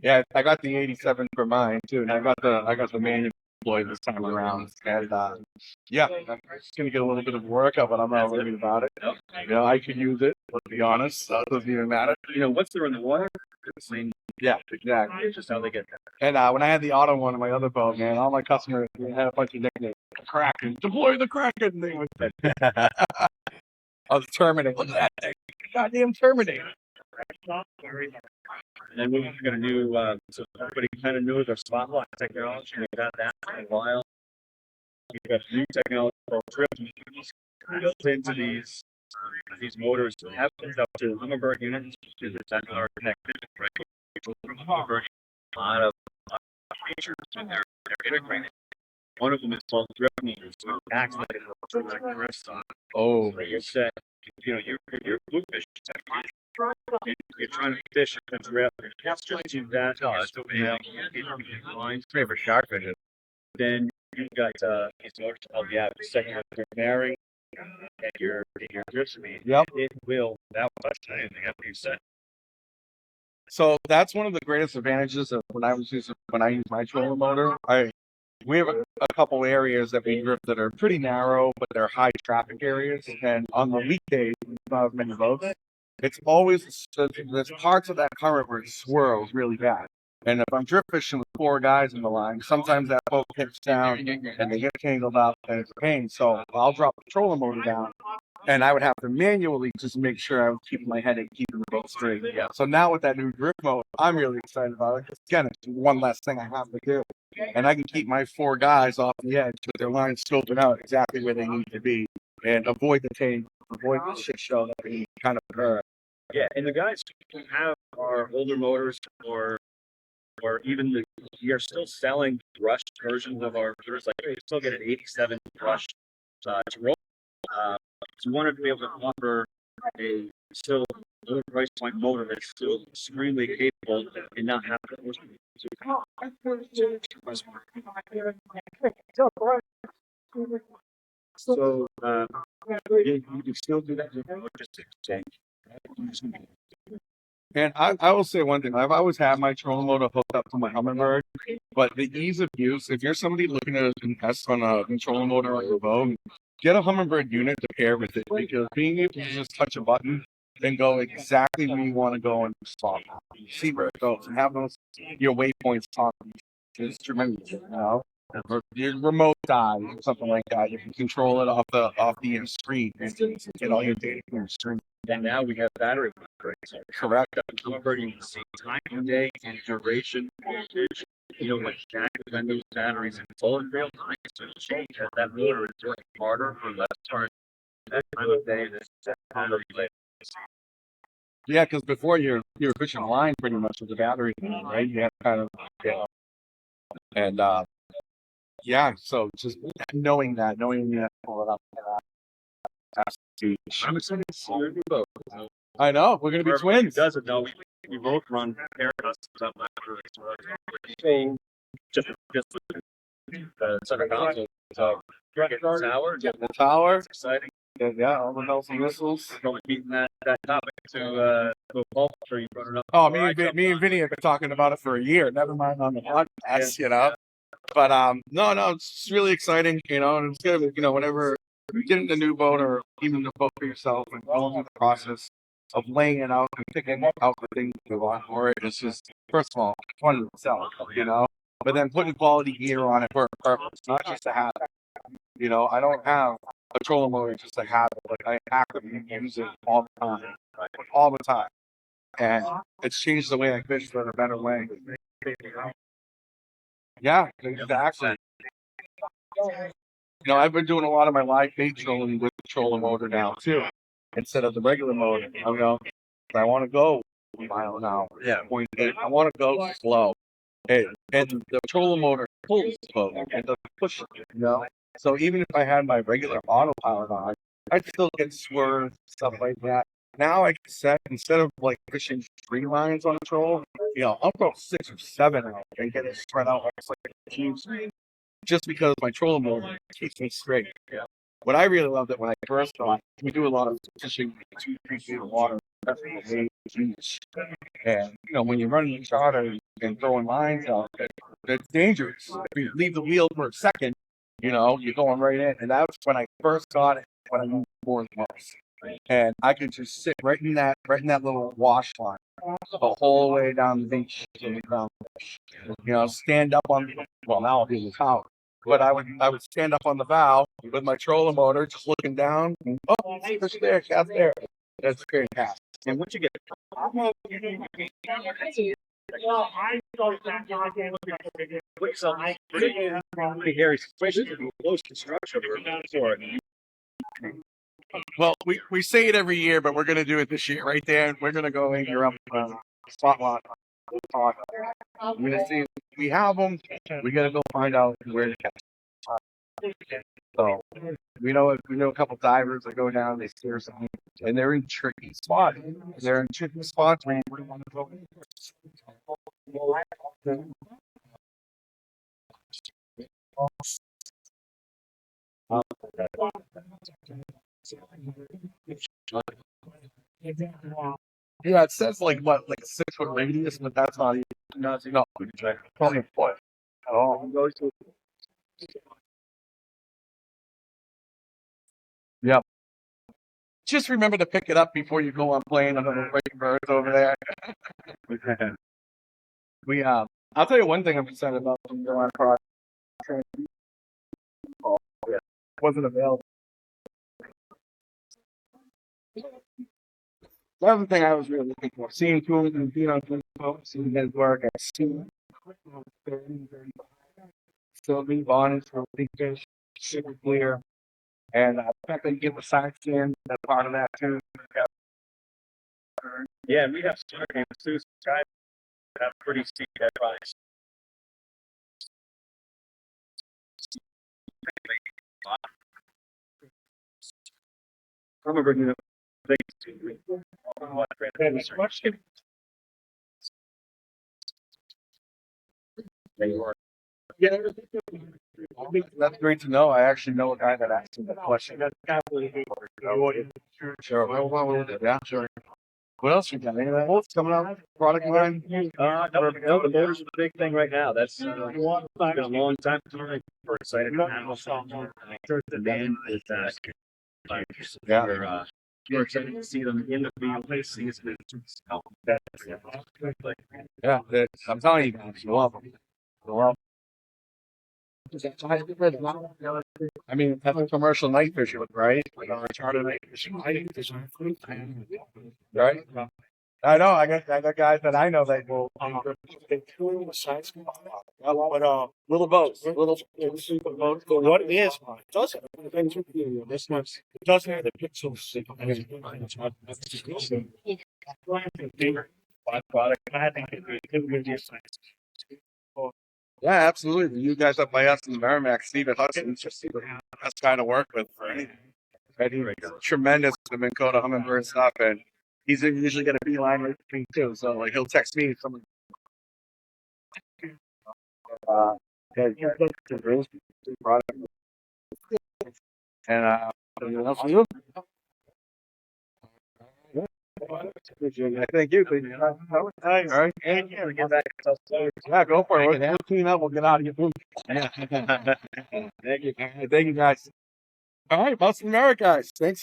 Yeah, I got the 87 for mine too, and I got the manual deploy this time around. And yeah, I'm just gonna get a little bit of work out, but I'm not worried about it. You know, I could use it. Let's be honest, so it doesn't even matter. You know, once they're in the water, it's clean. Yeah, exactly. It's just how they get there. And when I had the auto one on my other boat, man, all my customers had a bunch of nicknames. Kraken, deploy the Kraken. They would say. I was Terminator. Look at that thing, goddamn Terminator. And then we're going to do, so everybody kind of knows our spotlight technology. We've got that for a while. We've got new technology called trip built into these motors. We have it up to Humminbird units, which is a our connectivity, right? Humminbird, a lot of features, and they're integrated. One of them is called drip meters, so it acts like a RISSA. Oh, So you set, you know, your bluefish technique. You're trying to fish and grab your cast just do that. Lines. great for shark fishing. Then you've got these motors to help you out. Second, your bearing and your drip speed. Yep. It will. That was anything after you said. So that's one of the greatest advantages of when I use my trolling motor. We have a couple areas that we drift that are pretty narrow, but they're high traffic areas. And on the weekdays, not as many boats. It's always there's parts of that current where it swirls really bad. And if I'm drift fishing with 4 guys in the line, sometimes that boat hits down and they get tangled up and it's a pain. So I'll drop the trolling motor down and I would have to manually just make sure I was keeping my head and keeping the boat straight. Yeah. So now with that new drift mode, I'm really excited about it. Again, it's one less thing I have to do. And I can keep my 4 guys off the edge with their lines scoping out exactly where they need to be and avoid the tangle, avoid the shit show that we kind of occur. Yeah, and the guys who have our older motors or even we are still selling brushed versions of our motors. Like you still get an 87 brushed to roll. So we wanted to be able to offer a still lower price point motor that's still extremely capable and not have to. So you can still do that. And I will say one thing. I've always had my trolling motor hooked up to my Humminbird, but the ease of use, if you're somebody looking to invest on a trolling motor on your boat, get a Humminbird unit to pair with it because being able to just touch a button and go exactly where you want to go and spot, see where it goes, and have those your waypoints on is tremendous. You know, or your remote dial or something like that. You can control it off the screen and get all your data from your screen. And now we have battery upgrades. Correct. However, you can see time of day and duration, voltage. You know, like Jack when those batteries in full in real time. So to change that motor is working harder for less time. That time of day is battery related. Yeah, because before you're fishing line pretty much with the battery, right? You have kind of and yeah. So just knowing you have to pull it up. I'm excited to see your new boat. I know we're gonna be twins. Doesn't know We both run air customs up after just center console. So getting the tower, getting The tower. it's exciting. Yeah, all the bells and whistles. Probably beating that topic to Paul. I'm sure you brought it up. Oh, me and Vinny have been talking about it for a year. Never mind on the podcast, you know. But no, it's really exciting, you know, and it's good, you know, whenever you get in the new boat or even the boat for yourself and going through the process of laying it out and picking out the things you want for it. It's just, first of all, fun in itself, you know. But then putting quality gear on it for a purpose, not just to have it. You know, I don't have a trolling motor just to have it. Like I actively use it all the time, all the time, and it's changed the way I fish for a better way. Yeah, exactly. You know, I've been doing a lot of my live bait trolling with the trolling motor now too, instead of the regular motor. I know I want to go a mile an hour. Yeah, I want to go slow, and the trolling motor pulls the boat and doesn't push it. You know, so even if I had my regular autopilot on, I'd still get swerved, stuff like that. Now I can set, instead of like fishing 3 lines on a troll, you know, I'll throw 6 or 7 out and get it spread out like a cube, just because my trolling motor keeps me straight. Yeah. What I really loved it when I first got, we do a lot of fishing 2-3 feet of water. That's the beach. And you know, when you're running a charter and throwing lines out, it's dangerous. If you leave the wheel for a second, you know, you're going right in. And that's when I first got it, when I moved board most. And I could just sit right in that little wash line the whole way down the beach to the ground. You know, stand up on, well, now I'll be in the tower, but I would stand up on the bow with my trolling motor, just looking down. And, oh, fish there, cat there. That's fantastic. And once you get well, we say it every year, but we're going to do it this year right there. We're going to go anchor up spotlight. We'll talk. We're going to see if we have them. We got to go find out where to catch. So we know a couple divers that go down, they steer something, and they're in tricky spots. They're in tricky spots where you wouldn't want to go. Yeah, it says like what, like a 6-foot radius, but that's not even. No, probably a foot at all. Yep. Just remember to pick it up before you go on playing another breaking birds over there. I'll tell you one thing I'm excited about from the last product. Wasn't available. The other thing I was really looking for, seeing two of them being on Facebook, seeing his work at Steam. Still be honest for big fish, super clear. And the fact that you get the side stand, that's part of that too. yeah, we have some games too. Guys have pretty steep advice. I remember bringing up things to Yeah, that's great to know. I actually know a guy that asked me that question. Sure. Yeah, sure. What else you got? Anything else coming out? Product line? No, the motor's the big thing right now. That's been a long time coming. We're excited to handle the demand is Yeah. we're excited to see them in the field season. Yeah, I'm telling you guys, you love them. Well, I mean, that's a commercial night fishing, right? Charter night fishing. Right? I know. I got guys that I know that will. Little boats, little boats. What it is, it doesn't. This much. It doesn't have the pixels. Yeah, absolutely. You guys up by us in the Merrimack, Stephen Hudson's just the best guy to work with for anything. Right? He's tremendous with the Minn Kota Humminbird stuff, and he's usually got a beeline right for me too. So like he'll text me if someone. And anything else for you? Thank you. All right. Yeah, go for it. We'll clean up. We'll get out of your food. Thank you. Thank you, guys. All right, Boston America, guys. Thanks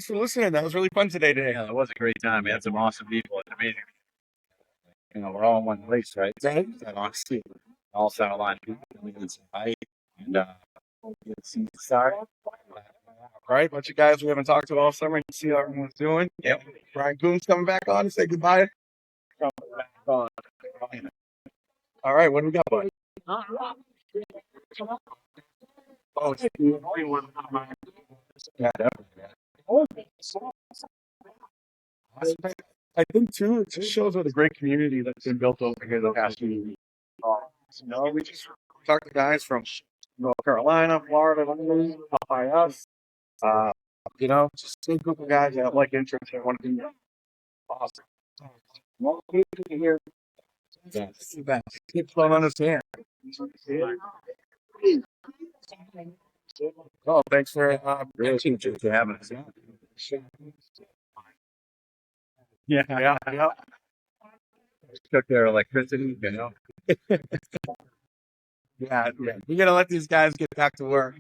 for listening. That was really fun today. Yeah, it was a great time. We had some awesome people. It's amazing. You know, we're all in one place, right? Right. That honesty. All sound aligned. We can say hi and see the star. All right, bunch of guys we haven't talked to all summer. See how everyone's doing. Yep. Brian Coon's coming back on to say goodbye. All right, what do we got, bud? Oh, yeah, definitely. I think too, it just shows what a great community that's been built over here the past few years. You know, we just talked to guys from North Carolina, Florida, up by us. You know, just a group of guys that have like interest and want to be awesome. Well, here. That's the best. People don't understand. Oh, thanks for having us. yeah. Took their electricity, you know. Yeah. We gotta let these guys get back to work.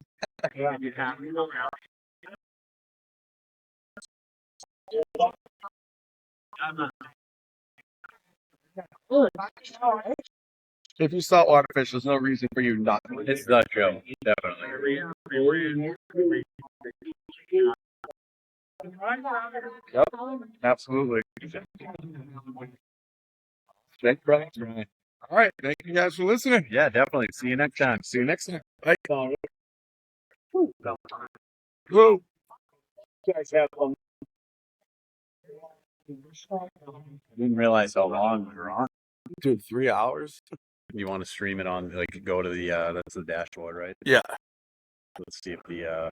If you saltwater fish, there's no reason for you not to. It's the show, definitely. Yep, absolutely. Thanks, brother. All right, thank you guys for listening. Yeah, definitely. See you next time. See you next time. Bye. Woo. Woo. You guys have fun. I didn't realize how long we were on. Dude, 3 hours? You want to stream it on, like, go to the, that's the dashboard, right? Yeah. Let's see if the,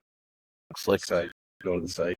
Slick site, go to the site.